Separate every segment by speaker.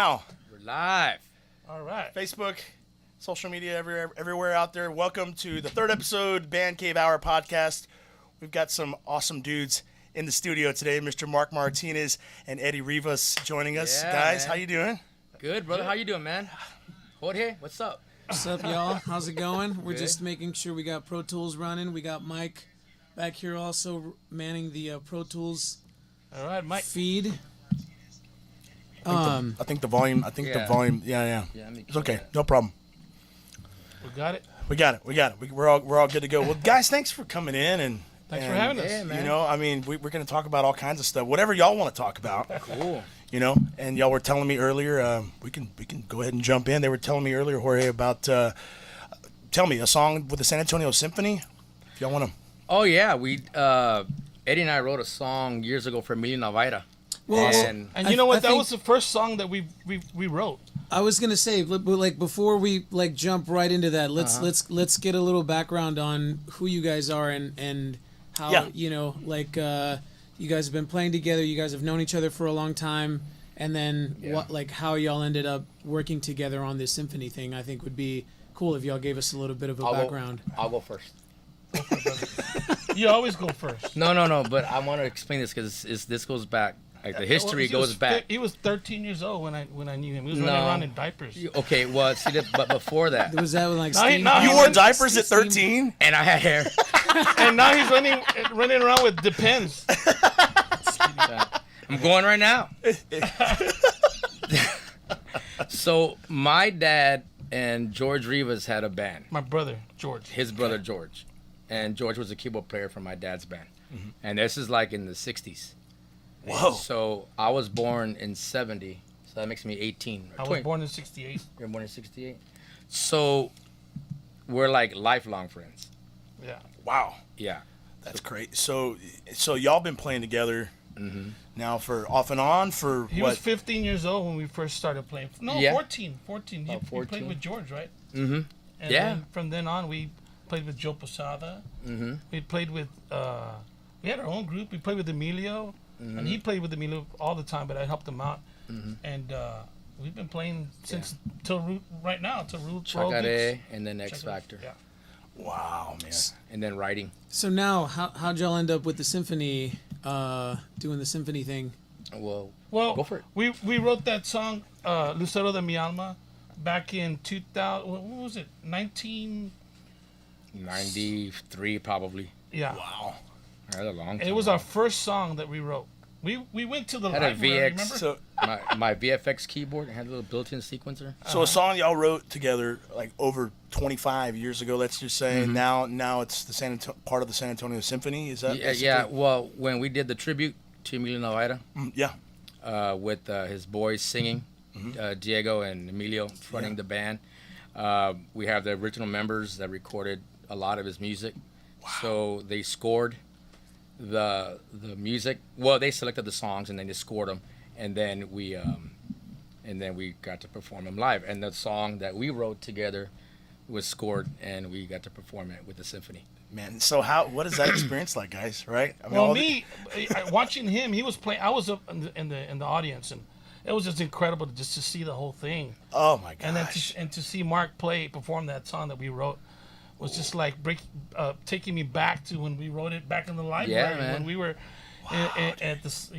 Speaker 1: Now,
Speaker 2: We're live.
Speaker 3: All right.
Speaker 1: Facebook, social media, everywhere out there. Welcome to the third episode, Bandcave Hour podcast. We've got some awesome dudes in the studio today. Mr. Marc Martinez and Eddie Rivas joining us.
Speaker 2: Yeah,
Speaker 1: Guys,
Speaker 2: man.
Speaker 1: how you doing?
Speaker 2: Good, brother. How you doing, man? Jorge, what's up?
Speaker 4: What's up, y'all? How's it going? We're
Speaker 2: Good.
Speaker 4: just making sure we got Pro Tools running. We got Mike back here also manning the Pro Tools
Speaker 3: All right, Mike.
Speaker 4: feed.
Speaker 1: I think the volume. Yeah.
Speaker 2: Yeah, let me
Speaker 1: It's okay.
Speaker 2: that.
Speaker 1: No problem.
Speaker 3: We got it.
Speaker 1: We got it. We're all good to go. Well, guys, thanks for coming in and
Speaker 3: Thanks for having us.
Speaker 2: Yeah, man.
Speaker 1: You know, I mean, we're going to talk about all kinds of stuff, whatever y'all want to talk about.
Speaker 2: Cool.
Speaker 1: You know, and y'all were telling me earlier. We can go ahead and jump in. They were telling me earlier, Jorge, about tell me a song with the San Antonio Symphony. If y'all want to.
Speaker 2: Oh yeah, we Eddie and I wrote a song years ago for Emilio Navaira.
Speaker 4: Well,
Speaker 2: And
Speaker 3: And you know what?
Speaker 4: I
Speaker 3: That
Speaker 4: think-
Speaker 3: was the first song that we wrote.
Speaker 4: I was gonna say, like before we like jump right into that, let's get a little background on who you guys are and how
Speaker 1: Yeah.
Speaker 4: you know like you guys have been playing together. You guys have known each other for a long time, and then how y'all ended up working together on this symphony thing. I think would be cool if y'all gave us a little bit of a background.
Speaker 2: I'll go first.
Speaker 3: You always go first.
Speaker 2: No, but I want to explain this because this goes back. Like the history
Speaker 3: He was
Speaker 2: goes back.
Speaker 3: He was 13 years old when I knew him. He was running
Speaker 2: No.
Speaker 3: around in diapers.
Speaker 2: Okay, well, see, but before that,
Speaker 4: Was that when like
Speaker 3: No, he-
Speaker 4: Steve?
Speaker 3: no, he
Speaker 1: You wore diapers at 13?
Speaker 2: and I had hair.
Speaker 3: And now he's running around with Depends.
Speaker 2: I'm going right now. So my dad and George Rivas had a band.
Speaker 3: My brother, George.
Speaker 2: His brother George, and George was a keyboard player for my dad's band. And this is like in the 60s.
Speaker 1: Whoa.
Speaker 2: So I was born in 70, so that makes me 18.
Speaker 3: I was born in 68.
Speaker 2: You're born in 68. So we're like lifelong friends.
Speaker 3: Yeah.
Speaker 1: Wow.
Speaker 2: Yeah.
Speaker 1: That's great. So y'all been playing together now for off and on for
Speaker 3: He
Speaker 1: what?
Speaker 3: was 15 years old when we first started playing. No,
Speaker 2: Yeah.
Speaker 3: 14. 14. He
Speaker 2: 14.
Speaker 3: played with George, right?
Speaker 2: Mm-hmm.
Speaker 3: And
Speaker 2: Yeah.
Speaker 3: then from then on, we played with Joe Posada.
Speaker 2: Mm-hmm.
Speaker 3: We played with, we had our own group. We played with Emilio, and he played with Emilio all the time, but I helped him out. And we've been playing since till right now, till Root
Speaker 2: Chacare and then X Factor.
Speaker 3: Yeah.
Speaker 1: Wow, man.
Speaker 2: And then writing.
Speaker 4: So now, how'd y'all end up with the symphony, doing the symphony thing?
Speaker 2: Well,
Speaker 3: Well,
Speaker 2: go for it.
Speaker 3: We wrote that song, Lucero de mi alma, back in 2000. What was it?
Speaker 2: 93 probably.
Speaker 3: Yeah.
Speaker 1: Wow.
Speaker 2: That's a long time.
Speaker 3: It was our first song that we wrote. We went to the
Speaker 2: Had a
Speaker 3: library.
Speaker 2: VX.
Speaker 3: Remember?
Speaker 1: So
Speaker 2: my VFX keyboard had a little built-in sequencer.
Speaker 1: a song y'all wrote together like over 25 years ago, let's just say. Now it's the part of the San Antonio Symphony. Is that?
Speaker 2: Yeah. Well, when we did the tribute to Emilio Navaira,
Speaker 1: Yeah.
Speaker 2: with his boys singing, Diego and Emilio fronting the band. We have the original members that recorded a lot of his music. So they scored the music. Well, they selected the songs and then they scored them, and then we got to perform them live. And the song that we wrote together was scored, and we got to perform it with the symphony.
Speaker 1: Man, so what is that experience like, guys? Right? I mean,
Speaker 3: Well,
Speaker 1: all
Speaker 3: watching him, he was playing. I was up in the audience, and it was just incredible to see the whole thing.
Speaker 1: oh my gosh.
Speaker 3: And then to see Mark perform that song that we wrote was just like taking me back to when we wrote it back in the library
Speaker 2: man.
Speaker 3: when we were at this,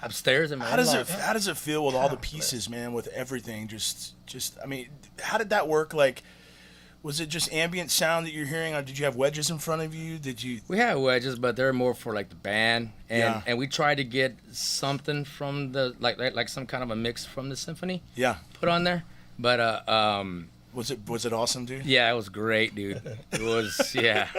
Speaker 2: Upstairs in
Speaker 1: How does
Speaker 2: Manila.
Speaker 1: it feel with all the pieces, man? With everything, just I mean, how did that work? Like, was it just ambient sound that you're hearing, or did you have wedges in front of you? Did you?
Speaker 2: We had wedges, but they're more for like the band,
Speaker 1: Yeah.
Speaker 2: and we tried to get something from the like some kind of a mix from the symphony
Speaker 1: Yeah.
Speaker 2: put on there. But
Speaker 1: Was it awesome, dude?
Speaker 2: yeah, it was great, dude. It was yeah.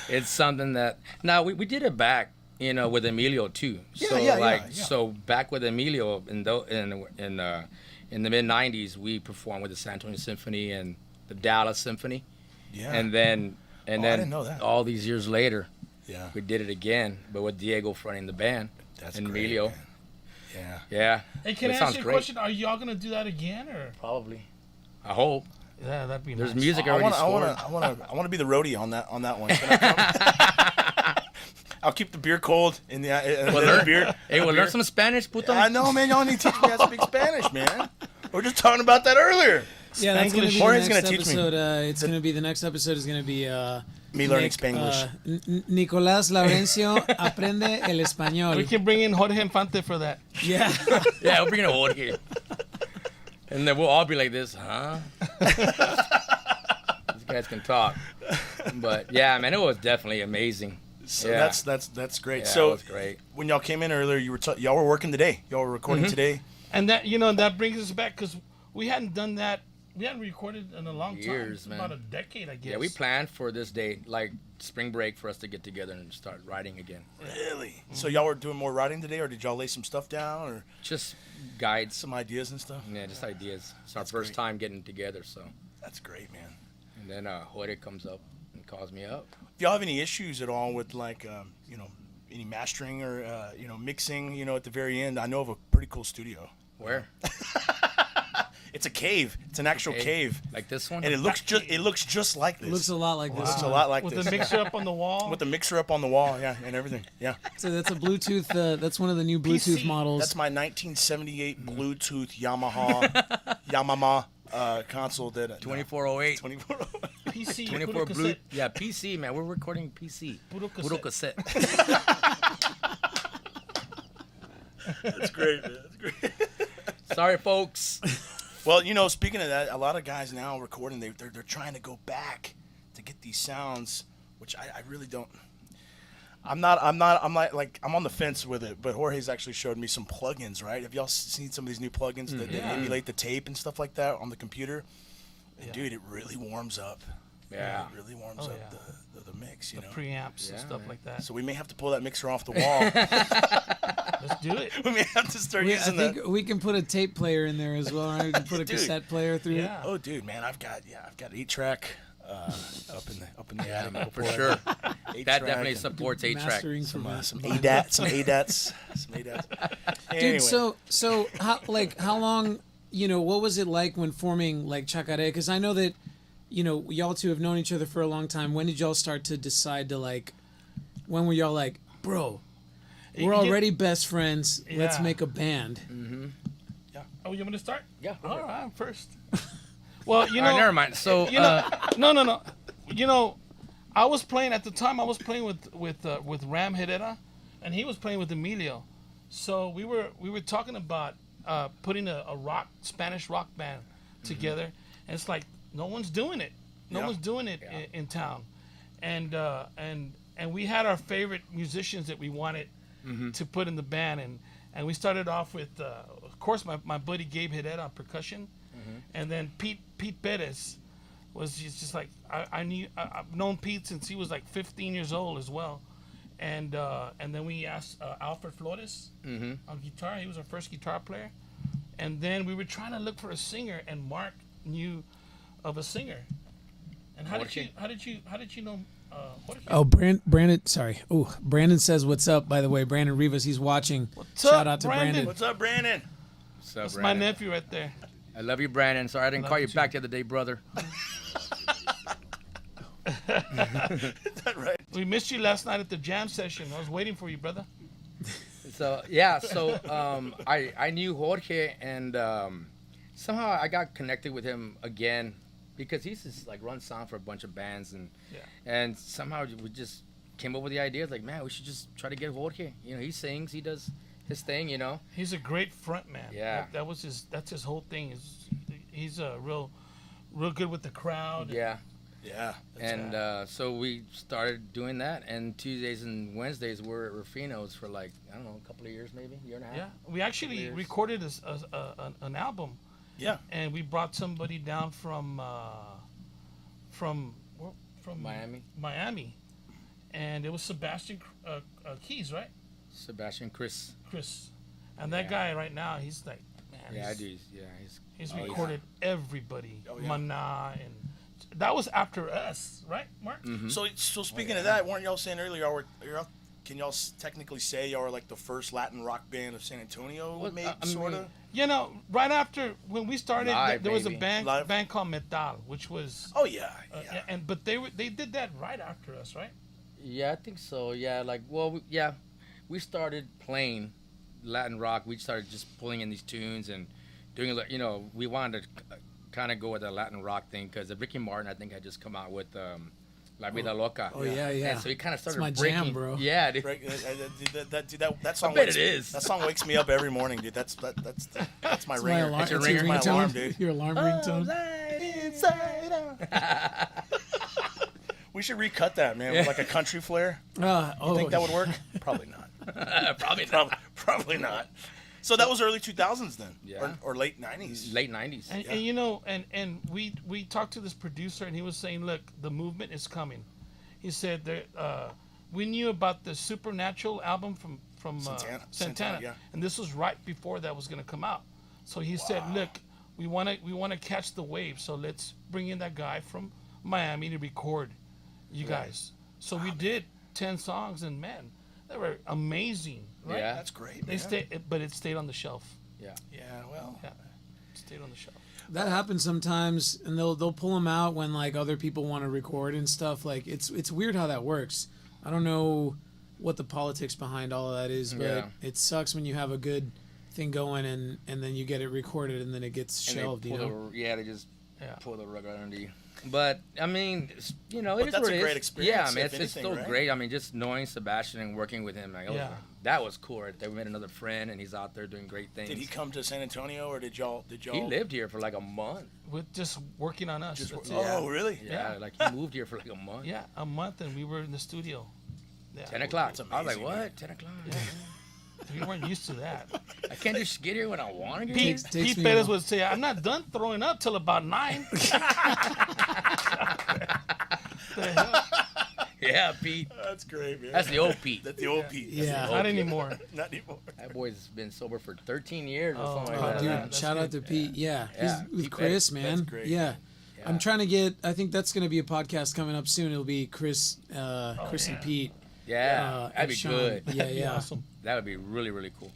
Speaker 2: It's something that now we did it back, with Emilio too.
Speaker 1: Yeah,
Speaker 2: So back with Emilio in the mid '90s, we performed with the San Antonio Symphony and the Dallas Symphony,
Speaker 1: Yeah.
Speaker 2: and then
Speaker 1: I didn't know that.
Speaker 2: all these years later,
Speaker 1: Yeah.
Speaker 2: we did it again, but with Diego fronting the band.
Speaker 1: That's
Speaker 2: and
Speaker 1: great,
Speaker 2: Emilio.
Speaker 1: man. Yeah.
Speaker 2: Yeah.
Speaker 3: Hey, can
Speaker 2: It
Speaker 3: I
Speaker 2: sounds
Speaker 3: ask you a
Speaker 2: great.
Speaker 3: question? Are y'all gonna do that again, or
Speaker 2: Probably. I hope.
Speaker 3: yeah, that'd be
Speaker 2: There's
Speaker 3: nice.
Speaker 2: music
Speaker 1: I
Speaker 2: already
Speaker 1: want
Speaker 2: scored.
Speaker 1: to be the roadie on that one. Can I come? I'll keep the beer cold in the beer.
Speaker 2: Hey, we'll learn some Spanish, puto.
Speaker 1: I know, man. Y'all need to teach me how to speak Spanish, man. We were just talking about that earlier.
Speaker 4: Yeah, that's going to be
Speaker 1: Jorge's
Speaker 4: the next
Speaker 1: gonna teach me.
Speaker 4: episode. It's going to be the next episode is going to be
Speaker 1: Me learning Spanglish.
Speaker 4: Nicolás Laurencio aprende el
Speaker 3: We
Speaker 4: español.
Speaker 3: can bring in Jorge Infante for that.
Speaker 4: Yeah.
Speaker 2: Yeah, we'll bring it over here. And then we'll all be like this, huh? These guys can talk. But yeah, man, it was definitely amazing.
Speaker 1: So
Speaker 2: yeah.
Speaker 1: that's great.
Speaker 2: Yeah,
Speaker 1: So
Speaker 2: it was great.
Speaker 1: when y'all came in earlier, y'all were working today. Y'all were recording today.
Speaker 3: And that, you know, that brings us back because we hadn't done that. We hadn't recorded in a long time.
Speaker 2: Years, man.
Speaker 3: About a decade, I guess.
Speaker 2: Yeah, we planned for this day, like spring break, for us to get together and start writing again.
Speaker 1: Really? So y'all were doing more writing today, or did y'all lay some stuff down, or
Speaker 2: Just guides.
Speaker 1: some ideas and stuff?
Speaker 2: Yeah, just ideas. It's our
Speaker 1: That's
Speaker 2: first
Speaker 1: great.
Speaker 2: time getting together, so.
Speaker 1: That's great, man.
Speaker 2: And then Jorge comes up and calls me up.
Speaker 1: Do y'all have any issues at all with like any mastering or mixing? At the very end, I know of a pretty cool studio.
Speaker 2: Where?
Speaker 1: It's a cave. It's an actual cave,
Speaker 2: Like this one?
Speaker 1: and it looks just like this.
Speaker 4: It looks a lot like
Speaker 1: It
Speaker 4: this.
Speaker 1: looks a lot like
Speaker 3: With
Speaker 1: this.
Speaker 3: the mixer up on the wall.
Speaker 1: With the mixer up on the wall, yeah, and everything, yeah.
Speaker 4: So that's a Bluetooth. That's one of the new Bluetooth models.
Speaker 1: That's my 1978 Bluetooth Yamaha console that
Speaker 2: 2408.
Speaker 1: 24.
Speaker 3: PC.
Speaker 2: 24
Speaker 3: puro
Speaker 2: blue.
Speaker 3: cassette.
Speaker 2: Yeah, PC, man. We're recording PC.
Speaker 3: Puro
Speaker 2: Puro
Speaker 3: cassette.
Speaker 2: cassette.
Speaker 1: That's great, man. That's great.
Speaker 2: Sorry, folks.
Speaker 1: Well, speaking of that, a lot of guys now recording, they're trying to go back to get these sounds, which I really don't. I'm on the fence with it, but Jorge's actually showed me some plugins, right? Have y'all seen some of these new plugins that emulate the tape and stuff like that on the computer? And dude, it really warms up.
Speaker 2: Yeah.
Speaker 1: It really warms up the mix,
Speaker 3: The preamps and stuff like that.
Speaker 1: So we may have to pull that mixer off the wall.
Speaker 3: Let's do it.
Speaker 1: We may have to start
Speaker 4: I
Speaker 1: using that.
Speaker 4: think we can put a tape player in there as well. Right? We can put a
Speaker 1: Dude.
Speaker 4: cassette player through it.
Speaker 3: Yeah.
Speaker 1: Oh, dude, man, I've got 8-track up in the attic
Speaker 2: For sure.
Speaker 1: Eight
Speaker 2: That
Speaker 1: track
Speaker 2: definitely
Speaker 1: and
Speaker 2: supports 8-track.
Speaker 4: Mastering
Speaker 1: some
Speaker 4: from
Speaker 1: some
Speaker 4: Bandcave.
Speaker 1: ADATs, some ADATs. Anyway.
Speaker 4: Dude, so how long, what was it like when forming like Chacare? Because I know that, y'all two have known each other for a long time. When did y'all start to decide to when were y'all like, bro, we're already best friends. Let's
Speaker 3: Yeah.
Speaker 4: make a band.
Speaker 3: Oh, you want me to start?
Speaker 2: Yeah.
Speaker 3: All right, I'm first. Well,
Speaker 2: All right, never mind. So,
Speaker 3: no. I was playing at the time. I was playing with Ram Herrera, and he was playing with Emilio. So we were talking about putting a Spanish rock band together, and it's like no one's doing it. No one's doing it in town, and we had our favorite musicians that we wanted to put in the band, and we started off with of course my buddy Gabe Herrera on percussion, and then Pete Perez was just like I've known Pete since he was like 15 years old as well, and then we asked Alfred Flores on guitar. He was our first guitar player, and then we were trying to look for a singer, and Mark knew of a singer. And how did you know Jorge?
Speaker 4: Oh, Brandon, sorry. Oh, Brandon says what's up, by the way. Brandon Rivas, he's watching. Shout out to Brandon.
Speaker 1: What's up, Brandon?
Speaker 2: what's up,
Speaker 3: That's my
Speaker 2: Brandon?
Speaker 3: nephew right there.
Speaker 2: I love you, Brandon. Sorry I didn't call you
Speaker 3: you
Speaker 2: back the other day, brother.
Speaker 1: Is that right?
Speaker 3: We missed you last night at the jam session. I was waiting for you, brother.
Speaker 2: So yeah, I knew Jorge, and somehow I got connected with him again because he's just like run sound for a bunch of bands, and somehow we just came up with the idea like, man, we should just try to get Jorge. He sings, he does his thing,
Speaker 3: He's a great front man.
Speaker 2: Yeah.
Speaker 3: That's his whole thing. He's a real good with the crowd.
Speaker 2: Yeah.
Speaker 1: Yeah.
Speaker 2: And so we started doing that, and Tuesdays and Wednesdays were at Rufino's for like, I don't know, a couple of years, maybe a year and a half.
Speaker 3: Yeah, we actually
Speaker 2: years.
Speaker 3: recorded an album,
Speaker 1: Yeah.
Speaker 3: and we brought somebody down from Miami, and it was Sebastian Keys, right?
Speaker 2: Sebastian Chris.
Speaker 3: And that
Speaker 2: Yeah.
Speaker 3: guy right now, he's like, man,
Speaker 2: Yeah, I
Speaker 3: he's,
Speaker 2: do. Yeah,
Speaker 3: he's
Speaker 2: oh,
Speaker 3: recorded everybody,
Speaker 1: Oh, yeah.
Speaker 3: Mana, and that was after us, right, Mark?
Speaker 1: So speaking of that, weren't y'all saying earlier, can y'all technically say y'all are like the first Latin rock band of San Antonio,
Speaker 2: Well,
Speaker 1: maybe,
Speaker 2: I mean,
Speaker 1: sort of?
Speaker 3: Right after when we started,
Speaker 2: Live,
Speaker 3: there was a
Speaker 2: baby.
Speaker 3: band called Metal, which was
Speaker 1: Oh, yeah. Yeah.
Speaker 3: but they did that right after us, right?
Speaker 2: Yeah, I think so. Yeah, like, well, yeah, we started playing Latin rock. We started just pulling in these tunes and doing, we wanted to kind of go with the Latin rock thing because Ricky Martin, I think, had just come out with La Vida Loca.
Speaker 4: Oh yeah, yeah.
Speaker 2: And so he kind of
Speaker 4: It's
Speaker 2: started
Speaker 4: my
Speaker 2: breaking.
Speaker 4: jam, bro.
Speaker 2: Yeah, dude.
Speaker 1: Right, that song.
Speaker 2: I bet
Speaker 1: wakes,
Speaker 2: it is.
Speaker 1: That song wakes me up every morning, dude. That's my
Speaker 4: It's my
Speaker 1: ringer.
Speaker 4: alarm.
Speaker 2: That's your
Speaker 4: It's
Speaker 2: ringer?
Speaker 1: My
Speaker 4: ringtone?
Speaker 1: alarm, dude.
Speaker 4: Your alarm ringtone.
Speaker 1: We should recut that, man, with like a country flair. You think that would work? Probably not.
Speaker 2: Probably not.
Speaker 1: Probably not. So that was early 2000s then,
Speaker 2: Yeah.
Speaker 1: or late 90s.
Speaker 2: Late 90s.
Speaker 3: And you know, and we talked to this producer, and he was saying, look, the movement is coming. He said that we knew about the Supernatural album from Santana,
Speaker 1: yeah.
Speaker 3: and this was right before that was going to come out. So he said, look, we want to catch the wave, so let's bring in that guy from Miami to record you guys. So we did 10 songs, and man, they were amazing. Right?
Speaker 2: Yeah.
Speaker 1: That's great.
Speaker 3: They stayed, but it stayed on the shelf.
Speaker 2: Yeah.
Speaker 1: Yeah, well.
Speaker 3: Yeah, it stayed on the shelf.
Speaker 4: That happens sometimes, and they'll pull them out when like other people want to record and stuff. Like it's weird how that works. I don't know what the politics behind all of that is, but
Speaker 2: Yeah.
Speaker 4: it sucks when you have a good thing going and then you get it recorded and then it gets
Speaker 2: And they
Speaker 4: shelved. You
Speaker 2: pull
Speaker 4: know.
Speaker 2: they just
Speaker 3: Yeah.
Speaker 2: pull the rug under you. But I mean, it
Speaker 1: But
Speaker 2: is
Speaker 1: that's
Speaker 2: what
Speaker 1: a
Speaker 2: it
Speaker 1: great
Speaker 2: is.
Speaker 1: experience,
Speaker 2: Yeah, I mean,
Speaker 1: if
Speaker 2: it's
Speaker 1: anything,
Speaker 2: still
Speaker 1: right?
Speaker 2: great. I mean, just knowing Sebastian and working with him, like,
Speaker 3: Yeah.
Speaker 2: that was cool. Right there. We met another friend, and he's out there doing great things.
Speaker 1: Did he come to San Antonio, or did y'all?
Speaker 2: He lived here for like a month.
Speaker 3: With just working on us. That's it.
Speaker 1: Oh, really?
Speaker 2: Yeah,
Speaker 3: Yeah.
Speaker 2: like he moved here for like a month.
Speaker 3: Yeah, a month, and we were in the studio. Yeah.
Speaker 2: 10 o'clock.
Speaker 1: That's
Speaker 2: I was like,
Speaker 1: amazing,
Speaker 2: what?
Speaker 1: man.
Speaker 2: 10 o'clock?
Speaker 3: We weren't used to that.
Speaker 2: I can't just get here when I want to get
Speaker 3: Pete,
Speaker 2: here.
Speaker 4: Takes
Speaker 3: Pete
Speaker 4: me
Speaker 3: Pettis
Speaker 4: a-
Speaker 3: would say, I'm not done throwing up till about 9. The hell?
Speaker 2: Yeah, Pete.
Speaker 1: That's great, man.
Speaker 2: That's the old Pete.
Speaker 1: That's the old Pete.
Speaker 4: Yeah.
Speaker 3: Not anymore.
Speaker 1: Not anymore.
Speaker 2: That boy's been sober for 13 years or
Speaker 3: Oh,
Speaker 2: something
Speaker 4: Oh,
Speaker 2: like that.
Speaker 4: dude,
Speaker 3: that's
Speaker 4: shout out to
Speaker 3: good.
Speaker 4: Pete. Yeah,
Speaker 2: Yeah,
Speaker 4: he's with
Speaker 2: Pete
Speaker 4: Chris,
Speaker 2: Pettis.
Speaker 4: man.
Speaker 1: That's great.
Speaker 4: Yeah.
Speaker 2: Yeah.
Speaker 4: I'm trying to get. I think that's going to be a podcast coming up soon. It'll be Chris, Chris and
Speaker 3: yeah.
Speaker 4: Pete.
Speaker 2: Yeah,
Speaker 4: and
Speaker 2: that'd be
Speaker 4: Sean.
Speaker 2: good.
Speaker 4: Yeah,
Speaker 3: That'd be
Speaker 4: yeah.
Speaker 3: awesome.
Speaker 2: That would be really, really cool.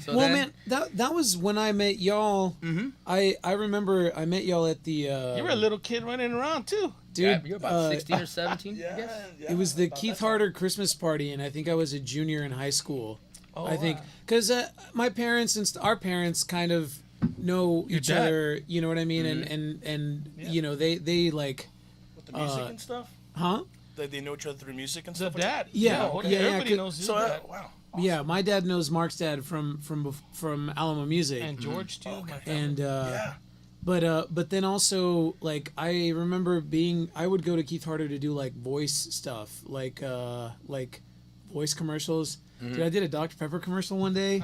Speaker 2: So
Speaker 4: Well,
Speaker 2: then,
Speaker 4: man, that was when I met y'all.
Speaker 2: Mhm.
Speaker 4: I remember I met y'all at the.
Speaker 3: You were a little kid running around, too.
Speaker 4: dude.
Speaker 2: yeah, you're about 16 or 17,
Speaker 1: Yeah,
Speaker 2: I guess.
Speaker 1: yeah.
Speaker 4: It was the
Speaker 1: about
Speaker 4: Keith
Speaker 1: that time.
Speaker 4: Harder Christmas party, and I think I was a junior in high school.
Speaker 3: Oh,
Speaker 4: I think
Speaker 3: wow.
Speaker 4: because my parents and our parents kind of know
Speaker 3: Your
Speaker 4: each
Speaker 3: dad.
Speaker 4: other. You know what I mean?
Speaker 2: Mm-hmm.
Speaker 4: And
Speaker 3: Yeah.
Speaker 4: you know they like,
Speaker 1: With the music and stuff.
Speaker 4: huh?
Speaker 1: They know each other through music and
Speaker 3: The
Speaker 1: stuff.
Speaker 3: dad.
Speaker 4: Yeah,
Speaker 3: what-
Speaker 4: yeah,
Speaker 3: everybody
Speaker 4: 'cause-
Speaker 3: knows his
Speaker 1: So
Speaker 3: dad.
Speaker 1: wow.
Speaker 4: Yeah, my dad knows Mark's dad from Alamo Music,
Speaker 3: And George, too.
Speaker 1: Okay.
Speaker 3: My family.
Speaker 4: and
Speaker 1: Yeah.
Speaker 4: but then also like I remember I would go to Keith Harder to do like voice stuff, like voice commercials. Dude, I did a Dr. Pepper commercial one day.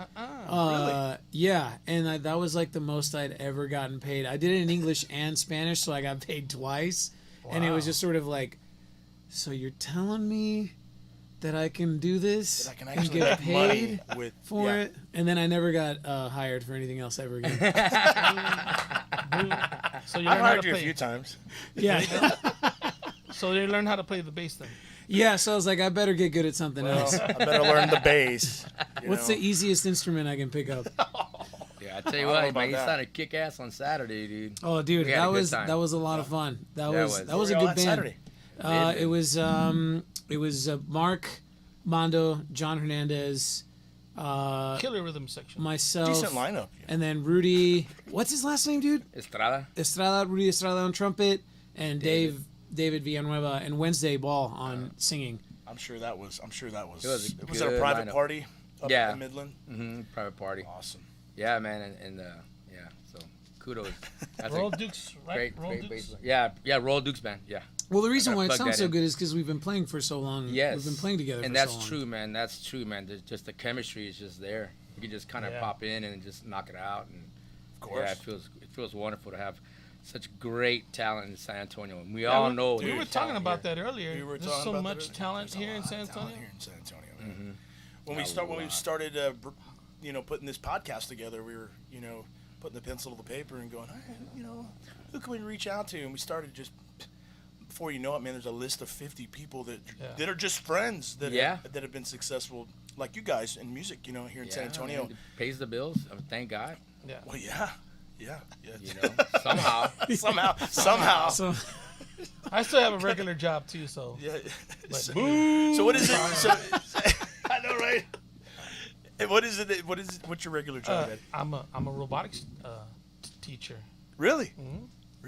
Speaker 4: Yeah, and that was like the most I'd ever gotten paid. I did it in English and Spanish, so I got paid twice, and it was
Speaker 3: Wow.
Speaker 4: just sort of like, so you're telling me that I can do this
Speaker 1: That I can
Speaker 4: and
Speaker 1: actually
Speaker 4: get
Speaker 1: make money
Speaker 4: paid
Speaker 1: with
Speaker 4: for
Speaker 1: yeah.
Speaker 4: it, and then I never got hired for anything else ever again.
Speaker 3: So you
Speaker 1: I
Speaker 3: learned how
Speaker 1: hired
Speaker 3: to
Speaker 1: you a
Speaker 3: play.
Speaker 1: few times.
Speaker 4: Yeah.
Speaker 3: So they learned how to play the bass then.
Speaker 4: Yeah, so I was like, I better get good at something
Speaker 1: Well,
Speaker 4: else.
Speaker 1: I better learn the bass.
Speaker 4: What's the easiest instrument I can pick up?
Speaker 2: Yeah, I tell you
Speaker 1: I don't know
Speaker 2: what,
Speaker 1: about
Speaker 2: man, you
Speaker 1: that.
Speaker 2: sounded kick ass on Saturday, dude.
Speaker 4: Oh, dude,
Speaker 2: We had a
Speaker 4: that
Speaker 2: good
Speaker 4: was
Speaker 2: time.
Speaker 4: a lot of fun. That
Speaker 2: That
Speaker 4: was
Speaker 2: was.
Speaker 4: that was a
Speaker 1: Where y'all
Speaker 4: good
Speaker 1: at
Speaker 4: band.
Speaker 1: Saturday?
Speaker 4: It was Mark, Mondo, John Hernandez,
Speaker 3: Killer rhythm section.
Speaker 4: myself,
Speaker 1: Decent lineup.
Speaker 4: and then Rudy. What's his last name, dude?
Speaker 2: Estrada.
Speaker 4: Rudy Estrada on trumpet, and David Villanueva, and Wednesday Ball on singing.
Speaker 1: I'm sure that was.
Speaker 2: It was a
Speaker 1: Was it a
Speaker 2: good
Speaker 1: private
Speaker 2: lineup.
Speaker 1: party up
Speaker 2: Yeah.
Speaker 1: in Midland?
Speaker 2: Mm-hmm. Private party.
Speaker 1: Awesome.
Speaker 2: Yeah, man, and yeah, so kudos. That's
Speaker 3: Roll
Speaker 2: a
Speaker 3: Dukes, right?
Speaker 2: great,
Speaker 3: Roll
Speaker 2: great
Speaker 3: Dukes.
Speaker 2: bass. Yeah, Roll Dukes band. Yeah.
Speaker 4: Well, the reason
Speaker 2: gotta
Speaker 4: why it
Speaker 2: plug
Speaker 4: sounds
Speaker 2: that
Speaker 4: so
Speaker 2: in.
Speaker 4: good is because we've been playing for so long.
Speaker 2: Yes.
Speaker 4: We've been playing together
Speaker 2: and
Speaker 4: for
Speaker 2: that's
Speaker 4: so long.
Speaker 2: true, man. That's true, man. There's just the chemistry is just there. You can just kind of
Speaker 3: Yeah.
Speaker 2: pop in and just knock it out, and
Speaker 1: Of course.
Speaker 2: yeah, it feels wonderful to have such great talent in San Antonio. And we all know
Speaker 3: We
Speaker 2: there's
Speaker 3: were talking
Speaker 2: talent
Speaker 3: about
Speaker 2: here.
Speaker 3: that earlier.
Speaker 1: We were
Speaker 3: There's
Speaker 1: talking
Speaker 3: so
Speaker 1: about
Speaker 3: much
Speaker 1: that earlier.
Speaker 3: talent
Speaker 1: There's a
Speaker 3: here in
Speaker 1: lot
Speaker 3: San
Speaker 1: of talent
Speaker 3: Antonio.
Speaker 1: here in San Antonio.
Speaker 2: Mm-hmm.
Speaker 1: When we started, putting this podcast together, we were, putting the pencil to the paper and going, hey, who can we reach out to? And we started just. Before you know it, man, there's a list of 50 people that are just friends that have been successful, like you guys in music, here in San Antonio.
Speaker 2: Man, it pays the bills. Thank God.
Speaker 3: Yeah.
Speaker 1: Well, yeah.
Speaker 2: Somehow.
Speaker 1: Somehow.
Speaker 4: So
Speaker 3: I I still have a regular job too, so.
Speaker 1: Yeah.
Speaker 3: But
Speaker 1: So what is it? So, I know, right? What is it? What's your regular job? Ed?
Speaker 3: I'm a robotics teacher.
Speaker 1: Really?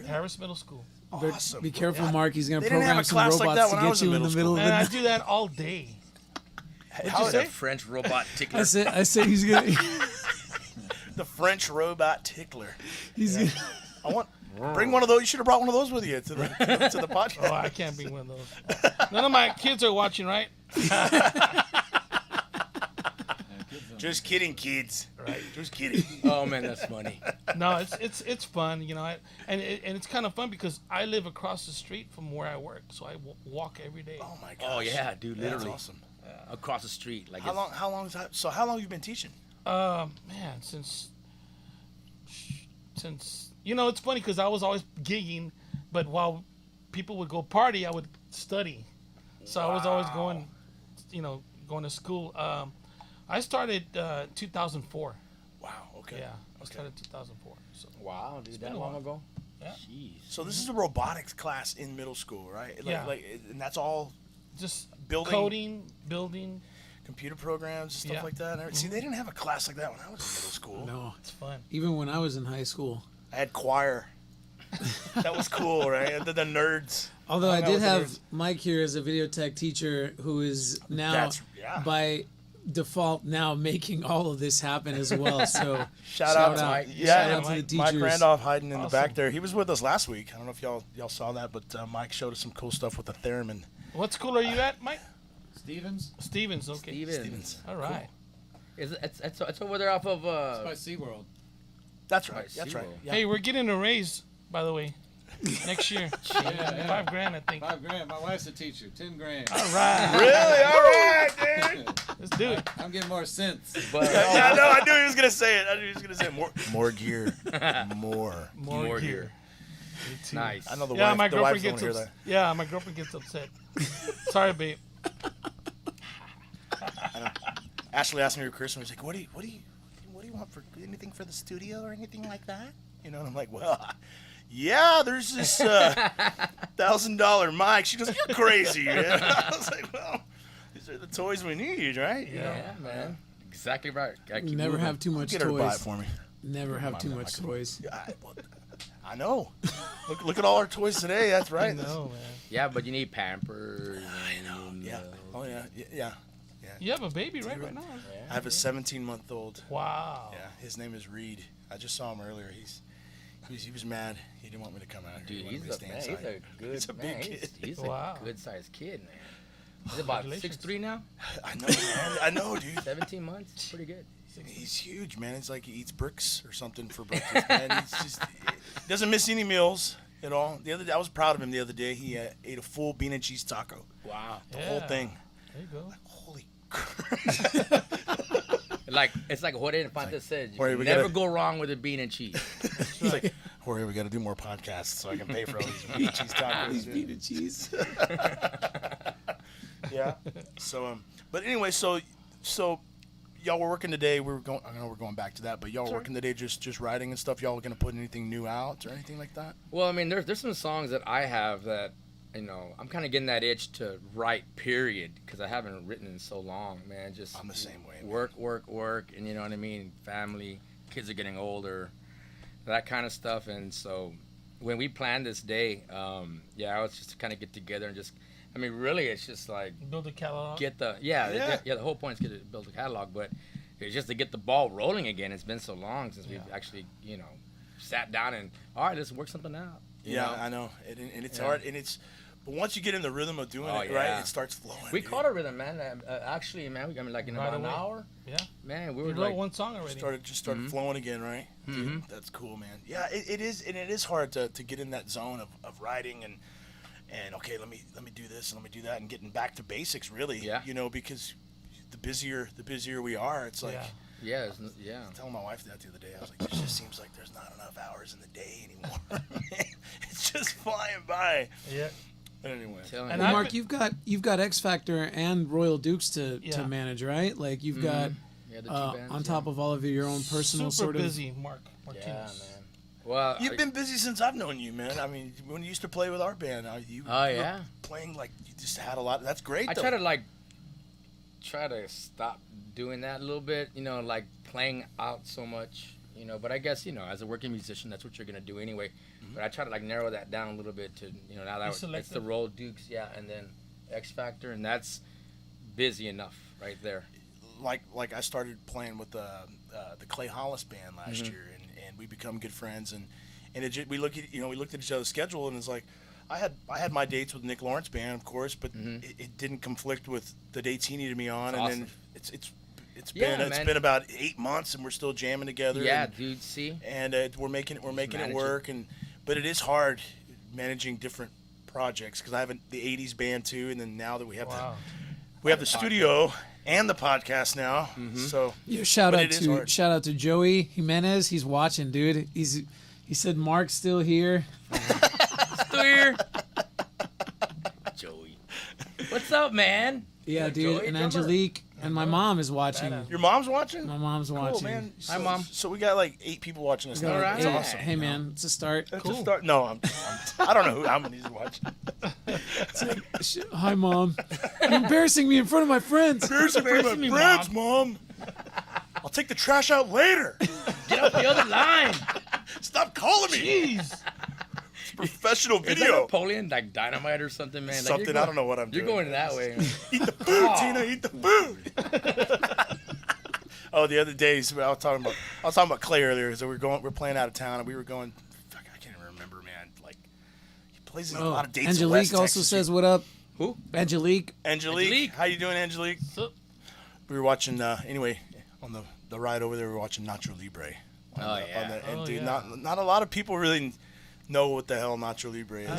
Speaker 3: Harris Middle School.
Speaker 1: Awesome.
Speaker 4: Be careful,
Speaker 1: Yeah.
Speaker 4: Mark. He's gonna
Speaker 1: They didn't have
Speaker 4: program
Speaker 1: a
Speaker 4: some
Speaker 1: class like
Speaker 4: robots
Speaker 1: that when
Speaker 4: to
Speaker 1: I was
Speaker 4: get
Speaker 1: in
Speaker 4: you in the
Speaker 1: middle
Speaker 4: middle of
Speaker 3: And I
Speaker 4: the.
Speaker 3: do that all day.
Speaker 1: How
Speaker 3: you say?
Speaker 2: The French robot tickler.
Speaker 4: I said he's gonna.
Speaker 1: The French robot tickler.
Speaker 4: He's gonna.
Speaker 1: I want. Bring one of those. You should have brought one of those with you to the podcast.
Speaker 3: Oh, I can't be one of those. None of my kids are watching, right?
Speaker 1: Just kidding, kids.
Speaker 3: Right.
Speaker 1: Just kidding.
Speaker 2: Oh man, that's funny.
Speaker 3: No, it's fun, you know, and it's kind of fun because I live across the street from where I work, so I walk every day.
Speaker 1: Oh my gosh.
Speaker 2: Oh yeah, dude,
Speaker 1: That's
Speaker 2: literally
Speaker 1: awesome.
Speaker 2: across the street. Like
Speaker 1: How long? How long is that? So how long have you been teaching?
Speaker 3: Man, since you know, it's funny because I was always gigging, but while people would go party, I would study. So I was always going, you know, going to school. I started 2004.
Speaker 1: Wow. Okay.
Speaker 3: Yeah, I started 2004. So
Speaker 2: Wow, dude,
Speaker 3: been
Speaker 2: that
Speaker 3: a
Speaker 2: long
Speaker 3: while.
Speaker 2: ago.
Speaker 3: Yeah.
Speaker 2: Jeez.
Speaker 1: So this is a robotics class in middle school, right?
Speaker 3: Yeah.
Speaker 1: And that's all
Speaker 3: just
Speaker 1: Building-
Speaker 3: coding, building.
Speaker 1: computer programs and stuff
Speaker 3: Yeah.
Speaker 1: like that. And see, they didn't have a class like that when I was in middle school.
Speaker 4: No.
Speaker 3: It's fun.
Speaker 4: Even when I was in high school.
Speaker 1: I had choir. That was cool, right? And the nerds.
Speaker 4: Although I
Speaker 1: Hung out
Speaker 4: did
Speaker 1: with the
Speaker 4: have
Speaker 1: nerds.
Speaker 4: Mike here as a video tech teacher who is now
Speaker 1: yeah.
Speaker 4: by default now making all of this happen as well. So
Speaker 1: Shout out to
Speaker 2: Mike.
Speaker 1: Yeah,
Speaker 4: Shout out to
Speaker 3: Mike.
Speaker 4: the
Speaker 1: Mike
Speaker 4: teachers.
Speaker 1: Randolph hiding in the back
Speaker 3: Awesome.
Speaker 1: there. He was with us last week. I don't know if y'all saw that, but Mike showed us some cool stuff with the theremin.
Speaker 3: What school are you at, Mike?
Speaker 5: Stevens?
Speaker 3: Stevens. Okay.
Speaker 2: Stevens.
Speaker 3: All right.
Speaker 2: Is it, it's over there off of
Speaker 5: It's by SeaWorld.
Speaker 1: That's right.
Speaker 2: Right,
Speaker 1: That's right.
Speaker 2: SeaWorld.
Speaker 1: Yeah.
Speaker 3: Hey, we're getting a raise, by the way, next year.
Speaker 5: Yeah.
Speaker 3: $5,000, I think.
Speaker 5: $5,000. My wife's a teacher. $10,000.
Speaker 3: All right.
Speaker 1: Really? All right, dude.
Speaker 3: Let's do it.
Speaker 5: I'm getting more sense.
Speaker 2: but
Speaker 1: Yeah, no, I knew he was gonna say it. I knew he was gonna say it. More gear. More.
Speaker 3: More
Speaker 2: gear.
Speaker 3: gear. Me too.
Speaker 2: Nice.
Speaker 1: I know the
Speaker 3: Yeah,
Speaker 1: wife.
Speaker 3: my
Speaker 1: The
Speaker 3: girlfriend
Speaker 1: wives don't
Speaker 3: gets
Speaker 1: hear
Speaker 3: upset.
Speaker 1: that.
Speaker 3: Yeah, my girlfriend gets upset. Sorry, babe.
Speaker 1: Ashley asked me for Christmas, like, what do you want for anything for the studio or anything like that? You know, and I'm like, well, yeah, there's this $1,000 mic. She goes, you're crazy, man. I was like, well, these are the toys we need, right? You know?
Speaker 2: Yeah, man. Exactly right. Gotta keep
Speaker 4: never
Speaker 2: moving.
Speaker 4: have too much
Speaker 1: Get her to buy it
Speaker 4: toys.
Speaker 1: for me.
Speaker 4: Never have too
Speaker 1: man,
Speaker 4: much
Speaker 1: I can-
Speaker 4: toys.
Speaker 1: Yeah, I know. Look at all our toys today. That's right.
Speaker 3: I know, man.
Speaker 2: Yeah, but you need Pampers. I know.
Speaker 1: Yeah. Oh yeah. Yeah.
Speaker 3: You have a baby right now.
Speaker 1: I have a 17-month-old.
Speaker 3: Wow.
Speaker 1: Yeah. His name is Reed. I just saw him earlier. He was mad. He didn't want me to come out here.
Speaker 2: Dude,
Speaker 1: He wanted me to stay
Speaker 2: he's
Speaker 1: inside.
Speaker 2: a good
Speaker 1: He's a big
Speaker 2: man.
Speaker 1: kid.
Speaker 2: He's
Speaker 3: Wow.
Speaker 2: a good sized kid, man. He's about
Speaker 3: Congratulations.
Speaker 2: 6'3" now.
Speaker 1: I know, man. I know, dude.
Speaker 2: 17 months. Pretty good.
Speaker 1: He's huge, man. It's like he eats bricks or something for breakfast, man. He doesn't miss any meals at all. The other day, I was proud of him. The other day, he ate a full bean and cheese taco,
Speaker 2: Wow.
Speaker 1: the whole thing.
Speaker 3: There you go.
Speaker 1: Holy crap!
Speaker 2: Like it's like what Infante said. You
Speaker 1: Jorge,
Speaker 2: can
Speaker 1: we
Speaker 2: never
Speaker 1: gotta-
Speaker 2: go wrong with a bean and cheese.
Speaker 1: He's like, Jorge, we got to do more podcasts so I can pay for all these bean and cheese tacos.
Speaker 4: Bean and cheese.
Speaker 1: Yeah. So, but anyway, so y'all were working today. We were going. I know we're going back to that, but y'all were working today, just writing and stuff. Y'all were gonna put anything new out or anything like that?
Speaker 2: Well, I mean, there's some songs that I have that, you know, I'm kind of getting that itch to write, period, because I haven't written in so long, man. Just
Speaker 1: I'm the same way, man.
Speaker 2: work, and you know what I mean? Family, kids are getting older, that kind of stuff. And so when we planned this day, I was just to kind of get together and just, I mean, really, it's just like
Speaker 3: Build a catalog.
Speaker 2: get the,
Speaker 1: Yeah.
Speaker 2: the whole point is to build a catalog, but it's just to get the ball rolling again. It's been so long since we've actually, you know, sat down and, all right, let's work something out. you
Speaker 1: Yeah,
Speaker 2: know?
Speaker 1: I know, and it's
Speaker 2: Yeah.
Speaker 1: hard, and it's. But once you get in the rhythm of doing
Speaker 2: Oh,
Speaker 1: it,
Speaker 2: yeah.
Speaker 1: right, it starts flowing.
Speaker 2: We
Speaker 1: dude.
Speaker 2: caught a rhythm, man. Actually, man, I mean, like in
Speaker 3: Right
Speaker 2: about an
Speaker 3: away.
Speaker 2: hour,
Speaker 3: Yeah.
Speaker 2: man, we
Speaker 3: We
Speaker 2: were
Speaker 3: wrote
Speaker 2: like,
Speaker 3: one song already.
Speaker 1: Started flowing again, right? Dude, that's cool, man. Yeah, it is, and it is hard to get in that zone of writing and okay, let me do this and let me do that and getting back to basics, really.
Speaker 2: Yeah.
Speaker 1: You know, because the busier we are, it's like.
Speaker 3: Yeah.
Speaker 2: yeah.
Speaker 1: Telling my wife that the other day, I was like, "This just seems like there's not enough hours in the day anymore. It's just flying by."
Speaker 3: Yeah.
Speaker 1: But anyway,
Speaker 2: Telling
Speaker 3: And
Speaker 2: you.
Speaker 3: I've
Speaker 4: Mark,
Speaker 3: been-
Speaker 4: you've got X Factor and Royal Dukes to
Speaker 3: Yeah.
Speaker 4: manage, right? Like you've got
Speaker 2: Yeah, the two bands,
Speaker 4: on top of all of your own personal
Speaker 3: Super
Speaker 4: sort of.
Speaker 3: busy, Mark
Speaker 2: yeah,
Speaker 3: Martinez.
Speaker 2: man. Well,
Speaker 1: You've been busy since I've known you, man. I mean, when you used to play with our band, you were
Speaker 2: yeah.
Speaker 1: playing like you just had a lot. That's great.
Speaker 2: I
Speaker 1: though.
Speaker 2: try to stop doing that a little bit, like playing out so much, but I guess, as a working musician, that's what you're going to do anyway.
Speaker 1: Mm-hmm.
Speaker 2: But I try to like narrow that down a little bit to, now that it's the Roll Dukes, yeah, and then X Factor, and that's busy enough right there.
Speaker 1: Like I started playing with the Clay Hollis band last
Speaker 2: Mm-hmm.
Speaker 1: year, and we become good friends, and we looked at each other's schedule, and it's like I had my dates with Nick Lawrence band, of course, but it didn't conflict with the dates he needed me on,
Speaker 2: That's
Speaker 1: and
Speaker 2: awesome.
Speaker 1: then it's
Speaker 2: Yeah,
Speaker 1: been about 8 months, and we're still jamming together.
Speaker 2: Yeah,
Speaker 1: and,
Speaker 2: dude, see?
Speaker 1: and we're making it work, but it is hard managing different projects because I have the '80s band too, and then now that we have the studio and the podcast now, so
Speaker 4: Yeah,
Speaker 1: but
Speaker 4: shout
Speaker 1: it is hard.
Speaker 4: out to Joey Jimenez. He's watching, dude. He said Mark's still here.
Speaker 2: Still here. Joey. What's up, man?
Speaker 4: Yeah,
Speaker 2: Yeah,
Speaker 4: dude.
Speaker 2: Joey,
Speaker 4: And
Speaker 2: drummer.
Speaker 4: Angelique and my mom is watching.
Speaker 1: Your mom's watching?
Speaker 4: My mom's
Speaker 1: Cool,
Speaker 4: watching.
Speaker 1: man.
Speaker 2: Hi, Mom.
Speaker 1: So we got like 8 people watching us now.
Speaker 2: All right.
Speaker 1: That's awesome.
Speaker 4: Hey, man, it's a start.
Speaker 1: That's a start. No, I don't know how many's watching.
Speaker 4: Hi, mom. You're embarrassing me in front of my friends.
Speaker 1: Embarrassing
Speaker 2: me,
Speaker 1: my friends, Mom. I'll take the trash out later.
Speaker 2: Get off the other line.
Speaker 1: Stop calling me.
Speaker 3: Jeez.
Speaker 1: Professional
Speaker 2: Is that
Speaker 1: video.
Speaker 2: Napoleon, like dynamite or something, man? Like,
Speaker 1: Something, I don't know what I'm
Speaker 2: You're
Speaker 1: doing.
Speaker 2: going that way.
Speaker 1: Eat the food, Tina. Eat the food. Oh, the other days I was talking about Clay earlier. So we're playing out of town, and we were going. Fuck, I can't even remember, man. Like he plays in a lot of dates. in
Speaker 4: Angelique
Speaker 1: West
Speaker 4: also
Speaker 1: Texas.
Speaker 4: says, "What up?"
Speaker 2: Who?
Speaker 4: Angelique.
Speaker 1: Angelique, how you doing, Angelique?
Speaker 3: So,
Speaker 1: We were watching anyway on the ride over there. We were watching Nacho Libre. Dude, not a lot of people really know what the hell Nacho Libre is. It's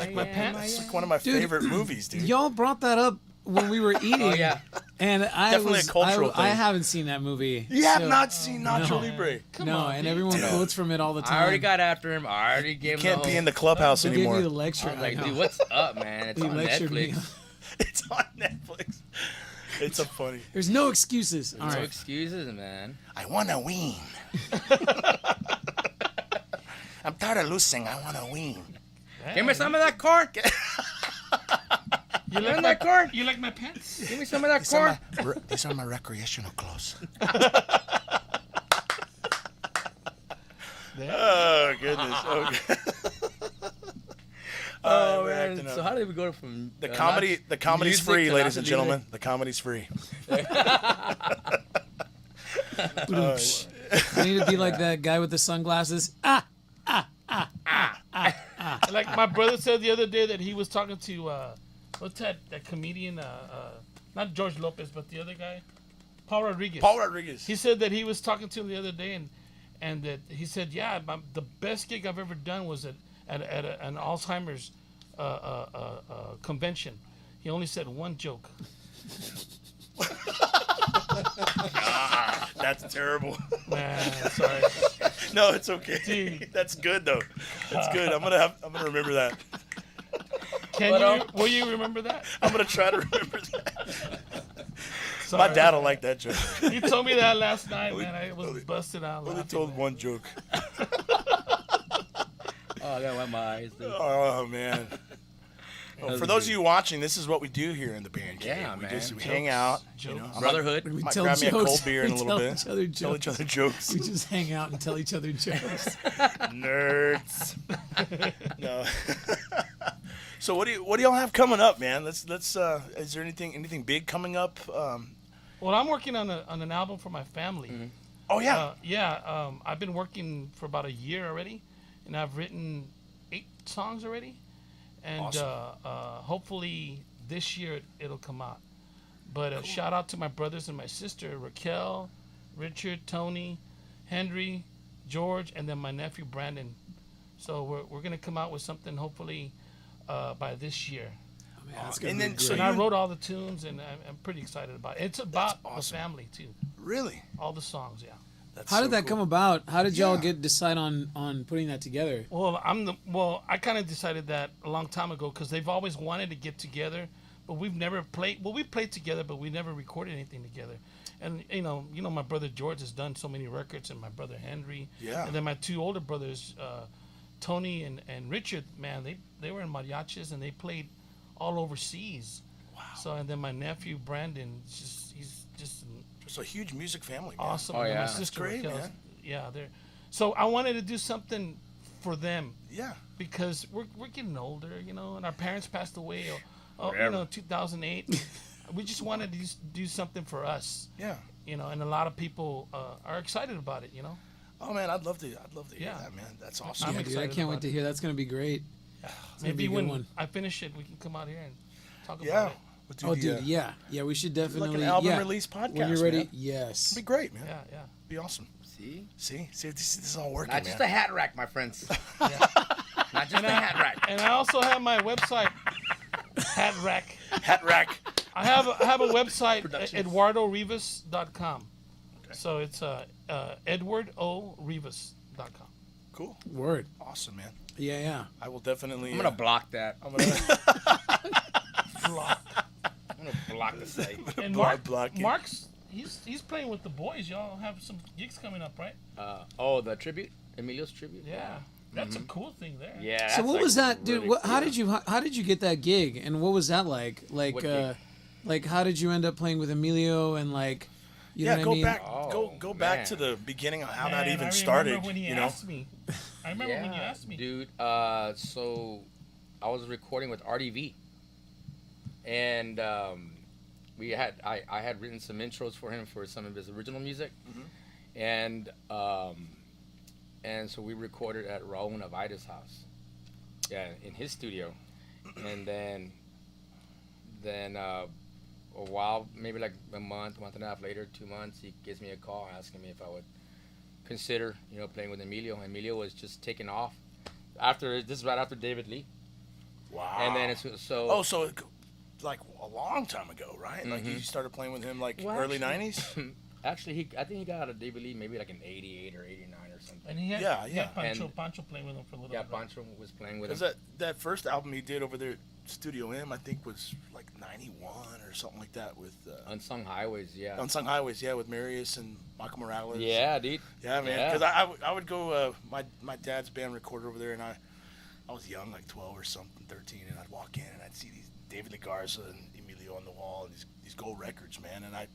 Speaker 1: like one of my favorite movies, dude.
Speaker 4: Y'all brought that up when we were eating.
Speaker 2: Oh, yeah.
Speaker 4: And
Speaker 1: Definitely a cultural
Speaker 4: I
Speaker 1: thing.
Speaker 4: haven't seen that movie.
Speaker 1: You have
Speaker 4: so-
Speaker 1: not seen Nacho
Speaker 4: no.
Speaker 1: Libre.
Speaker 4: No, and everyone quotes from it all the time.
Speaker 2: I already got after him. I already gave him
Speaker 1: Can't
Speaker 2: the
Speaker 1: be
Speaker 2: whole-
Speaker 1: in the clubhouse
Speaker 4: They gave
Speaker 1: anymore.
Speaker 4: me the lecture.
Speaker 2: I was like,
Speaker 4: I know.
Speaker 2: dude, what's up, man? It's
Speaker 4: He
Speaker 2: on
Speaker 4: lectured me.
Speaker 2: Netflix.
Speaker 1: It's on Netflix. It's so funny.
Speaker 4: There's no excuses. All
Speaker 2: No
Speaker 4: right.
Speaker 2: excuses, man.
Speaker 1: I wanna win. I'm tired of losing. I wanna win.
Speaker 2: Give me some of that corn.
Speaker 3: you
Speaker 2: Give me
Speaker 3: like
Speaker 2: that corn.
Speaker 3: you like my pants?
Speaker 2: Give me some of that corn.
Speaker 1: These are my recreational clothes. Oh goodness. Okay.
Speaker 2: Oh,
Speaker 1: we're
Speaker 2: man.
Speaker 1: acting up.
Speaker 2: So how did we go from
Speaker 1: The comedy's
Speaker 2: music
Speaker 1: free,
Speaker 2: to
Speaker 1: ladies and
Speaker 2: Nacho
Speaker 1: gentlemen. The comedy's free.
Speaker 4: I need to be like that guy with the sunglasses.
Speaker 3: Like my brother said the other day that he was talking to what's that comedian? Not George Lopez, but the other guy, Paul Rodriguez.
Speaker 1: Paul Rodriguez.
Speaker 3: He said that he was talking to him the other day, and that he said, yeah, the best gig I've ever done was at an Alzheimer's convention. He only said one joke.
Speaker 1: That's terrible.
Speaker 3: Man, sorry.
Speaker 1: No, it's okay.
Speaker 3: Dude.
Speaker 1: That's good though. That's good. I'm gonna remember that.
Speaker 3: Will you remember that?
Speaker 1: I'm gonna try to remember that.
Speaker 3: Sorry.
Speaker 1: My dad will like that joke.
Speaker 3: He told me that last night, man. I was busted out
Speaker 1: Only
Speaker 3: laughing.
Speaker 1: told one joke.
Speaker 2: Oh, I got wet my eyes, dude.
Speaker 1: Oh man. Well, for those of you watching, this is what we do here in the Bandcave.
Speaker 2: Yeah,
Speaker 1: we
Speaker 2: man.
Speaker 1: just we hang out. You know, I
Speaker 2: Brotherhood.
Speaker 4: We
Speaker 1: might
Speaker 4: tell
Speaker 1: grab me a
Speaker 4: jokes.
Speaker 1: cold beer in a
Speaker 4: We
Speaker 1: little
Speaker 4: tell
Speaker 1: bit.
Speaker 4: Each other
Speaker 1: Tell each
Speaker 4: jokes.
Speaker 1: other jokes.
Speaker 4: We just hang out and tell each other jokes.
Speaker 1: Nerds. No. So what do y'all have coming up, man? Let's is there anything big coming up?
Speaker 3: Well, I'm working on an album for my family.
Speaker 1: Oh yeah.
Speaker 3: I've been working for about a year already, and I've written 8 songs already, and
Speaker 1: Awesome.
Speaker 3: hopefully this year it'll come out. But shout out to my brothers and my sister, Raquel, Richard, Tony, Henry, George, and then my nephew Brandon. So we're gonna come out with something hopefully by this year.
Speaker 1: And then so
Speaker 3: And I
Speaker 1: you
Speaker 3: wrote all the tunes, and I'm pretty excited about it. It's about
Speaker 1: awesome.
Speaker 3: the family too.
Speaker 1: really?
Speaker 3: All the songs, yeah.
Speaker 1: That's
Speaker 4: How
Speaker 1: so
Speaker 4: did that
Speaker 1: cool.
Speaker 4: come about? How did y'all
Speaker 1: Yeah.
Speaker 4: decide on putting that together?
Speaker 3: Well, I kind of decided that a long time ago because they've always wanted to get together, but we've never played. Well, we played together, but we never recorded anything together. And you know, my brother George has done so many records, and my brother Henry.
Speaker 1: Yeah.
Speaker 3: And then my 2 older brothers, Tony and Richard, man, they were in mariachis and they played all overseas.
Speaker 1: Wow.
Speaker 3: So and then my nephew Brandon, he's just
Speaker 1: Just a huge music family, man.
Speaker 3: awesome.
Speaker 2: Oh,
Speaker 3: And
Speaker 2: yeah.
Speaker 3: my
Speaker 2: That's
Speaker 3: sister
Speaker 1: great,
Speaker 3: Raquel's-
Speaker 1: man.
Speaker 3: Yeah, they're. So I wanted to do something for them
Speaker 1: Yeah.
Speaker 3: because we're getting older, you know, and our parents passed away, you
Speaker 2: Forever.
Speaker 3: know, 2008. We just wanted to do something for us,
Speaker 1: Yeah.
Speaker 3: you know, and a lot of people are excited about it, you know.
Speaker 1: Oh man, I'd love to hear
Speaker 3: Yeah.
Speaker 1: that, man. That's awesome.
Speaker 3: I'm
Speaker 4: Yeah, dude, I
Speaker 3: excited
Speaker 4: can't
Speaker 3: about
Speaker 4: wait to
Speaker 3: it.
Speaker 4: hear. That's gonna be great. It's gonna be
Speaker 3: Maybe
Speaker 4: a good
Speaker 3: when
Speaker 4: one.
Speaker 3: I finish it, we can come out here and talk
Speaker 1: Yeah.
Speaker 3: about it.
Speaker 1: We'll do
Speaker 4: Oh,
Speaker 1: the,
Speaker 4: dude, yeah, we should definitely
Speaker 1: like an album
Speaker 4: yeah.
Speaker 1: release podcast.
Speaker 4: When you're ready,
Speaker 1: man.
Speaker 4: yes.
Speaker 1: It'd be great, man.
Speaker 3: Yeah, yeah.
Speaker 1: Be awesome.
Speaker 2: See?
Speaker 1: See, this is all working,
Speaker 2: Not
Speaker 1: man.
Speaker 2: just a hat rack, my friends. Not just a hat rack.
Speaker 3: And I also have my website, Hat Rack.
Speaker 1: Hat rack.
Speaker 3: I have a website,
Speaker 1: Production.
Speaker 3: EduardoRivas.com. So it's EdwardORivas.com.
Speaker 1: Cool.
Speaker 4: Word.
Speaker 1: Awesome, man.
Speaker 4: Yeah.
Speaker 1: I will definitely.
Speaker 2: I'm gonna block that.
Speaker 1: I'm gonna
Speaker 3: Block.
Speaker 2: I'm gonna block the site.
Speaker 3: And
Speaker 1: block it.
Speaker 3: Mark's he's playing with the boys. Y'all have some gigs coming up, right?
Speaker 2: The tribute, Emilio's tribute.
Speaker 3: Yeah. That's a cool thing there.
Speaker 2: Yeah.
Speaker 4: So
Speaker 2: that's,
Speaker 4: what
Speaker 2: like,
Speaker 4: was that, dude?
Speaker 2: really
Speaker 4: What, how
Speaker 2: cool.
Speaker 4: did you get that gig, and what was that like? Like,
Speaker 2: What gig?
Speaker 4: like how did you end up playing with Emilio, and like, you know
Speaker 1: Yeah,
Speaker 4: what
Speaker 1: go
Speaker 4: I mean?
Speaker 1: back.
Speaker 2: Oh,
Speaker 1: Go back
Speaker 2: man.
Speaker 1: to the beginning of how
Speaker 3: Man,
Speaker 1: that
Speaker 3: I
Speaker 1: even
Speaker 3: remember
Speaker 1: started.
Speaker 3: when he
Speaker 1: You know.
Speaker 3: asked me. I remember when you asked me.
Speaker 2: Dude. So I was recording with RDV, and I had written some intros for him for some of his original music, and so we recorded at Raul Navaita's house, in his studio, and then a while, maybe like a month and a half later, 2 months, he gives me a call asking me if I would consider, playing with Emilio. Emilio was just taking off. This is right after David Lee,
Speaker 1: Wow.
Speaker 2: and then it's so.
Speaker 1: Oh, so like a long time ago, right? Like you started playing with him like
Speaker 2: Well,
Speaker 1: early
Speaker 2: actually-
Speaker 1: '90s.
Speaker 2: Actually, I think he got out of David Lee maybe like in '88 or '89 or something.
Speaker 3: And he had,
Speaker 1: Yeah,
Speaker 3: he had
Speaker 1: yeah.
Speaker 3: Pancho playing with him for a little
Speaker 2: Yeah,
Speaker 3: bit. right?
Speaker 2: Pancho was playing with him.
Speaker 1: Because that first album he did over there, Studio M, I think was like '91 or something like that with
Speaker 2: Unsung Highways, yeah.
Speaker 1: Unsung Highways, yeah, with Marius and Michael Morales.
Speaker 2: Yeah, dude.
Speaker 1: Yeah, man.
Speaker 2: Yeah.
Speaker 1: Because I would go. My dad's band recorded over there, and I was young, like 12 or something, 13, and I'd walk in and I'd see these David Lee Garza and Emilio on the wall, and these gold records, man. And I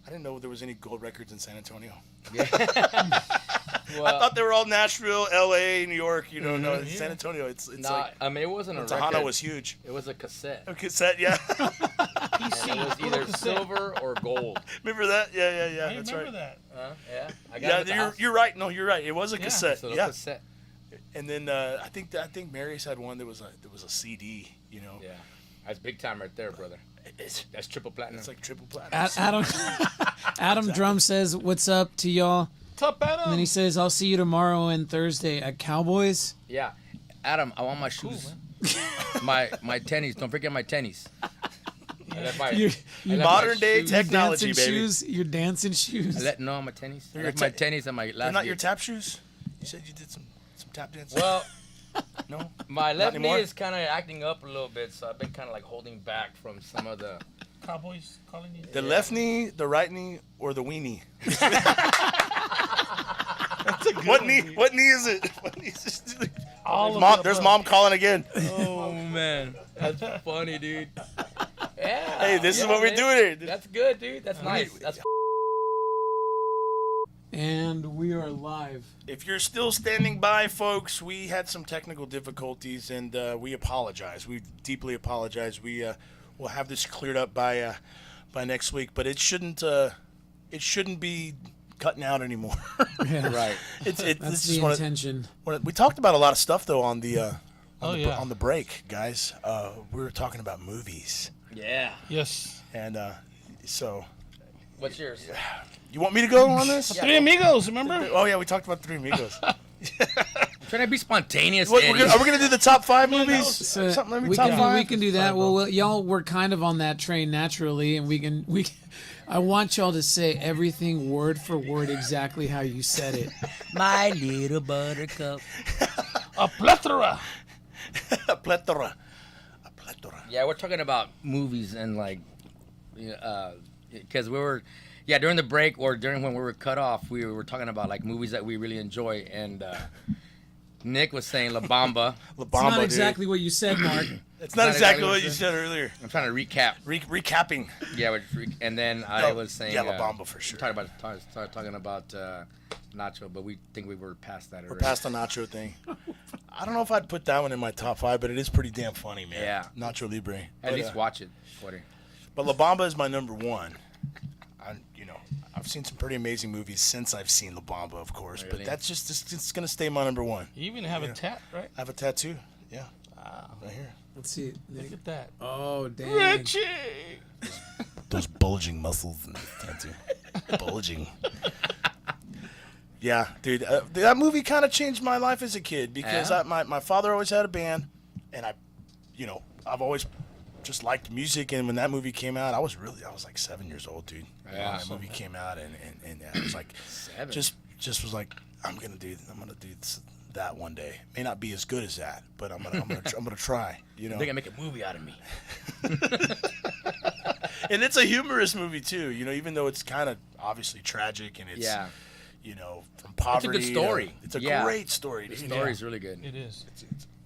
Speaker 1: didn't know there was any gold records in San Antonio.
Speaker 2: Yeah.
Speaker 1: I thought they were all Nashville, L.A., New York. No, in
Speaker 3: Yeah.
Speaker 1: San Antonio, it's
Speaker 2: nah,
Speaker 1: like
Speaker 2: I mean, it wasn't a
Speaker 1: Tejano
Speaker 2: record.
Speaker 1: was huge.
Speaker 2: It was a cassette.
Speaker 1: A cassette, yeah.
Speaker 2: And it was either silver or gold.
Speaker 1: Remember that? Yeah.
Speaker 3: I
Speaker 1: That's
Speaker 3: remember
Speaker 1: right.
Speaker 3: that.
Speaker 2: Yeah, I got it
Speaker 1: Yeah,
Speaker 2: at the house.
Speaker 1: you're right. No, you're right. It was a
Speaker 3: Yeah.
Speaker 1: cassette.
Speaker 2: It's a little
Speaker 1: Yeah.
Speaker 2: cassette.
Speaker 1: And then I think Marius had one that was a CD.
Speaker 2: Yeah, that's big time right there, brother. That's triple platinum.
Speaker 1: It's like triple platinum.
Speaker 4: Adam Adam Drum says, "What's up to y'all?"
Speaker 3: What's up, Adam?
Speaker 4: And then he says, "I'll see you tomorrow and Thursday at Cowboys."
Speaker 2: Yeah, Adam, I want my shoes. my tennies. Don't forget my tennies. I left my-
Speaker 4: Your
Speaker 2: I left my
Speaker 1: modern day
Speaker 2: shoes-
Speaker 1: technology,
Speaker 4: dancing
Speaker 1: baby.
Speaker 4: shoes. Your dancing shoes.
Speaker 2: No, my tennies. I
Speaker 1: They're
Speaker 2: left
Speaker 1: your
Speaker 2: my tennies and my
Speaker 1: They're
Speaker 2: last
Speaker 1: not your
Speaker 2: gig.
Speaker 1: tap shoes? You said you did some tap dancing?
Speaker 2: Well,
Speaker 1: no?
Speaker 2: my left knee
Speaker 1: anymore?
Speaker 2: is kind of acting up a little bit, so I've been kind of like holding back from some of the.
Speaker 3: Cowboys calling you.
Speaker 1: The left knee, the right knee, or the weenie? What knee? What knee is it? What knee is it?
Speaker 3: All of
Speaker 1: Mom,
Speaker 3: the
Speaker 1: there's
Speaker 3: above.
Speaker 1: mom calling again.
Speaker 2: Oh man, that's funny, dude. Yeah.
Speaker 1: Hey, this is what we're
Speaker 2: man.
Speaker 1: doing here.
Speaker 2: That's good, dude. That's nice. That's
Speaker 4: And we are live.
Speaker 1: If you're still standing by, folks, we had some technical difficulties, and we apologize. We deeply apologize. We will have this cleared up by next week, but it shouldn't be cutting out anymore.
Speaker 4: Yeah.
Speaker 2: right.
Speaker 1: This
Speaker 4: That's
Speaker 1: is
Speaker 4: the
Speaker 1: one of,
Speaker 4: intention.
Speaker 1: we talked about a lot of stuff though on the
Speaker 3: Oh,
Speaker 1: on the break, guys. We were talking about movies,
Speaker 2: Yeah.
Speaker 3: Yes.
Speaker 1: and so
Speaker 2: What's yours?
Speaker 1: you want me to go on this?
Speaker 3: Three Amigos, remember?
Speaker 1: Oh yeah, we talked about Three Amigos.
Speaker 2: I'm trying to be spontaneous.
Speaker 1: What,
Speaker 2: Eddie.
Speaker 1: are we gonna do the top 5 movies?
Speaker 4: So
Speaker 1: Something like
Speaker 4: we
Speaker 1: top
Speaker 4: can
Speaker 1: 5?
Speaker 4: we can do that. Well, y'all were kind of on that train naturally, and we can. I want y'all to say everything word for word exactly how you said it.
Speaker 2: My little buttercup.
Speaker 3: A plethora.
Speaker 1: A plethora.
Speaker 2: Yeah, we're talking about movies and like, because we were, during the break or during when we were cut off, we were talking about like movies that we really enjoy, and Nick was saying La Bamba.
Speaker 1: La
Speaker 4: It's
Speaker 1: Bamba,
Speaker 4: not
Speaker 1: dude.
Speaker 4: exactly what you said, Mark.
Speaker 1: It's not
Speaker 2: not
Speaker 1: exactly
Speaker 2: exactly
Speaker 1: what
Speaker 2: what
Speaker 1: you
Speaker 2: you
Speaker 1: said earlier.
Speaker 2: I'm trying to recap.
Speaker 1: Recapping.
Speaker 2: Yeah, and then I
Speaker 1: No,
Speaker 2: was saying
Speaker 1: yeah, La Bamba for sure.
Speaker 2: Started talking about Nacho, but we think we were past that already.
Speaker 1: We're past the Nacho thing. I don't know if I'd put that one in my top 5, but it is pretty damn funny, man.
Speaker 2: Yeah.
Speaker 1: Nacho Libre.
Speaker 2: At
Speaker 1: But,
Speaker 2: least watch it, Corey.
Speaker 1: But La Bamba is my number 1. I've seen some pretty amazing movies since I've seen La Bamba, of course. But
Speaker 2: Really?
Speaker 1: that's it's going to stay my number 1.
Speaker 3: You even have a tat, right?
Speaker 1: I have a tattoo. Yeah. Right here.
Speaker 4: Let's see.
Speaker 3: Look at that.
Speaker 4: Oh, dang.
Speaker 3: Richie!
Speaker 1: Those bulging muscles in the tattoo. Bulging. Yeah, dude. That movie kind of changed my life as a kid because
Speaker 2: Yeah?
Speaker 1: my father always had a band, and I've always just liked music. And when that movie came out, I was like 7 years old, dude.
Speaker 2: Yeah.
Speaker 1: When that movie came out, and I was like,
Speaker 2: 7.
Speaker 1: just was like, I'm gonna do that one day. May not be as good as that, but I'm gonna try. You know.
Speaker 2: They can make a movie out of me.
Speaker 1: And it's a humorous movie too, even though it's kind of obviously tragic and it's
Speaker 2: Yeah.
Speaker 1: From poverty.
Speaker 2: It's a good story.
Speaker 1: It's a
Speaker 2: Yeah.
Speaker 1: great story.
Speaker 2: The
Speaker 1: dude.
Speaker 2: story's really good.
Speaker 3: It is.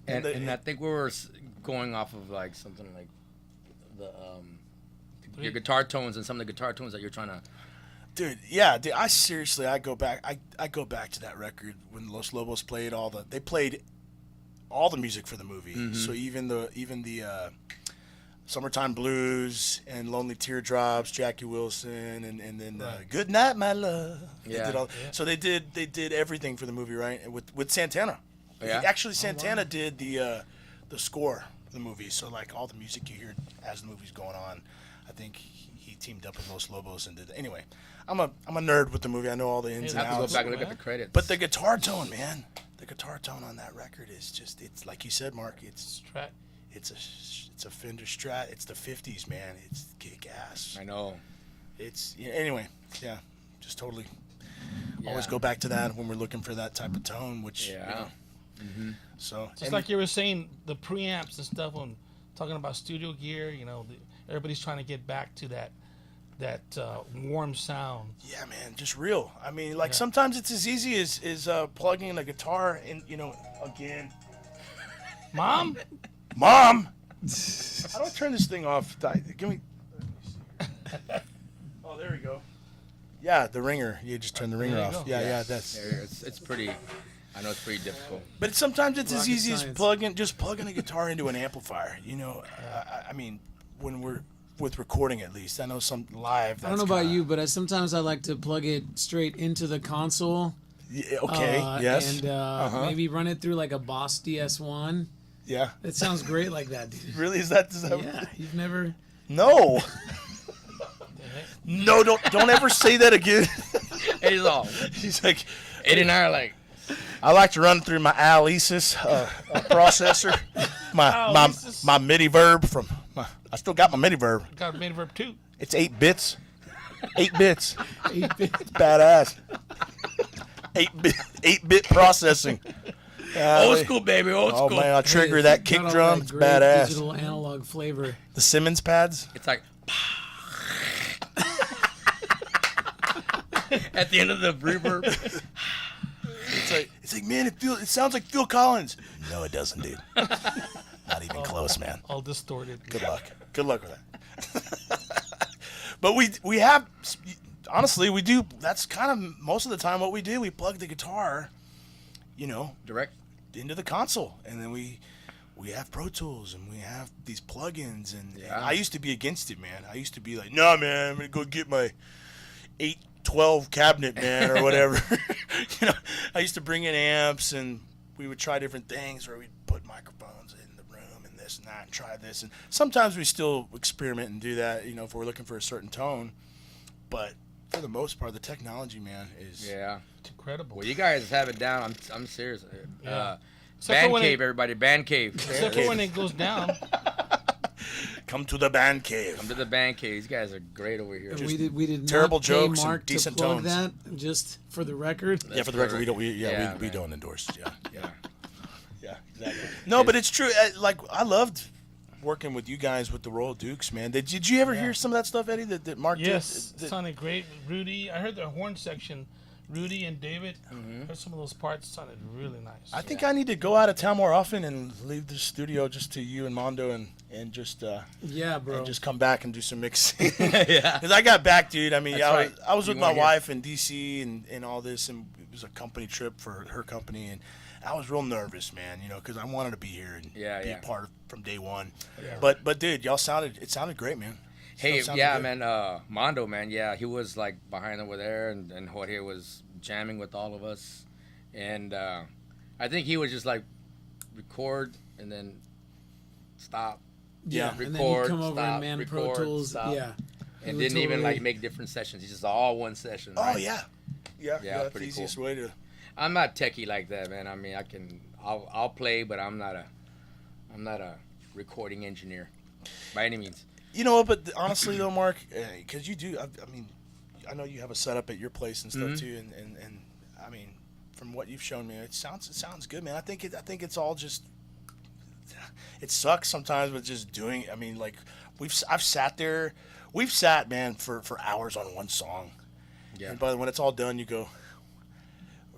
Speaker 2: And I think we were going off of like something like the your guitar tones and some of the guitar tones that you're trying to.
Speaker 1: Dude, yeah, dude, I go back. I go back to that record when Los Lobos played they played all the music for the movie.
Speaker 2: Mm-hmm.
Speaker 1: So even the Summertime Blues and Lonely Teardrops, Jackie Wilson, and then Good Night, My Love. They
Speaker 2: Yeah.
Speaker 1: did all, So they did everything for the movie, right? And with Santana.
Speaker 2: Yeah.
Speaker 1: Actually, Santana did the score for the movie. So like all the music you hear as the movie's going on, I think he teamed up with Los Lobos and did. Anyway, I'm a nerd with the movie. I know all the ins
Speaker 2: I
Speaker 1: and
Speaker 2: have to
Speaker 1: outs.
Speaker 2: go back and look at the credits.
Speaker 1: But the guitar tone, man, the guitar tone on that record is it's like you said, Mark. It's a Fender Strat. It's the 50s, man. It's kick ass.
Speaker 2: I know.
Speaker 1: Anyway, yeah, just totally.
Speaker 2: Yeah.
Speaker 1: Always go back to that when we're looking for that type of tone, which
Speaker 2: Yeah.
Speaker 1: So
Speaker 3: Just like you were saying, the preamps and stuff when talking about studio gear, everybody's trying to get back to that warm sound.
Speaker 1: yeah, man, just real. I mean, like sometimes it's as easy as plugging in a guitar and again,
Speaker 3: Mom?
Speaker 1: Mom. How do I turn this thing off? Give me. Oh, there we go. Yeah, the ringer. You just turn the ringer
Speaker 3: There you
Speaker 1: off.
Speaker 3: go.
Speaker 1: Yeah, that's.
Speaker 2: It's pretty. I know it's pretty difficult.
Speaker 1: But sometimes it's as
Speaker 4: Rocket
Speaker 1: easy as
Speaker 4: science.
Speaker 1: plugging a guitar into an amplifier. I mean, when we're with recording at least, I know some live.
Speaker 4: I don't know about you, but sometimes I like to plug it straight into the console.
Speaker 1: Yeah, okay. Yes.
Speaker 4: And maybe run it through like a Boss DS1.
Speaker 1: Yeah.
Speaker 4: It sounds great like that, dude.
Speaker 1: Really? Is that?
Speaker 4: Yeah, you've never.
Speaker 1: No. No, don't ever say that again.
Speaker 2: It's all.
Speaker 1: He's like,
Speaker 2: Eddie and I are like,
Speaker 1: I like to run through my Alice's processor, my
Speaker 3: Alice's.
Speaker 1: my MIDI verb from. I still got my MIDI verb.
Speaker 3: Got a main verb too.
Speaker 1: It's 8 bits. 8 bits.
Speaker 4: 8-bit.
Speaker 1: Badass. 8-bit processing.
Speaker 2: old school, baby, old
Speaker 1: Oh
Speaker 2: school.
Speaker 1: man, I'll trigger
Speaker 4: Hey,
Speaker 1: that
Speaker 4: it's
Speaker 1: kick
Speaker 4: got all
Speaker 1: drum.
Speaker 4: that
Speaker 1: It's
Speaker 4: great
Speaker 1: badass.
Speaker 4: Digital analog flavor.
Speaker 1: The Simmons pads.
Speaker 2: It's like. At the end of the reverb.
Speaker 1: It's like man, it sounds like Phil Collins. No, it doesn't, dude. Not even close, man.
Speaker 3: All distorted.
Speaker 1: Good luck. Good luck with that. But we have, honestly, we do. That's kind of most of the time what we do. We plug the guitar,
Speaker 2: Direct.
Speaker 1: into the console, and then we have Pro Tools and we have these plugins. And
Speaker 2: Yeah.
Speaker 1: I used to be against it, man. I used to be like, nah, man, I'm gonna go get my 812 cabinet, man, or whatever. I used to bring in amps, and we would try different things where we'd put microphones in the room and this and that, and try this. And sometimes we still experiment and do that, if we're looking for a certain tone. But for the most part, the technology, man, is
Speaker 2: Yeah.
Speaker 3: It's incredible.
Speaker 2: Well, you guys have it down. I'm serious.
Speaker 3: Yeah. Except for when
Speaker 2: Bandcave,
Speaker 3: it-
Speaker 2: everybody. Bandcave.
Speaker 3: Except for when it goes down.
Speaker 1: come to the Bandcave.
Speaker 2: Come to the Bandcave. These guys are great over here.
Speaker 4: We did
Speaker 1: terrible
Speaker 4: not
Speaker 1: jokes
Speaker 4: pay
Speaker 1: and
Speaker 4: Mark
Speaker 1: decent
Speaker 4: to plug
Speaker 1: tones.
Speaker 4: that, just for the record.
Speaker 1: Yeah, for the record, we don't. We
Speaker 2: man.
Speaker 1: don't endorse. Yeah,
Speaker 2: Yeah.
Speaker 1: yeah, exactly. No, but it's true. Like I loved working with you guys with the Royal Dukes, man. Did you ever hear some of that stuff, Eddie? That Mark
Speaker 3: Yes,
Speaker 1: did?
Speaker 3: it sounded great. Rudy, I heard the horn section Rudy and David. Heard some of those parts sounded really nice.
Speaker 1: I think I need to go out of town more often and leave the studio just to you and Mondo and just
Speaker 4: Yeah, bro.
Speaker 1: and just come back and do some mixing.
Speaker 2: Yeah.
Speaker 1: Because I got back, dude. I mean,
Speaker 2: That's right.
Speaker 1: I was with
Speaker 2: You
Speaker 1: my
Speaker 2: weren't here.
Speaker 1: wife in DC and all this, and it was a company trip for her company, and I was real nervous, man. You know, because I wanted to be here and be a part of from day one.
Speaker 3: Yeah.
Speaker 1: But dude, it sounded great, man.
Speaker 2: Hey,
Speaker 1: Stuff
Speaker 2: yeah,
Speaker 1: sounded good.
Speaker 2: man. Mondo, man. Yeah, he was like behind over there, and Jorge was jamming with all of us, and I think he was just like record and then stop.
Speaker 1: Yeah.
Speaker 4: And then
Speaker 2: record,
Speaker 4: you come over
Speaker 2: stop,
Speaker 4: and man Pro
Speaker 2: record,
Speaker 4: Tools.
Speaker 2: stop.
Speaker 4: Yeah.
Speaker 2: And
Speaker 4: It
Speaker 2: didn't
Speaker 4: would
Speaker 2: even
Speaker 4: totally-
Speaker 2: like make different sessions. He's just all one session.
Speaker 1: Oh
Speaker 2: Right?
Speaker 1: yeah. Yeah,
Speaker 2: Yeah,
Speaker 1: that's the
Speaker 2: pretty
Speaker 1: easiest
Speaker 2: cool.
Speaker 1: way to.
Speaker 2: I'm not techie like that, man. I mean, I'll play, but I'm not a recording engineer by any means.
Speaker 1: You know, but honestly though, Mark, because you do. I mean, I know you have a setup at your place and stuff too, and I mean, from what you've shown me, it sounds good, man. I think it's all just. It sucks sometimes with just doing. I mean, like I've sat there, we've sat, man, for hours on one song,
Speaker 2: Yeah.
Speaker 1: and when it's all done, you go.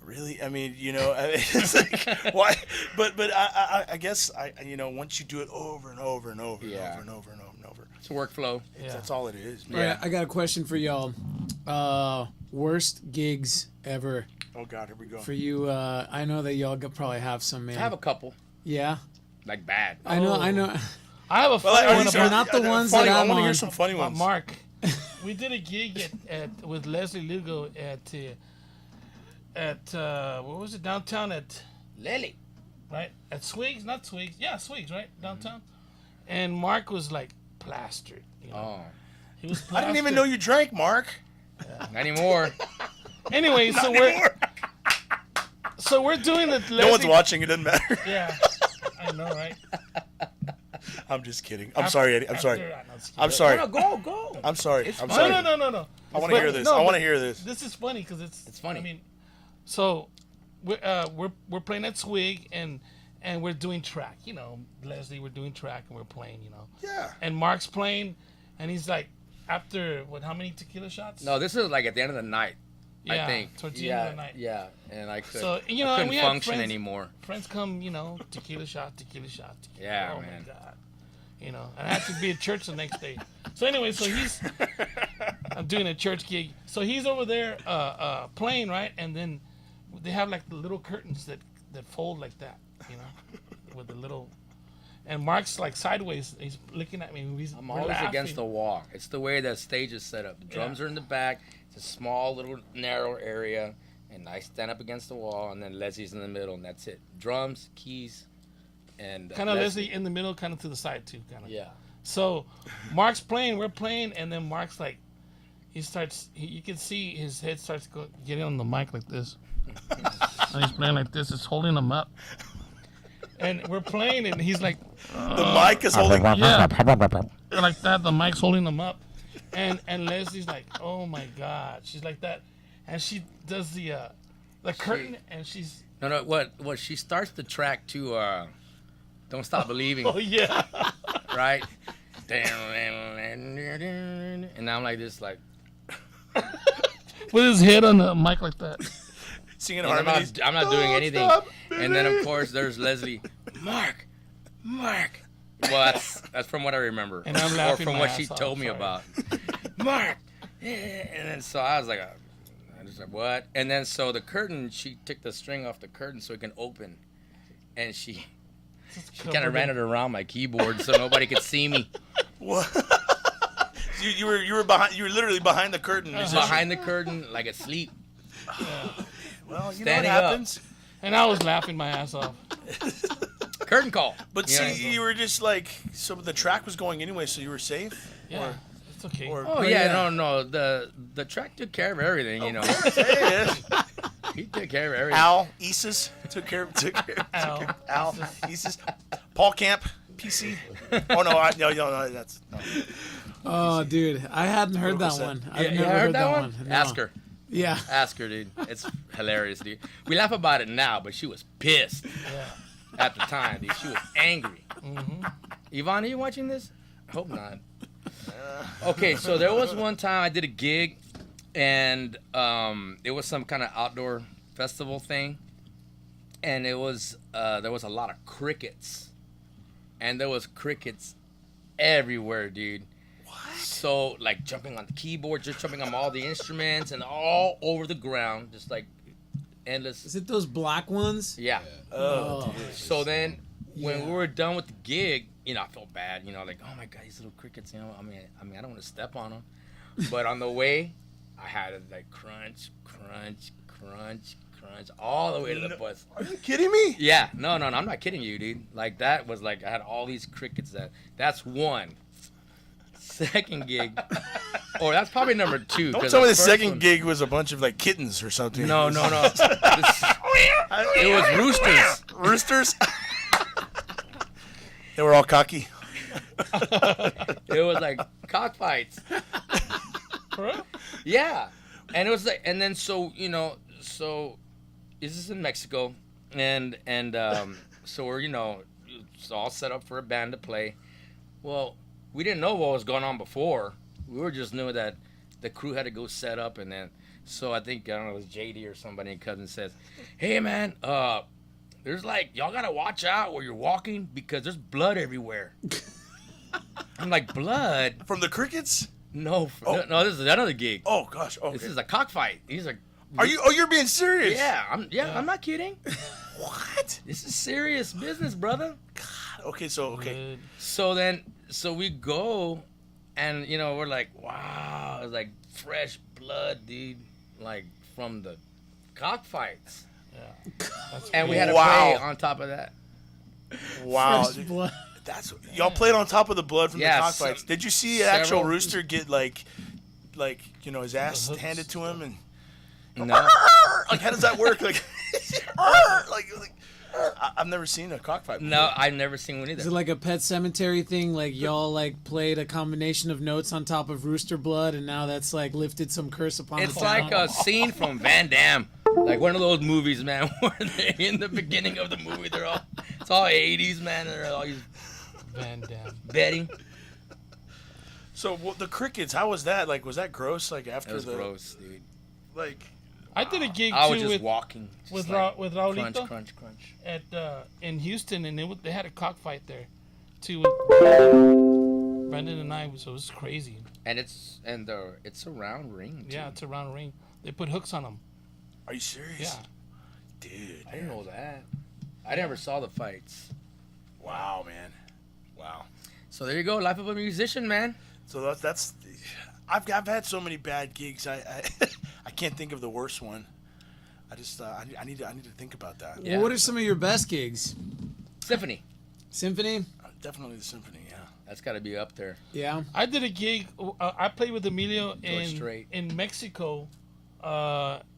Speaker 1: Really? I mean, you know, it's like why? But I guess you know, once you do it over and over and over and
Speaker 2: Yeah.
Speaker 1: over and over and over and over,
Speaker 2: It's a workflow.
Speaker 3: Yeah.
Speaker 1: that's all it is, man.
Speaker 4: All right, I got a question for y'all. Worst gigs ever
Speaker 1: Oh God, here we go.
Speaker 4: for you. I know that y'all probably have some, man.
Speaker 2: I have a couple,
Speaker 4: Yeah.
Speaker 2: like bad.
Speaker 4: I know.
Speaker 3: Oh.
Speaker 4: I know.
Speaker 3: I have a
Speaker 1: Well,
Speaker 3: funny
Speaker 1: are
Speaker 3: one
Speaker 1: these
Speaker 3: about
Speaker 4: not the ones
Speaker 1: funny,
Speaker 4: that
Speaker 1: I
Speaker 4: I'm
Speaker 1: want to hear
Speaker 4: on.
Speaker 1: some funny ones.
Speaker 3: Mark. We did a gig with Leslie Lugo at what was it, downtown at
Speaker 2: Lily.
Speaker 3: right at Swigs, not Swigs, yeah, Swigs, right downtown, and Mark was like plastered. You know?
Speaker 2: Oh,
Speaker 3: He was
Speaker 1: I
Speaker 3: plastered.
Speaker 1: didn't even know you drank, Mark.
Speaker 2: not anymore.
Speaker 3: Anyway, so we're doing the Leslie.
Speaker 1: No one's watching. It doesn't matter.
Speaker 3: Yeah, I know, right?
Speaker 1: I'm just kidding. I'm sorry, Eddie. I'm sorry.
Speaker 3: After- no, just
Speaker 1: I'm
Speaker 3: kidding.
Speaker 1: sorry.
Speaker 2: No, go.
Speaker 1: I'm sorry.
Speaker 2: It's
Speaker 1: I'm
Speaker 2: fine.
Speaker 1: sorry.
Speaker 3: No.
Speaker 1: I want to hear this.
Speaker 3: No,
Speaker 1: I want
Speaker 3: but
Speaker 1: to hear this.
Speaker 3: This is funny because it's
Speaker 2: funny.
Speaker 3: I mean, so we're playing at Swig and we're doing track. You know, Leslie, we're doing track and we're playing. You know,
Speaker 1: Yeah.
Speaker 3: and Mark's playing, and he's like, after what? How many tequila shots?
Speaker 2: No, this is like at the end of the night. I
Speaker 3: Yeah,
Speaker 2: think.
Speaker 3: towards the
Speaker 2: yeah,
Speaker 3: end of the night.
Speaker 2: Yeah, and I could.
Speaker 3: So, you know,
Speaker 2: I
Speaker 3: and
Speaker 2: couldn't
Speaker 3: we had
Speaker 2: function
Speaker 3: friends-
Speaker 2: anymore.
Speaker 3: Friends come, you know, tequila shot, tequila shot. Tequila.
Speaker 2: Yeah,
Speaker 3: oh
Speaker 2: man.
Speaker 3: my God. You know, and I had to be at church the next day. So anyway, I'm doing a church gig. So he's over there playing, right? And then they have like the little curtains that fold like that, you know, with the little. And Mark's like sideways. He's looking at me.
Speaker 2: I'm
Speaker 3: we're
Speaker 2: always against
Speaker 3: laughing.
Speaker 2: the wall. It's the way the stage is set up. The drums are in the back. It's a small little narrow area, and I stand up against the wall, and then Leslie's in the middle, and that's it. Drums, keys, and
Speaker 3: Kind of Leslie in the middle, kind of to the side too, kind of.
Speaker 2: Yeah.
Speaker 3: So Mark's playing, we're playing, and then Mark's like, you can see his head starts getting on the mic like this. And he's playing like this, it's holding him up. And we're playing, and he's like,
Speaker 1: The mic is holding.
Speaker 3: yeah, like that, the mic's holding him up. And Leslie's like, oh my God. She's like that. And she does the curtain, and she's,
Speaker 2: No, what? She starts the track to "Don't Stop Believing,"
Speaker 3: oh yeah.
Speaker 2: right? And I'm like this, like
Speaker 3: With his head on the mic like that.
Speaker 1: Singing
Speaker 2: and
Speaker 1: harmonies.
Speaker 2: I'm not doing
Speaker 1: Don't
Speaker 2: anything.
Speaker 1: stop
Speaker 2: And then of course there's Leslie, Mark. Well, that's from what I remember,
Speaker 3: And I'm
Speaker 2: or
Speaker 3: laughing
Speaker 2: from
Speaker 3: my
Speaker 2: what
Speaker 3: ass
Speaker 2: she
Speaker 3: off,
Speaker 2: told me
Speaker 3: sorry.
Speaker 2: about. Mark. And then so I was like, I just like what? And then so the curtain, she took the string off the curtain so it can open, and she kind of ran it around my keyboard so nobody could see me.
Speaker 1: What? you were behind. You were literally behind the curtain. musician.
Speaker 2: Behind the curtain, like asleep.
Speaker 1: Well, you know what
Speaker 2: Standing up.
Speaker 1: happens.
Speaker 3: And I was laughing my ass off.
Speaker 2: Curtain call.
Speaker 1: But
Speaker 2: You know?
Speaker 1: see, you were just like, so the track was going anyway, so you were safe.
Speaker 3: Yeah, it's okay.
Speaker 1: Or
Speaker 2: Oh yeah, no. The track took care of everything, you know.
Speaker 1: yeah.
Speaker 2: He took care of everything.
Speaker 1: Al Isis took care. Al Isis. Paul Camp. PC. Oh no, no, that's. No.
Speaker 4: Oh, dude, I hadn't heard that one. I've
Speaker 2: Yeah,
Speaker 4: never
Speaker 2: you heard that one?
Speaker 4: No.
Speaker 2: Ask her.
Speaker 4: Yeah.
Speaker 2: Ask her, dude. It's hilarious, dude. We laugh about it now, but she was pissed at the time, dude. She was angry. Yvonne, are you watching this? I hope not. Okay, so there was one time I did a gig, and it was some kind of outdoor festival thing, and it was there was a lot of crickets, and there was crickets everywhere, dude.
Speaker 1: What?
Speaker 2: So like jumping on the keyboard, just jumping on all the instruments, and all over the ground, just like endless.
Speaker 4: Is it those black ones?
Speaker 2: Yeah.
Speaker 4: Oh.
Speaker 2: So then, when
Speaker 4: Yeah.
Speaker 2: we were done with the gig, you know, I felt bad. You know, like, oh my god, these little crickets. You know, I mean, I don't want to step on them. But on the way, I had it like crunch, crunch, crunch, crunch, all the way to the bus.
Speaker 1: Are you kidding me?
Speaker 2: Yeah, no, I'm not kidding you, dude. Like that was like I had all these crickets. That's one. Second gig, or that's probably number two.
Speaker 1: Don't
Speaker 2: 'cause
Speaker 1: tell me the
Speaker 2: first
Speaker 1: second
Speaker 2: one-
Speaker 1: gig was a bunch of like kittens or something.
Speaker 2: No. It was roosters.
Speaker 1: Roosters? They were all cocky.
Speaker 2: It was like cockfights.
Speaker 3: For real?
Speaker 2: Yeah, and it was like, and then so you know, so this is in Mexico, and so we're it's all set up for a band to play. Well, we didn't know what was going on before. We were just knew that the crew had to go set up, and then so I think I don't know, it was JD or somebody. And cousin says, "Hey man, there's like y'all gotta watch out where you're walking because there's blood everywhere." I'm like, blood?
Speaker 1: From the crickets?
Speaker 2: No, no, this is another gig.
Speaker 1: Oh gosh. Oh,
Speaker 2: This is a cockfight. These are.
Speaker 1: Are you? Oh, you're being serious?
Speaker 2: Yeah, I'm not kidding.
Speaker 1: What?
Speaker 2: This is serious business, brother.
Speaker 1: Okay, so
Speaker 3: Good.
Speaker 2: So we go, and we're like, wow, it's like fresh blood, dude, like from the cockfights,
Speaker 3: Yeah. That's
Speaker 2: and we had to
Speaker 1: Wow.
Speaker 2: play on top of that.
Speaker 1: wow.
Speaker 4: Fresh blood.
Speaker 1: That's y'all played on top of the blood from
Speaker 2: Yeah,
Speaker 1: the cockfights. Did you see an actual
Speaker 2: several-
Speaker 1: rooster get like his ass
Speaker 3: The hooks
Speaker 1: handed to him and
Speaker 2: No,
Speaker 1: like how does that work? Like, I've never seen a cockfight before.
Speaker 2: no, I've never seen one
Speaker 4: Is it
Speaker 2: either.
Speaker 4: like a Pet Cemetery thing? Like y'all like played a combination of notes on top of rooster blood, and now that's like lifted some curse upon
Speaker 2: It's
Speaker 4: the town?
Speaker 2: like a scene from Van Damme, like one of those movies, man, where they in the beginning of the movie, it's all 80s, man, and they're all these
Speaker 3: Van Damme.
Speaker 2: betting.
Speaker 1: So the crickets, how was that? Like, was that gross? Like
Speaker 2: It
Speaker 1: after
Speaker 2: was
Speaker 1: the
Speaker 2: gross, dude.
Speaker 1: like.
Speaker 3: I did a gig
Speaker 2: I was
Speaker 3: too
Speaker 2: just
Speaker 3: with
Speaker 2: walking. Just
Speaker 3: with
Speaker 2: like
Speaker 3: with
Speaker 2: crunch,
Speaker 3: Raulito
Speaker 2: crunch, crunch.
Speaker 3: at in Houston, and they had a cockfight there, too. With Brandon and I, so it was crazy.
Speaker 2: And it's a round ring. Too.
Speaker 3: Yeah, it's a round ring. They put hooks on them.
Speaker 1: Are you serious?
Speaker 3: Yeah.
Speaker 1: Dude.
Speaker 2: I didn't know that. I never saw the fights.
Speaker 1: Wow, man. Wow.
Speaker 2: So there you go, life of a musician, man.
Speaker 1: So that's I've had so many bad gigs. I I can't think of the worst one. I just I need to think about that.
Speaker 2: Yeah.
Speaker 4: Well, what are some of your best gigs?
Speaker 2: Symphony.
Speaker 4: Symphony?
Speaker 1: Definitely the symphony. Yeah.
Speaker 2: That's got to be up there.
Speaker 4: Yeah.
Speaker 3: I did a gig. I played with Emilio
Speaker 2: Strait.
Speaker 3: in Mexico,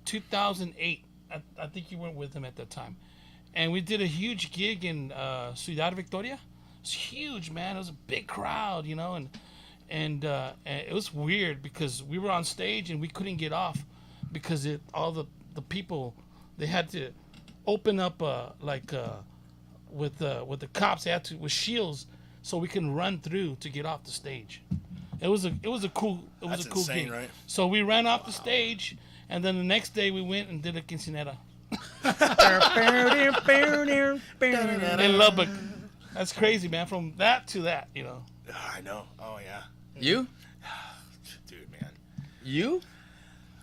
Speaker 3: 2008. I think you went with him at that time, and we did a huge gig in Ciudad Victoria. It was huge, man. It was a big crowd, and it was weird because we were on stage and we couldn't get off because all the people, they had to open up with the cops. They had to with shields so we can run through to get off the stage. It was a cool
Speaker 1: That's
Speaker 3: cool
Speaker 1: insane,
Speaker 3: gig.
Speaker 1: right?
Speaker 3: So we ran off the stage, and then the next day we went and did a quinceanera in Lubbock. That's crazy, man. From that to that,
Speaker 1: I know. Oh yeah.
Speaker 2: You?
Speaker 1: Dude, man.
Speaker 2: You?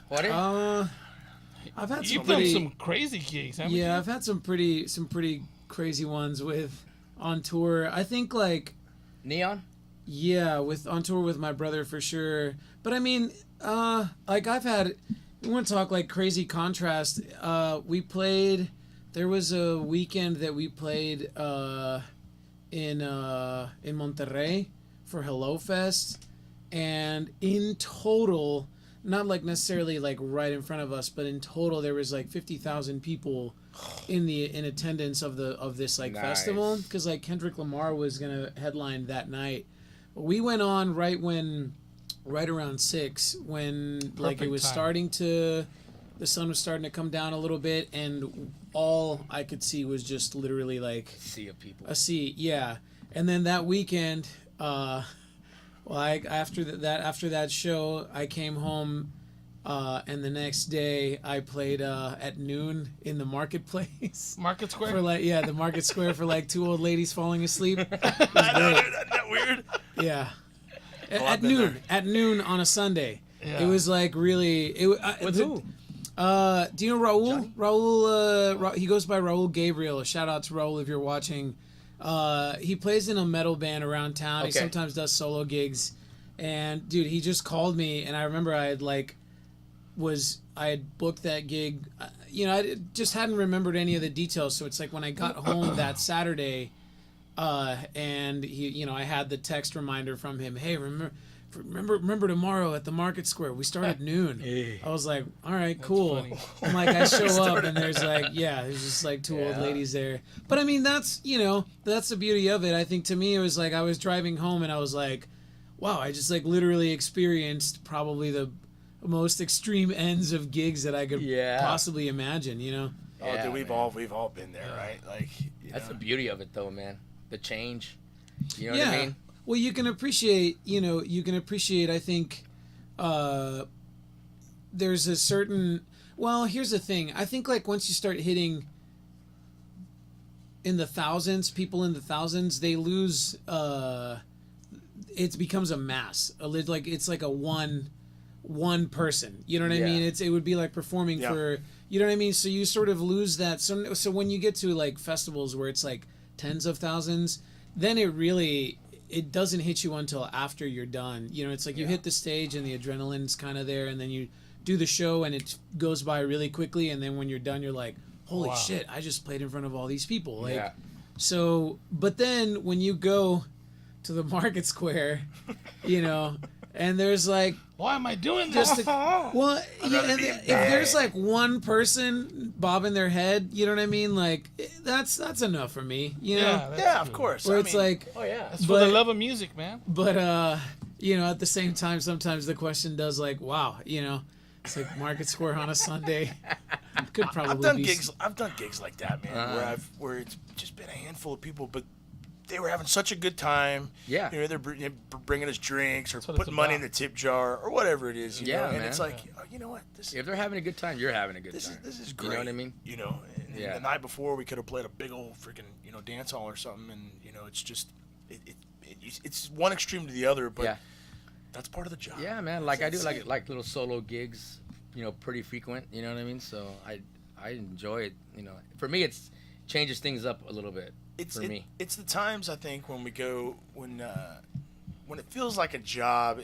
Speaker 2: What?
Speaker 4: I've had
Speaker 3: You've
Speaker 4: some
Speaker 3: done
Speaker 4: pretty,
Speaker 3: some crazy gigs, haven't you?
Speaker 4: yeah, I've had some pretty crazy ones with on tour. I think like
Speaker 2: Neon?
Speaker 4: yeah, with on tour with my brother for sure. But I mean, like I've had. We want to talk like crazy contrast. We played. There was a weekend that we played in Monterrey for Hello Fest, and in total, not like necessarily like right in front of us, but in total there was like 50,000 people in attendance of this like
Speaker 2: Nice.
Speaker 4: festival, because like Kendrick Lamar was gonna headline that night. We went on right around 6 when like it
Speaker 3: Perfect
Speaker 4: was
Speaker 3: time.
Speaker 4: the sun was starting to come down a little bit, and all I could see was just literally like
Speaker 2: Sea of people.
Speaker 4: a sea. Yeah. And then that weekend, after that show, I came home And the next day I played at noon in the marketplace.
Speaker 3: Market Square.
Speaker 4: For like the Market Square for like two old ladies falling asleep. It was
Speaker 1: I know,
Speaker 4: great.
Speaker 1: dude, isn't that weird?
Speaker 4: Yeah.
Speaker 1: I've
Speaker 4: At
Speaker 1: been
Speaker 4: noon.
Speaker 1: there.
Speaker 4: At noon on a Sunday.
Speaker 3: Yeah.
Speaker 4: It was like really.
Speaker 2: With who?
Speaker 4: Do you know Raul? Raul. He goes by Raul Gabriel. A shout out to Raul if you're watching. He plays in a metal band around town. He
Speaker 2: Okay.
Speaker 4: sometimes does solo gigs. And dude, he just called me, and I remember I had booked that gig. I just hadn't remembered any of the details. So it's like when I got home that Saturday, and I had the text reminder from him. Hey, remember tomorrow at the Market Square. We start at noon. I was like, all right, cool.
Speaker 3: funny.
Speaker 4: And like I show up and there's just like two old ladies there. But I mean, that's the beauty of it. I think to me it was like I was driving home and I was like, wow, I just like literally experienced probably the most extreme ends of gigs that I could possibly imagine.
Speaker 1: Oh,
Speaker 2: Yeah,
Speaker 1: dude, we've all been there, right? Like,
Speaker 2: That's the beauty of it, though, man. The change. You know
Speaker 4: yeah.
Speaker 2: what I mean?
Speaker 4: Well, you can appreciate, I think, there's a certain, well, here's the thing. I think, like, once you start hitting in the thousands, people in the thousands, they lose, it becomes a mass. It's like a one person. You know what I
Speaker 2: Yeah.
Speaker 4: mean? It would be like performing for, you know what I mean? So you sort of lose that. So when you get to, like, festivals where it's, like, tens of thousands, then it doesn't hit you until after you're done. It's like you hit the stage and the adrenaline's kind of there, and then you do the show and it goes by really quickly, and then when you're done, you're like, holy shit, I just played in front of all these people. Like,
Speaker 2: Yeah.
Speaker 4: so, but then when you go to the Market Square, and there's like,
Speaker 3: Why am I doing this?
Speaker 4: just if there's like one person bobbing their head, you know what I mean? Like, that's enough for me,
Speaker 3: that's
Speaker 1: yeah, of
Speaker 3: true.
Speaker 1: course.
Speaker 4: Where
Speaker 1: I
Speaker 4: it's
Speaker 1: mean,
Speaker 4: like,
Speaker 2: Oh, yeah.
Speaker 3: It's for the
Speaker 4: but-
Speaker 3: love of music, man.
Speaker 4: but at the same time, sometimes the question does like, wow, it's like Market Square on a Sunday. Could probably
Speaker 1: I've done
Speaker 4: be
Speaker 1: gigs. I've done gigs like that, man, where it's just been a handful of people, but they were having such a good time.
Speaker 2: Yeah.
Speaker 1: They're bringing us drinks or
Speaker 3: what
Speaker 1: putting
Speaker 3: it's
Speaker 1: money in
Speaker 3: about.
Speaker 1: the tip jar or whatever it is. You
Speaker 2: Yeah,
Speaker 1: know? And
Speaker 2: man.
Speaker 1: it's like, oh, you know what? This
Speaker 2: If they're having a good time, you're having a good time.
Speaker 1: this is great.
Speaker 2: You know what I mean?
Speaker 1: And
Speaker 2: Yeah.
Speaker 1: the night before we could have played a big old freaking dance hall or something, and it's just it's one extreme to the other, but
Speaker 2: Yeah.
Speaker 1: that's part of the job.
Speaker 2: Yeah, man. Like I do
Speaker 1: It's
Speaker 2: like little solo gigs, pretty frequent. You know what I mean? So I enjoy it. For me, it's changes things up a little bit. For me.
Speaker 1: It's the times I think when we go when it feels like a job.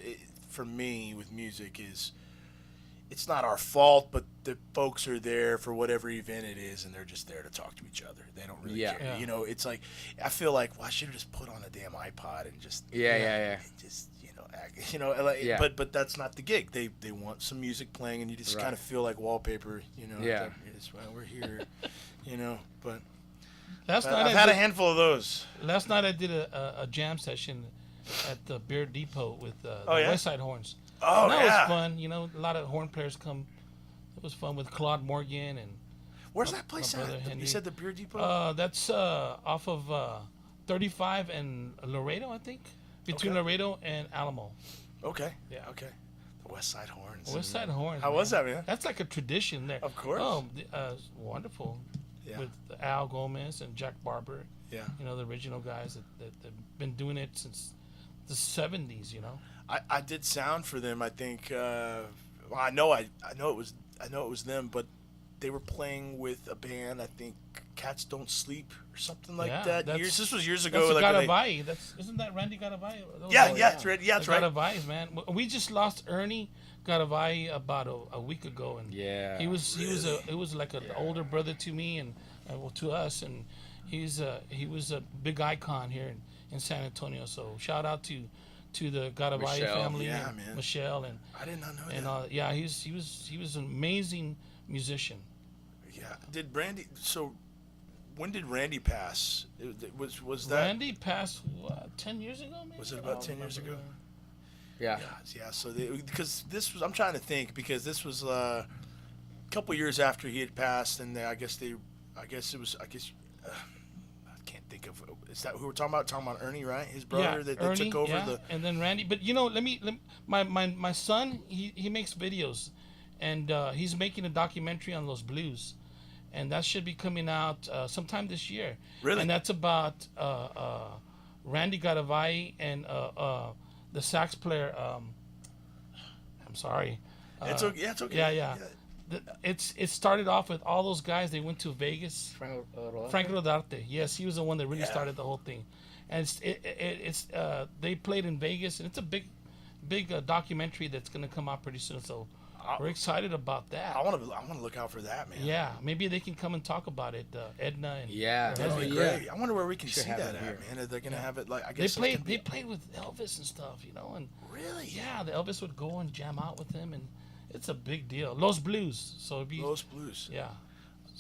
Speaker 1: For me with music is it's not our fault, but the folks are there for whatever event it is, and they're just there to talk to each other. They don't really
Speaker 2: Yeah.
Speaker 1: care.
Speaker 3: Yeah.
Speaker 1: It's like I feel like, well, I should have just put on a damn iPod and just
Speaker 2: Yeah.
Speaker 1: and just act,
Speaker 2: Yeah.
Speaker 1: but that's not the gig. They want some music playing, and you just
Speaker 2: Right.
Speaker 1: kind of feel like wallpaper.
Speaker 2: Yeah.
Speaker 1: Well, we're here, but.
Speaker 3: Last night
Speaker 1: I've had a handful of those.
Speaker 3: Last night I did a jam session at the Beer Depot with the
Speaker 1: yeah?
Speaker 3: West Side Horns.
Speaker 1: Oh,
Speaker 3: And that
Speaker 1: yeah.
Speaker 3: was fun. A lot of horn players come. It was fun with Claude Morgan and
Speaker 1: Where's that place
Speaker 3: my
Speaker 1: at?
Speaker 3: brother
Speaker 1: You
Speaker 3: Henry.
Speaker 1: said the Beer Depot?
Speaker 3: that's off of 35 and Laredo, I think, between
Speaker 1: Okay.
Speaker 3: Laredo and Alamo.
Speaker 1: Okay.
Speaker 3: Yeah.
Speaker 1: Okay. The West Side Horns.
Speaker 3: West Side Horns.
Speaker 1: How was that, man?
Speaker 3: That's like a tradition there.
Speaker 1: Of course.
Speaker 3: Oh, wonderful.
Speaker 1: Yeah.
Speaker 3: With Al Gomez and Jack Barber.
Speaker 1: Yeah.
Speaker 3: The original guys that have been doing it since the 70s.
Speaker 1: I did sound for them. I think. Well, I know it was them, but they were playing with a band. I think Cats Don't Sleep or something like that. This was years ago.
Speaker 3: That's
Speaker 1: like when
Speaker 3: Garavai. Isn't that Randy Garavai?
Speaker 1: yeah, that's right. Yeah, that's right.
Speaker 3: Garavai, man. We just lost Ernie Garavai about a week ago, and
Speaker 2: Yeah.
Speaker 3: he was like an older brother to me and to us, and he was a big icon here in San Antonio. So shout out to the Garavai
Speaker 2: Michelle.
Speaker 3: family,
Speaker 1: Yeah,
Speaker 3: and
Speaker 1: man.
Speaker 3: Michelle, and
Speaker 1: I did not know
Speaker 3: and
Speaker 1: that.
Speaker 3: yeah, he was an amazing musician.
Speaker 1: Yeah. Did Randy? So, when did Randy pass? Was that?
Speaker 3: Randy passed 10 years ago, maybe?
Speaker 1: Was it
Speaker 3: I
Speaker 1: about
Speaker 3: don't
Speaker 1: 10 years
Speaker 3: remember.
Speaker 1: ago?
Speaker 2: Yeah.
Speaker 1: Yeah. So because this was, I'm trying to think, because this was a couple years after he had passed, and I guess I can't think of. Is that who we're talking about? Talking about Ernie, right? His brother that
Speaker 3: Ernie,
Speaker 1: took over
Speaker 3: yeah,
Speaker 1: the.
Speaker 3: and then Randy. But let me my son he makes videos, and he's making a documentary on Los Blues, and that should be coming out sometime this year.
Speaker 1: Really?
Speaker 3: And that's about Randy Garavai and the sax player. I'm sorry.
Speaker 1: It's okay. Yeah, it's okay.
Speaker 3: Yeah. It started off with all those guys. They went to Vegas. Frank Rodarte. Yes, he was the one that really started the whole thing. And it's they played in Vegas, and it's a big documentary that's going to come out pretty soon. So we're excited about that.
Speaker 1: I want to look out for that, man.
Speaker 3: Yeah, maybe they can come and talk about it. Edna and
Speaker 1: That'd be great. I wonder where we can see
Speaker 2: have
Speaker 1: that
Speaker 2: it
Speaker 1: at,
Speaker 2: here.
Speaker 1: man. Are they gonna have it like? I
Speaker 3: they
Speaker 1: guess
Speaker 3: played with Elvis and stuff, and
Speaker 1: Really?
Speaker 3: yeah, the Elvis would go and jam out with him, and it's a big deal. Los Blues, so it'd be
Speaker 1: Los Blues.
Speaker 3: yeah.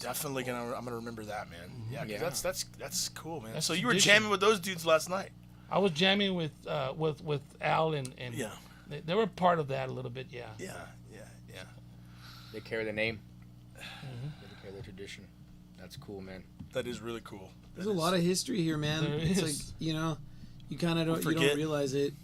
Speaker 1: Definitely I'm gonna remember that, man. Yeah, 'cause that's cool, man.
Speaker 3: That's
Speaker 1: So you were
Speaker 3: tradition.
Speaker 1: jamming with those dudes last night.
Speaker 3: I was jamming with Al and
Speaker 1: Yeah.
Speaker 3: they were part of that a little bit, yeah.
Speaker 1: Yeah.
Speaker 2: They carry the name. They carry the tradition. That's cool, man.
Speaker 1: That is really cool.
Speaker 4: There's a lot of history here, man.
Speaker 3: There
Speaker 4: It's
Speaker 3: is.
Speaker 4: like, you kind of don't
Speaker 1: forget.
Speaker 4: realize it.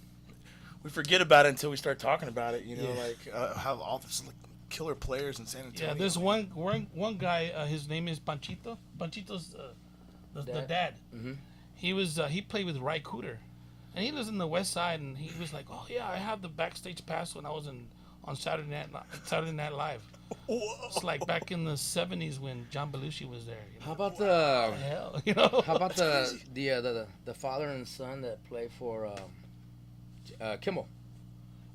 Speaker 1: We forget about it until we start talking about it. Like how all this like killer players in San Antonio.
Speaker 3: Yeah, there's one guy. His name is Panchito. Panchito's the dad.
Speaker 2: Mhm.
Speaker 3: He played with Ry Cooter, and he lives in the West Side. And he was like, "Oh yeah, I have the backstage pass when I was on Saturday Night Live." It's like back in the '70s when John Belushi was there.
Speaker 2: How about the
Speaker 3: Hell,
Speaker 2: How about the father and son that play for Kimmel?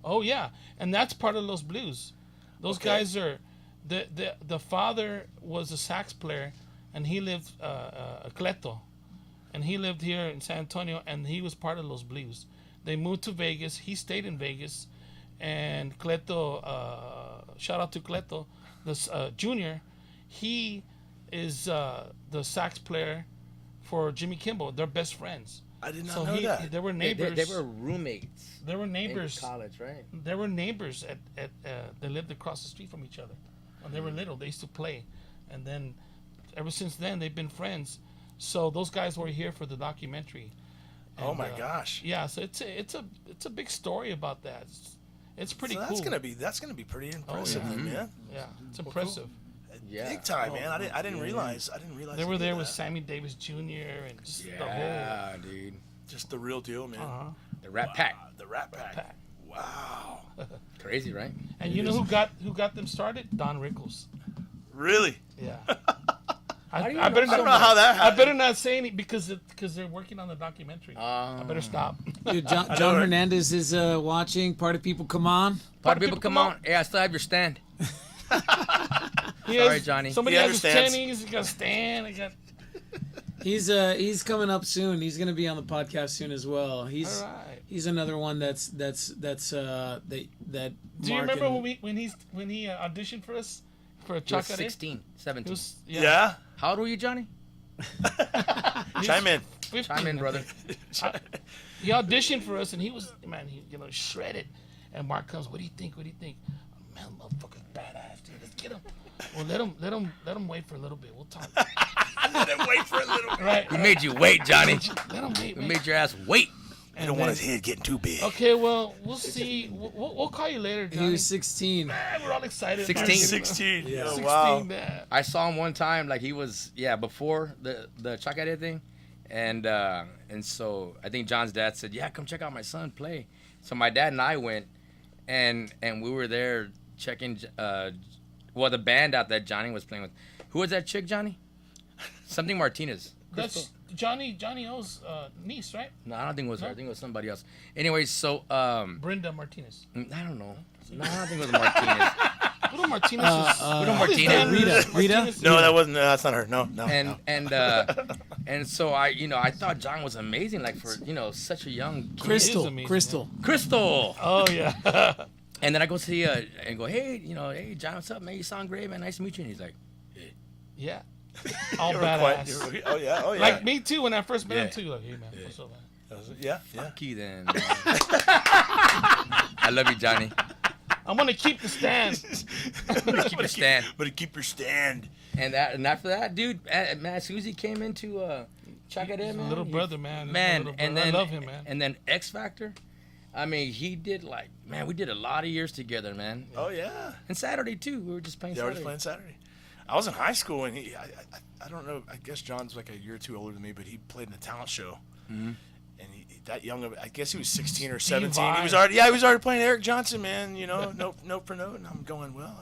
Speaker 3: Oh yeah, and that's part of Los Blues. Those guys are the father was a sax player, and he lived Cleto, and he lived here in San Antonio, and he was part of Los Blues. They moved to Vegas. He stayed in Vegas, and Cleto. Shout out to Cleto, this junior. He is the sax player for Jimmy Kimmel. They're best friends.
Speaker 1: I did not know that.
Speaker 3: They were neighbors.
Speaker 2: They were roommates.
Speaker 3: They were neighbors.
Speaker 2: In college, right?
Speaker 3: They were neighbors at they lived across the street from each other. When they were little, they used to play, and then ever since then they've been friends. So those guys were here for the documentary.
Speaker 1: Oh
Speaker 3: And,
Speaker 1: my gosh.
Speaker 3: Yeah, so it's a big story about that. It's pretty
Speaker 1: So
Speaker 3: cool.
Speaker 1: that's gonna be pretty impressive,
Speaker 3: yeah.
Speaker 1: man.
Speaker 3: Yeah, it's impressive.
Speaker 2: Yeah.
Speaker 1: Big time, man. I didn't realize.
Speaker 3: They were there with Sammy Davis Jr. and just the whole.
Speaker 2: Yeah, dude.
Speaker 1: Just the real deal, man.
Speaker 2: The Rat Pack.
Speaker 1: The Rat Pack.
Speaker 3: Pack.
Speaker 1: Wow.
Speaker 2: Crazy, right?
Speaker 3: And you know who got them started? Don Rickles.
Speaker 1: Really?
Speaker 3: Yeah.
Speaker 2: do you
Speaker 3: I better
Speaker 2: know
Speaker 1: I don't know how that
Speaker 3: I
Speaker 1: happened.
Speaker 3: better not say anything because they're working on the documentary. I better stop.
Speaker 4: Dude, John Hernandez is watching. Party people, come on.
Speaker 2: Party people, come on. Hey, I still have your stand.
Speaker 3: He
Speaker 2: Sorry,
Speaker 3: has-
Speaker 2: Johnny.
Speaker 3: Somebody
Speaker 1: He
Speaker 3: has his
Speaker 1: understands.
Speaker 3: tennies. He got a stand. He got.
Speaker 4: He's coming up soon. He's gonna be on the podcast soon as well. He's
Speaker 3: All right.
Speaker 4: he's another one that's that.
Speaker 3: Do you remember when he auditioned for us for
Speaker 2: He was
Speaker 3: Chacare?
Speaker 2: 16, 17.
Speaker 1: Yeah.
Speaker 2: How old were you, Johnny?
Speaker 1: Chime in.
Speaker 3: 15,
Speaker 2: Chime in,
Speaker 3: I
Speaker 2: brother.
Speaker 3: think. He auditioned for us, and he was shredded. And Mark comes, "What do you think? What do you think?" Man, motherfucker's badass, dude. Let's get him. Well, let him wait for a little bit. We'll talk.
Speaker 1: Let him wait for a little bit.
Speaker 3: Right.
Speaker 2: We made you wait, Johnny.
Speaker 3: Let him wait.
Speaker 2: We
Speaker 3: man.
Speaker 2: made your ass wait.
Speaker 1: I don't want his head getting too big.
Speaker 3: Okay, well, we'll see. We'll call you later, Johnny.
Speaker 4: He was 16.
Speaker 3: Man, we're all excited.
Speaker 2: 16.
Speaker 1: 16.
Speaker 4: Yeah.
Speaker 3: 16,
Speaker 1: Wow.
Speaker 3: man.
Speaker 2: I saw him one time, like he was, before the Chacare thing, and so I think John's dad said, "Yeah, come check out my son play." So my dad and I went, and we were there checking, the band out that Johnny was playing with. Who was that chick, Johnny? Something Martinez.
Speaker 3: That's Johnny O's niece, right?
Speaker 2: No, I don't think it was her. I think it was somebody else. Anyways, so
Speaker 3: Brenda Martinez.
Speaker 2: I don't know. No, I don't think it was Martinez.
Speaker 3: Bruno Martinez is.
Speaker 2: Bruno Martinez.
Speaker 4: Rita.
Speaker 1: No, that wasn't. That's not her. No.
Speaker 2: And so I thought John was amazing, like for such a young kid.
Speaker 3: amazing,
Speaker 2: Crystal.
Speaker 3: Oh yeah.
Speaker 2: And then I go see and go, hey, hey John, what's up, man? You sound great, man. Nice to meet you. And he's like,
Speaker 3: Yeah. All
Speaker 1: You were quiet.
Speaker 3: badass.
Speaker 1: Oh yeah. Oh yeah.
Speaker 3: Like me too when I first met him
Speaker 2: Yeah.
Speaker 3: too. Like, hey man, what's up, man?
Speaker 1: Yeah.
Speaker 2: fuck you then. Man. I love you, Johnny.
Speaker 3: I'm gonna keep the stand.
Speaker 2: Keep your stand.
Speaker 1: But keep your stand.
Speaker 2: And after that, dude, man, as soon as he came into Chacare,
Speaker 3: He's a
Speaker 2: man,
Speaker 3: little brother, man. He's a
Speaker 2: man,
Speaker 3: little
Speaker 2: and
Speaker 3: brother.
Speaker 2: then
Speaker 3: I love him, man.
Speaker 2: And then X Factor. I mean, he did we did a lot of years together, man.
Speaker 1: Oh yeah.
Speaker 2: And Saturday too. We were just playing
Speaker 1: Yeah, we're
Speaker 2: Saturday.
Speaker 1: just playing Saturday. I was in high school and I don't know. I guess John's like a year or two older than me, but he played in a talent show.
Speaker 2: Mm-hmm.
Speaker 1: And that young of, I guess he was 16 or 17.
Speaker 3: Vai.
Speaker 1: He was already playing Eric Johnson, man. You know, note for note. And I'm going, well,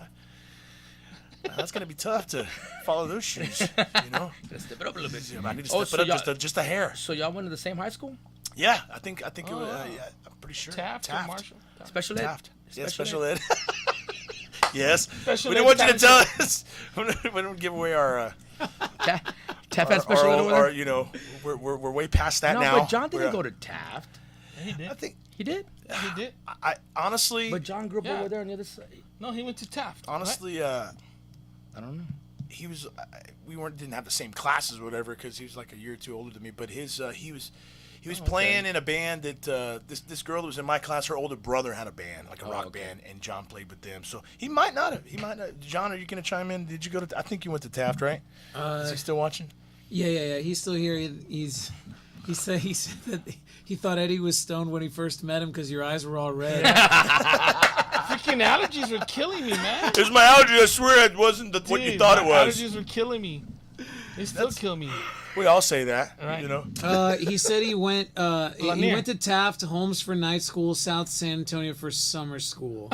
Speaker 1: that's gonna be tough to follow those shoes. You know,
Speaker 2: Let's step it up a little bit.
Speaker 1: I need to step it up just a hair.
Speaker 2: So y'all went to the same high school?
Speaker 1: Yeah, I think it was. Yeah, I'm pretty sure.
Speaker 3: Taft or Marshall?
Speaker 2: Special ed?
Speaker 1: Taft. Yeah, special ed. Yes.
Speaker 3: Special
Speaker 1: We didn't want you to
Speaker 3: ed
Speaker 1: tell us. We don't give away our.
Speaker 2: Taft had special ed over there?
Speaker 1: you know, we're way past that
Speaker 2: No,
Speaker 1: now.
Speaker 2: but John didn't
Speaker 1: We're,
Speaker 2: go to Taft.
Speaker 3: Yeah, he did.
Speaker 1: I think
Speaker 2: He did?
Speaker 3: He did.
Speaker 1: I honestly,
Speaker 2: But John grew up
Speaker 3: Yeah.
Speaker 2: over there on the other side.
Speaker 3: No, he went to Taft.
Speaker 1: honestly,
Speaker 2: I don't know.
Speaker 1: he was. We didn't have the same classes or whatever because he was like a year or two older than me. But he was playing in a band that this girl that was in my class, her older brother had a band, like a rock
Speaker 2: okay.
Speaker 1: band, and John played with them. So he might not have. John, are you gonna chime in? Did you go to? I think you went to Taft, right? Is he still watching?
Speaker 4: Yeah. He's still here. He said that he thought Eddie was stoned when he first met him because your eyes were all red.
Speaker 3: Freaking allergies were killing me, man.
Speaker 1: It was my allergy. I swear it wasn't what you
Speaker 3: Dude,
Speaker 1: thought it
Speaker 3: my
Speaker 1: was.
Speaker 3: Allergies were killing me. They still kill me.
Speaker 1: We all say that,
Speaker 3: Right.
Speaker 1: you know.
Speaker 4: He said he went he
Speaker 3: Lanier.
Speaker 4: went to Taft, Holmes for night school, South San Antonio for summer school.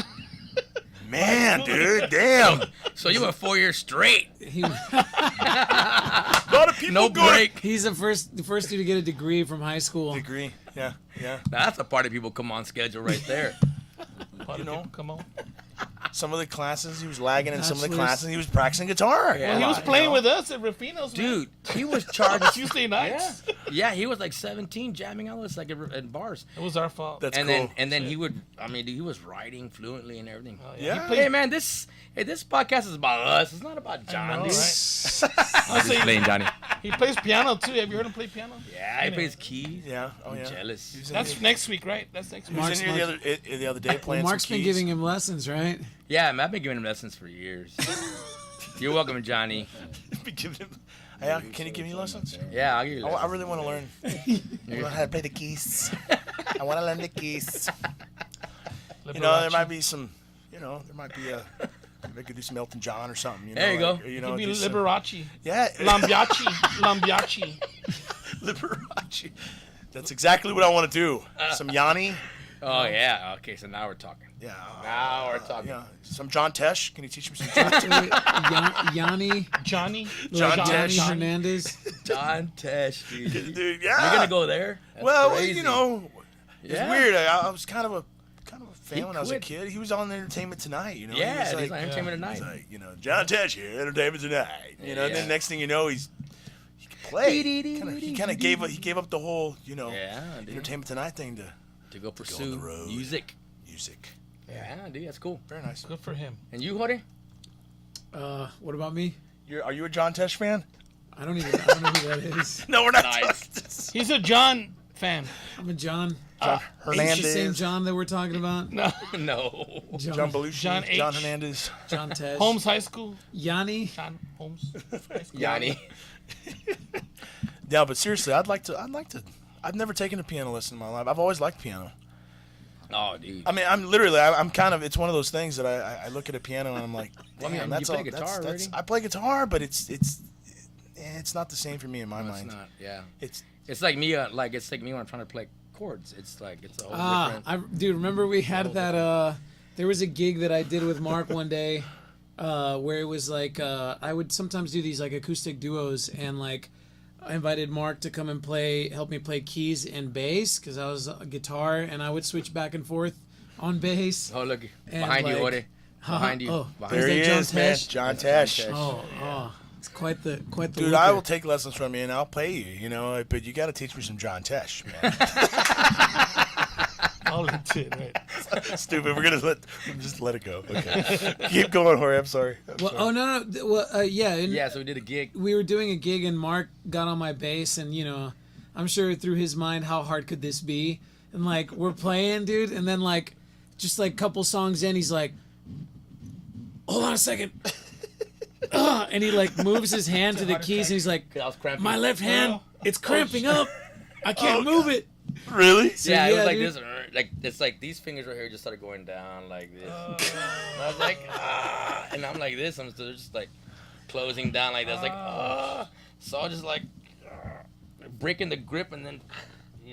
Speaker 1: Man, dude, damn.
Speaker 2: So you went 4 years straight.
Speaker 4: He,
Speaker 1: A lot of people
Speaker 2: No
Speaker 1: go to
Speaker 2: break.
Speaker 4: he's the first dude to get a degree from high school.
Speaker 1: degree. Yeah.
Speaker 2: Now, that's a party people come on schedule right there.
Speaker 3: You
Speaker 1: know.
Speaker 3: Come on.
Speaker 1: Some of the classes he was lagging in some of the
Speaker 4: Bachelor's.
Speaker 1: classes. He was practicing guitar.
Speaker 2: Yeah.
Speaker 3: Well, he was
Speaker 2: You
Speaker 3: playing
Speaker 2: know.
Speaker 3: with us at Rufino's, man.
Speaker 2: Dude, he was charged.
Speaker 3: Tuesday nights.
Speaker 2: Yeah, he was like 17 jamming out with us like in bars.
Speaker 3: It was our fault.
Speaker 1: That's
Speaker 2: and
Speaker 1: cool.
Speaker 2: then he would, I mean, dude, he was writing fluently and everything.
Speaker 3: Oh,
Speaker 1: Yeah.
Speaker 2: Hey man, this podcast is about us. It's not about John,
Speaker 3: know,
Speaker 2: dude.
Speaker 3: right?
Speaker 2: I'm just playing Johnny.
Speaker 3: He plays piano too. Have you heard him play piano?
Speaker 2: Yeah, he plays keys.
Speaker 1: Yeah. Oh,
Speaker 2: I'm
Speaker 1: yeah.
Speaker 2: jealous.
Speaker 1: He was in
Speaker 3: That's
Speaker 1: here-
Speaker 3: next week, right? That's next week.
Speaker 1: he was in here the other day playing
Speaker 4: Mark's
Speaker 1: some
Speaker 4: been
Speaker 1: keys.
Speaker 4: giving him lessons, right?
Speaker 2: Yeah, man, I've been giving him lessons for years. You're welcome, Johnny.
Speaker 1: Be giving him- Hey, can you give me lessons?
Speaker 2: Yeah, I'll give you
Speaker 1: I
Speaker 2: lessons.
Speaker 1: really want to learn. I want how to play the keys. I want to learn the keys. You know, there might be some. You know, there might be a. They could do some Elton John or something. You know,
Speaker 2: There you go.
Speaker 1: like, you know,
Speaker 3: Could be
Speaker 1: do some-
Speaker 3: Liberace.
Speaker 1: Yeah.
Speaker 3: Lambiachi.
Speaker 1: Liberace. That's exactly what I want to do. Some Yanni.
Speaker 2: Oh yeah. Okay, so now we're talking.
Speaker 1: Yeah.
Speaker 2: Now we're talking.
Speaker 1: Yeah. Some John Tesh. Can you teach me some John Tesh?
Speaker 4: Yanni
Speaker 3: Johnny.
Speaker 1: John
Speaker 4: Johnny
Speaker 1: Tesh.
Speaker 4: Hernandez.
Speaker 2: John Tesh, dude.
Speaker 1: Dude, yeah.
Speaker 2: You're gonna go there? That's
Speaker 1: Well,
Speaker 2: crazy.
Speaker 1: you know, it's
Speaker 2: Yeah.
Speaker 1: weird. I was kind of a fan when I was a
Speaker 2: quit.
Speaker 1: kid. He was on Entertainment Tonight. You know.
Speaker 2: Yeah,
Speaker 1: He was
Speaker 2: he's on Entertainment
Speaker 1: he's
Speaker 2: Tonight.
Speaker 1: like, you know, John Tesh here, Entertainment Tonight. You know, and then
Speaker 2: Yeah.
Speaker 1: next thing you know, he can play. He kind of gave up the whole, you know,
Speaker 2: Yeah, dude.
Speaker 1: Entertainment Tonight thing to
Speaker 2: To go pursue
Speaker 1: road.
Speaker 2: music.
Speaker 1: music.
Speaker 2: Yeah, dude, that's cool.
Speaker 1: Very nice.
Speaker 3: Good for him.
Speaker 2: And you, Jorge?
Speaker 4: What about me?
Speaker 1: Are you a John Tesh fan?
Speaker 4: I don't know who that is.
Speaker 1: No, we're not.
Speaker 2: Nice.
Speaker 3: He's a John fan.
Speaker 4: I'm a John.
Speaker 1: John
Speaker 4: It's the same
Speaker 1: Hernandez.
Speaker 4: John that we're talking about.
Speaker 3: No.
Speaker 2: No.
Speaker 1: John Belushi.
Speaker 3: John H.
Speaker 1: John Hernandez.
Speaker 4: John Tesh.
Speaker 3: Holmes High School.
Speaker 4: Yanni.
Speaker 3: John Holmes.
Speaker 2: Yanni.
Speaker 1: Yeah, but seriously, I'd like to. I've never taken a piano lesson in my life. I've always liked piano.
Speaker 2: Oh, dude.
Speaker 1: I mean, I'm kind of. It's one of those things that I look at a piano and I'm like,
Speaker 2: Well,
Speaker 1: damn,
Speaker 2: man,
Speaker 1: that's
Speaker 2: you play
Speaker 1: all.
Speaker 2: guitar
Speaker 1: That's,
Speaker 2: already?
Speaker 1: I play guitar, but it's not the same for me in my
Speaker 2: No, it's
Speaker 1: mind.
Speaker 2: not. Yeah.
Speaker 1: It's
Speaker 2: Like me. It's like me when I'm trying to play chords. It's a whole different.
Speaker 4: Dude, remember we had that, there was a gig that I did with Mark one day, where it was like, I would sometimes do these like acoustic duos, and like, I invited Mark to come and help me play keys and bass, because I was a guitar, and I would switch back and forth on bass.
Speaker 2: Oh, look.
Speaker 4: And
Speaker 2: Behind you,
Speaker 4: like-
Speaker 2: Jorge. Behind you.
Speaker 4: Oh,
Speaker 2: Behind
Speaker 1: there
Speaker 2: you.
Speaker 1: he
Speaker 4: that John
Speaker 1: is, man.
Speaker 4: Tesh?
Speaker 1: John
Speaker 2: That's
Speaker 1: Tesh.
Speaker 2: John Tesh.
Speaker 4: Oh, it's quite the
Speaker 1: Dude, I will take lessons from you and I'll pay you. You know, but you got to teach me some John Tesh, man.
Speaker 3: All into it, right?
Speaker 1: Stupid. We're gonna just let it go. Okay. Keep going, Jorge. I'm sorry.
Speaker 4: Well, oh no. Well, yeah. And
Speaker 2: Yeah, so we did a gig.
Speaker 4: we were doing a gig, and Mark got on my bass, and you know, I'm sure through his mind, how hard could this be? And like, we're playing, dude, and then like, just like couple songs in, he's like, hold on a second. And he like moves his hand to the keys, and he's like,
Speaker 2: I was cramping.
Speaker 4: my left hand, it's cramping up. I can't move it.
Speaker 1: Really?
Speaker 4: So,
Speaker 2: Yeah, it was like
Speaker 4: dude.
Speaker 2: this. like it's like these fingers right here just started going down like this. And I was like, and I'm like this. I'm still just like closing down like that. I was like, so I was just like breaking the grip, and then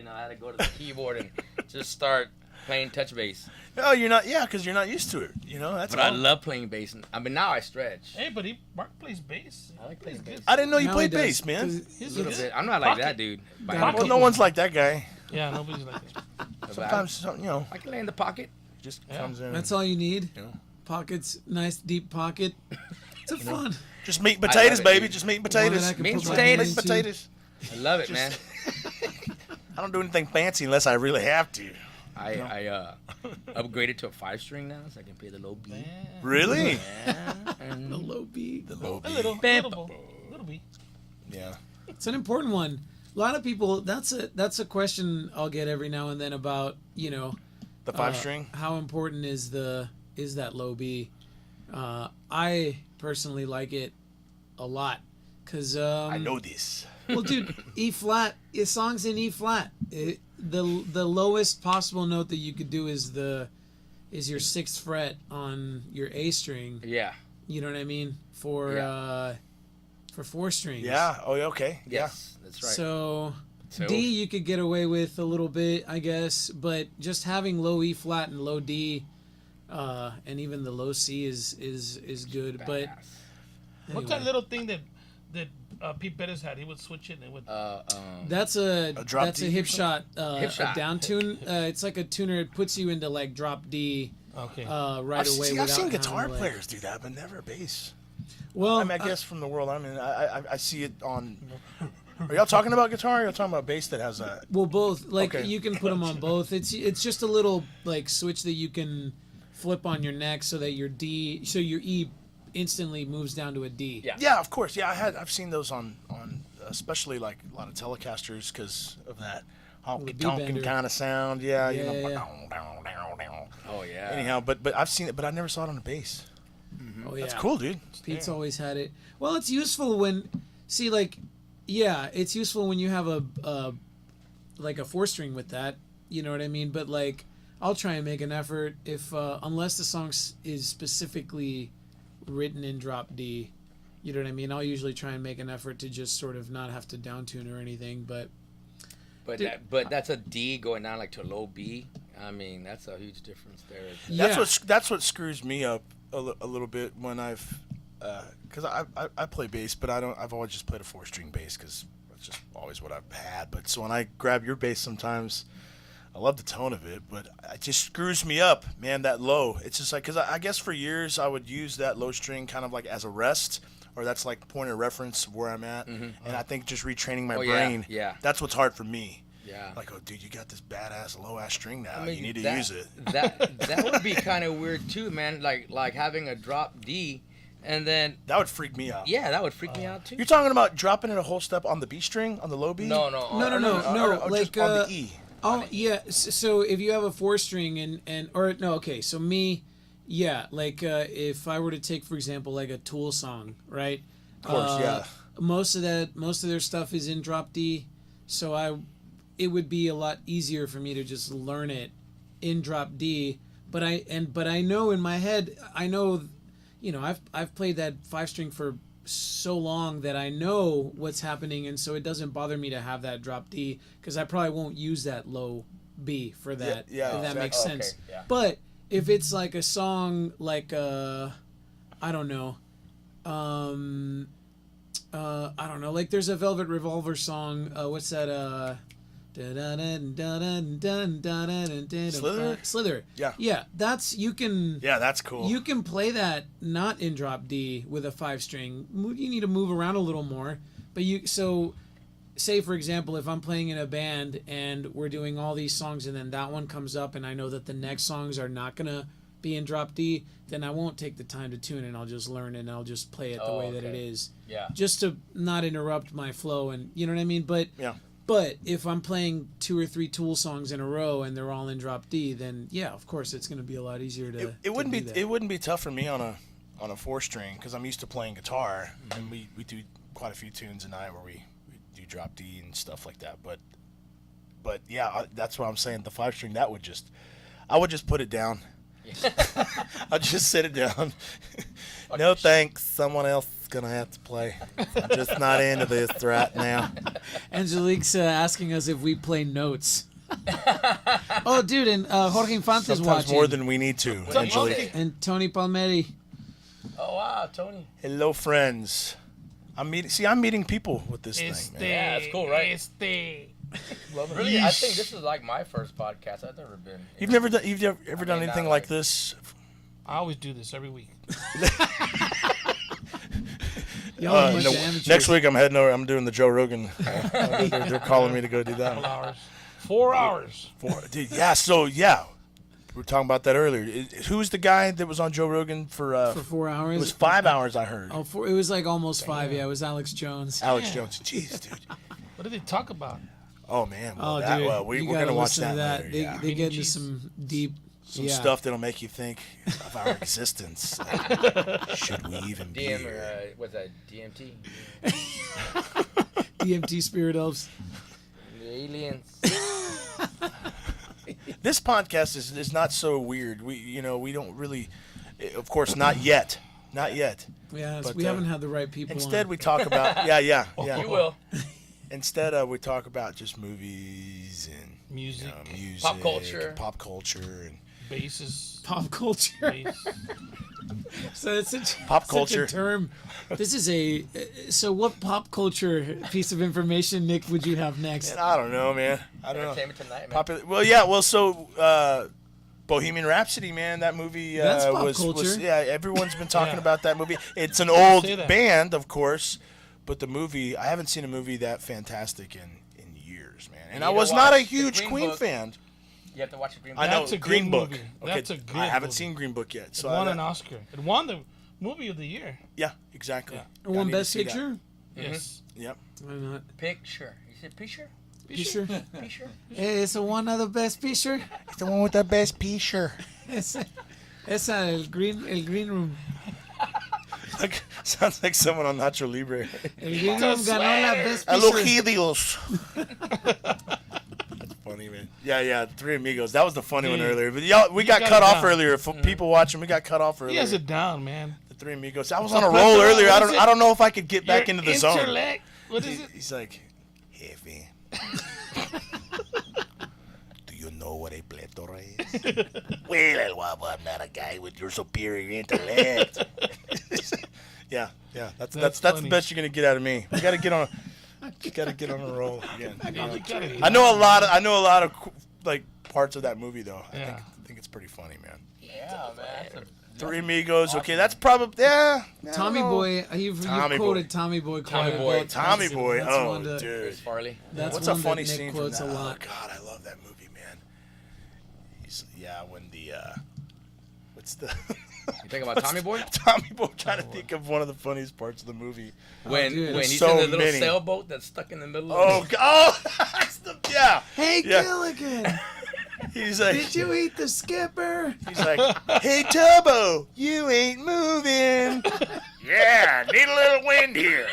Speaker 2: I had to go to the keyboard and just start playing touch bass.
Speaker 1: Oh, you're not, because you're not used to it. That's
Speaker 2: But I love playing bass. I mean, now I stretch.
Speaker 3: Hey, but Mark plays bass.
Speaker 2: I like playing bass.
Speaker 1: I didn't know you
Speaker 4: Now
Speaker 1: played
Speaker 4: he does,
Speaker 1: bass, man.
Speaker 4: 'cause
Speaker 2: A
Speaker 3: He's
Speaker 2: little
Speaker 3: good.
Speaker 2: bit. I'm not like
Speaker 3: Pocket.
Speaker 2: that, dude. By
Speaker 3: Pocket.
Speaker 2: any
Speaker 1: Well, no one's like that guy.
Speaker 3: Yeah, nobody's like that.
Speaker 1: Sometimes,
Speaker 2: I can lay in the pocket.
Speaker 1: just
Speaker 3: Yeah.
Speaker 1: comes in.
Speaker 4: That's all you need.
Speaker 1: Yeah.
Speaker 4: Pockets, nice deep pocket. It's a fun.
Speaker 1: Just meat and
Speaker 2: I love
Speaker 1: potatoes,
Speaker 2: it,
Speaker 1: baby.
Speaker 2: dude.
Speaker 1: Just meat and
Speaker 4: One
Speaker 1: potatoes.
Speaker 4: that I can
Speaker 2: Meat
Speaker 4: put
Speaker 2: and
Speaker 4: my
Speaker 2: potatoes.
Speaker 4: hand
Speaker 1: Meat and
Speaker 4: into.
Speaker 1: potatoes.
Speaker 2: I love it, man.
Speaker 1: I don't do anything fancy unless I really have to.
Speaker 2: I upgraded to a 5-string now, so I can play the low B.
Speaker 1: Really?
Speaker 2: Yeah, and
Speaker 4: The low B.
Speaker 1: The low
Speaker 3: A
Speaker 1: B.
Speaker 3: little bit.
Speaker 1: Yeah.
Speaker 4: It's an important one. A lot of people. That's a question I'll get every now and then about
Speaker 1: The 5-string.
Speaker 4: how important is that low B? I personally like it a lot because
Speaker 1: I know this.
Speaker 4: well, dude, E flat. His song's in E flat. The lowest possible note that you could do is your 6th fret on your A string.
Speaker 2: yeah.
Speaker 4: You know what I mean? For 4 strings.
Speaker 1: Yeah. Oh, yeah, okay.
Speaker 2: Yes, that's right.
Speaker 4: So
Speaker 2: So-
Speaker 4: D you could get away with a little bit, I guess, but just having low E flat and low D, and even the low C is good. But
Speaker 2: Badass.
Speaker 3: What's that little thing that Pete Bettis had? He would switch it and it would.
Speaker 4: that's a
Speaker 1: drop
Speaker 4: that's
Speaker 1: D
Speaker 4: a hip
Speaker 1: or
Speaker 4: shot,
Speaker 2: Hip shot.
Speaker 4: a down tune. It's like a tuner. It puts you into like drop D
Speaker 3: Okay.
Speaker 4: right away.
Speaker 1: I've
Speaker 4: without
Speaker 1: seen
Speaker 4: having
Speaker 1: guitar
Speaker 4: to, like-
Speaker 1: players do that, but never bass.
Speaker 4: Well,
Speaker 1: I mean, I guess from the world I'm in, I see it on. Are y'all talking about guitar? Or y'all talking about bass that has a?
Speaker 4: well, both. Like
Speaker 1: Okay.
Speaker 4: you can put them on both. It's just a little like switch that you can flip on your neck so that your your E instantly moves down to a D.
Speaker 2: Yeah.
Speaker 1: Yeah, of course. Yeah, I've seen those on especially like a lot of Telecasters because of that honky tonking
Speaker 4: bender.
Speaker 1: kind of sound. Yeah,
Speaker 4: Yeah,
Speaker 1: you know.
Speaker 4: yeah.
Speaker 2: Oh yeah.
Speaker 1: Anyhow, but I've seen it, but I never saw it on the bass.
Speaker 4: Oh, yeah.
Speaker 1: That's cool, dude.
Speaker 4: Pete's always had it. Well, it's useful when it's useful when you have a 4-string with that. You know what I mean? But like, I'll try and make an effort if unless the song is specifically written in drop D. You know what I mean? I'll usually try and make an effort to just sort of not have to downtune or anything. But
Speaker 2: But that's a D going down like to a low B. I mean, that's a huge difference there.
Speaker 4: yeah,
Speaker 1: That's what screws me up a little bit when I've because I play bass, but I've always just played a 4-string bass because that's just always what I've had. But so when I grab your bass, sometimes I love the tone of it, but it just screws me up, man. That low, it's just like because I guess for years I would use that low string kind of like as a rest, or that's like point of reference of where I'm at, and I think just retraining my
Speaker 2: Oh, yeah,
Speaker 1: brain,
Speaker 2: yeah.
Speaker 1: that's what's hard for me.
Speaker 2: Yeah.
Speaker 1: Like, oh, dude, you got this badass low ass string now.
Speaker 2: I mean,
Speaker 1: you need to
Speaker 2: that-
Speaker 1: use it.
Speaker 2: That would be kind of weird too, man. Like having a drop D, and then
Speaker 1: That would freak me out.
Speaker 2: yeah, that would freak me out too.
Speaker 1: You're talking about dropping it a whole step on the B string, on the low B?
Speaker 2: No.
Speaker 4: No,
Speaker 1: Or
Speaker 4: like
Speaker 1: just on the E.
Speaker 4: Oh yeah, so if you have a 4-string so me, yeah, like if I were to take for example like a Tool song, right?
Speaker 1: Of course, yeah.
Speaker 4: Most of their stuff is in drop D, so it would be a lot easier for me to just learn it in drop D. But I know in my head, I've played that 5-string for so long that I know what's happening, and so it doesn't bother me to have that drop D because I probably won't use that low B for that.
Speaker 1: Yeah,
Speaker 4: if that makes
Speaker 2: exactly.
Speaker 4: sense.
Speaker 2: Okay, yeah.
Speaker 4: But if it's like a song like I don't know, like there's a Velvet Revolver song. What's that?
Speaker 1: Slither?
Speaker 4: Slither.
Speaker 1: Yeah.
Speaker 4: Yeah,
Speaker 1: That's cool.
Speaker 4: you can play that not in drop D with a 5-string. You need to move around a little more, but say for example, if I'm playing in a band and we're doing all these songs and then that one comes up and I know that the next songs are not gonna be in drop D, then I won't take the time to tune and I'll just learn and I'll just play it the way that it
Speaker 2: okay.
Speaker 4: is.
Speaker 2: Yeah.
Speaker 4: Just to not interrupt my flow, and you know what I mean? But
Speaker 1: Yeah.
Speaker 4: But if I'm playing 2 or 3 Tool songs in a row and they're all in drop D, then yeah, of course it's going to be a lot easier to.
Speaker 1: It wouldn't
Speaker 4: to
Speaker 1: be
Speaker 4: do that.
Speaker 1: it wouldn't be tough for me on a 4-string because I'm used to playing guitar and we do quite a few tunes a night where we do drop D and stuff like that. But but yeah, that's what I'm saying. The 5-string, I would just put it down. I'll just sit it down. No thanks. Someone else is gonna have to play. I'm just not into this right now.
Speaker 4: Angelique's asking us if we play notes. Oh, dude, and Jorge Infante's
Speaker 1: Sometimes
Speaker 4: watching.
Speaker 1: more than we need to. Angelique.
Speaker 4: And Tony Palmieri.
Speaker 2: Oh wow, Tony.
Speaker 1: Hello, friends. I'm meeting people with this thing, man.
Speaker 2: Yeah, it's cool, right? Really, I think this is like my first podcast. I've never been.
Speaker 1: You've never done anything
Speaker 2: not
Speaker 1: like
Speaker 2: like-
Speaker 1: this?
Speaker 3: I always do this every week.
Speaker 4: Y'all are a bunch
Speaker 1: No,
Speaker 4: of amateurs.
Speaker 1: next week I'm heading over. I'm doing the Joe Rogan. They're calling me to go do
Speaker 3: Couple
Speaker 1: that.
Speaker 3: hours. 4 hours.
Speaker 1: Dude, yeah. So yeah, we were talking about that earlier. Who's the guy that was on Joe Rogan for?
Speaker 4: For 4 hours.
Speaker 1: It was 5 hours. I heard.
Speaker 4: Oh, it was like almost 5. Yeah, it was Alex Jones.
Speaker 1: Alex Jones. Jeez, dude.
Speaker 3: What did they talk about?
Speaker 1: Oh man. Well,
Speaker 4: Oh,
Speaker 1: that,
Speaker 4: dude,
Speaker 1: well, we're
Speaker 4: you
Speaker 1: gonna
Speaker 4: gotta
Speaker 1: watch
Speaker 4: listen
Speaker 1: that.
Speaker 4: to
Speaker 1: Later,
Speaker 4: They,
Speaker 1: yeah.
Speaker 4: they get into
Speaker 3: cheese.
Speaker 4: some deep
Speaker 1: Some stuff that'll make you think of our existence. Like, should we even be
Speaker 2: DM
Speaker 1: here?
Speaker 2: was that DMT?
Speaker 4: DMT spirit elves.
Speaker 2: The aliens.
Speaker 1: This podcast is not so weird. We don't really, of course, not yet.
Speaker 4: Yeah,
Speaker 1: But,
Speaker 4: we haven't had the right people.
Speaker 1: Instead,
Speaker 4: on.
Speaker 1: we talk about yeah.
Speaker 2: You will.
Speaker 1: Instead, we talk about just movies and
Speaker 3: Music,
Speaker 2: Pop culture.
Speaker 1: and
Speaker 3: bases,
Speaker 4: pop culture.
Speaker 3: bass.
Speaker 4: So it's such,
Speaker 1: Pop
Speaker 4: such
Speaker 1: culture.
Speaker 4: a term. This is a. So what pop culture piece of information, Nick, would you have next?
Speaker 1: And I don't know, man. I don't know.
Speaker 2: Entertainment Tonight, man.
Speaker 1: So Bohemian Rhapsody, man, that movie
Speaker 4: That's pop
Speaker 1: was
Speaker 4: culture.
Speaker 1: yeah. Everyone's been talking
Speaker 3: Yeah.
Speaker 1: about that movie. It's an old
Speaker 3: Say that.
Speaker 1: band, of course, but the movie, I haven't seen a movie that fantastic in years, man. And
Speaker 2: You
Speaker 1: I
Speaker 2: need
Speaker 1: was
Speaker 2: to
Speaker 1: not a
Speaker 2: watch The
Speaker 1: huge
Speaker 2: Green
Speaker 1: Queen
Speaker 2: Book.
Speaker 1: fan.
Speaker 2: You have to watch the Green
Speaker 1: I
Speaker 2: Book.
Speaker 1: know
Speaker 3: That's a good
Speaker 1: Green Book.
Speaker 3: movie.
Speaker 1: Okay,
Speaker 3: That's a good
Speaker 1: I haven't
Speaker 3: movie.
Speaker 1: seen Green Book yet,
Speaker 3: It
Speaker 1: so
Speaker 3: won an Oscar. It won the movie of the year.
Speaker 1: Yeah, exactly.
Speaker 3: Yeah.
Speaker 1: I
Speaker 4: One
Speaker 1: need to
Speaker 4: best
Speaker 1: see that.
Speaker 4: picture.
Speaker 3: Yes.
Speaker 1: Yep.
Speaker 4: Why not?
Speaker 2: Picture. You said picture?
Speaker 4: Picture.
Speaker 2: Picture?
Speaker 4: Hey, it's one of the best picture.
Speaker 1: It's the one with the best picture.
Speaker 4: Esa el green room.
Speaker 1: Like, sounds like someone on Nacho Libre.
Speaker 4: El green room ganó la best picture.
Speaker 1: Elogidios. That's funny, man. Yeah, Three Amigos. That was the funny one
Speaker 3: Dude,
Speaker 1: earlier. But y'all, we got
Speaker 3: got
Speaker 1: cut
Speaker 3: it
Speaker 1: off
Speaker 3: down.
Speaker 1: earlier. For people watching, we got cut off
Speaker 3: He
Speaker 1: earlier.
Speaker 3: has it down, man.
Speaker 1: The Three Amigos. I was on a roll earlier. I don't know if I could get back
Speaker 3: Your
Speaker 1: into the zone.
Speaker 3: intellect. What is it?
Speaker 1: He's like, hey, man. Do you know what a plethora is? Well, I'm not a guy with your superior intellect. yeah. That's the
Speaker 3: funny.
Speaker 1: best you're gonna get out of me. You gotta get on. You gotta get on a roll again.
Speaker 3: You gotta-
Speaker 1: I know a lot of like parts of that movie though. I
Speaker 3: Yeah.
Speaker 1: think it's pretty funny, man.
Speaker 2: Yeah, man.
Speaker 1: Three Amigos. Okay, that's probably I don't
Speaker 4: Tommy
Speaker 1: know.
Speaker 4: Boy, you've
Speaker 1: Tommy
Speaker 4: quoted
Speaker 1: Boy.
Speaker 4: Tommy Boy.
Speaker 2: Tommy
Speaker 4: quite a
Speaker 2: Boy.
Speaker 4: bit.
Speaker 1: Tommy Boy.
Speaker 4: That's
Speaker 1: Oh,
Speaker 4: one that-
Speaker 1: dude.
Speaker 2: Chris Farley.
Speaker 4: That's
Speaker 1: What's
Speaker 4: one
Speaker 1: a funny
Speaker 4: that Nick
Speaker 1: scene from
Speaker 4: quotes
Speaker 1: that?
Speaker 4: a lot.
Speaker 1: Oh God, I love that movie, man. When the what's the
Speaker 2: You think about Tommy Boy?
Speaker 1: Tommy Boy? Trying to think of one of the funniest parts of the movie.
Speaker 2: When
Speaker 4: dude.
Speaker 2: when he's
Speaker 1: So
Speaker 2: in the little
Speaker 1: many.
Speaker 2: sailboat that's stuck in the middle
Speaker 1: Oh,
Speaker 2: of
Speaker 1: that's the yeah.
Speaker 4: Hey,
Speaker 1: Yeah.
Speaker 4: Gilligan,
Speaker 1: He's like,
Speaker 4: did you eat the skipper?
Speaker 1: he's like, hey Tubbo, you ain't moving. Yeah, need a little wind here.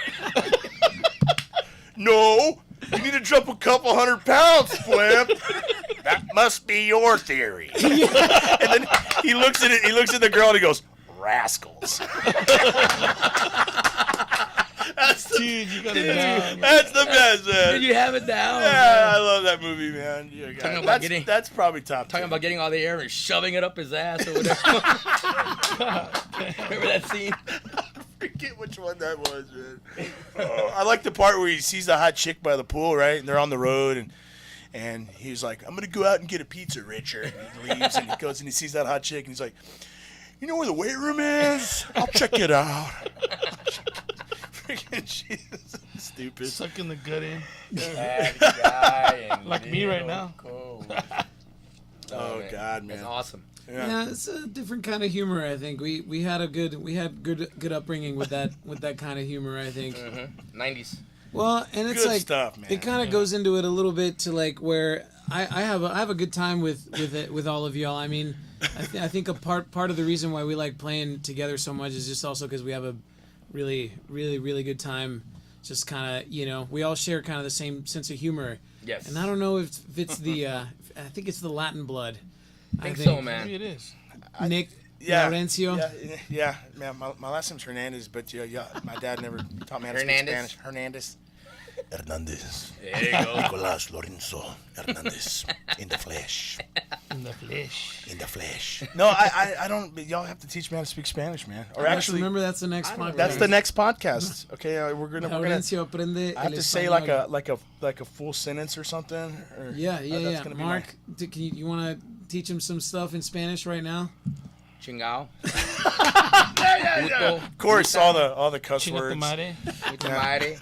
Speaker 1: No, you need to jump a couple 100 pounds, Flip. That must be your theory. And then he looks at it. He looks at the girl and he goes, rascals. That's the,
Speaker 3: Dude, you got it down. man.
Speaker 1: that's the best, man.
Speaker 2: Did you have it down?
Speaker 1: Yeah, I love that movie, man. Yeah,
Speaker 2: Talking about
Speaker 1: that's,
Speaker 2: getting-
Speaker 1: that's probably top.
Speaker 2: Talking
Speaker 1: 10.
Speaker 2: about getting all the air and shoving it up his ass or whatever. Remember that scene?
Speaker 1: Forget which one that was, man. Oh, I like the part where he sees the hot chick by the pool, right? And they're on the road, and he's like, "I'm gonna go out and get a pizza, Richard." And he leaves, and he goes and he sees that hot chick, and he's like, "You know where the weight room is? I'll check it out." Freaking Jesus, stupid.
Speaker 3: Sucking the gut in.
Speaker 2: Bad guy and
Speaker 3: Like me right
Speaker 2: little
Speaker 3: now.
Speaker 2: cold.
Speaker 1: Oh,
Speaker 2: man.
Speaker 1: God, man.
Speaker 2: That's awesome.
Speaker 4: Yeah, it's a different kind of humor. I think we had good upbringing with that kind of humor. I think.
Speaker 2: 90s.
Speaker 4: Well, and it's
Speaker 1: Good
Speaker 4: like
Speaker 1: stuff, man.
Speaker 4: it kind of goes into it a little bit to like where I have a good time with all of y'all. I mean, I think a part of the reason why we like playing together so much is just also because we have a really good time. Just kind of we all share kind of the same sense of humor.
Speaker 2: Yes.
Speaker 4: And I don't know if it's the I think it's the Latin blood.
Speaker 2: I think so,
Speaker 3: Maybe
Speaker 2: man.
Speaker 3: it is.
Speaker 4: Nick
Speaker 1: Yeah,
Speaker 4: Laurencio.
Speaker 1: yeah, man. My last name's Hernandez, but yeah, my dad never taught me how to speak
Speaker 2: Hernandez?
Speaker 1: Spanish. Hernandez. Hernandez.
Speaker 2: There you go.
Speaker 1: Nicolas Lorenzo Hernandez. In the flesh.
Speaker 3: In the flesh.
Speaker 1: In the flesh. No, I don't. Y'all have to teach me how to speak Spanish, man. Or actually,
Speaker 4: remember that's the next podcast.
Speaker 1: that's the next podcast. Okay, we're gonna.
Speaker 4: Laurencio aprende
Speaker 1: I have
Speaker 4: el
Speaker 1: to say
Speaker 4: español.
Speaker 1: like a full sentence or something. Or,
Speaker 4: Yeah.
Speaker 1: that's gonna be my-
Speaker 4: Mark, can you want to teach him some stuff in Spanish right now?
Speaker 2: Chingao.
Speaker 1: Of course, all the cuss
Speaker 3: Chinga tu
Speaker 1: words.
Speaker 3: madre.
Speaker 2: Puta madre.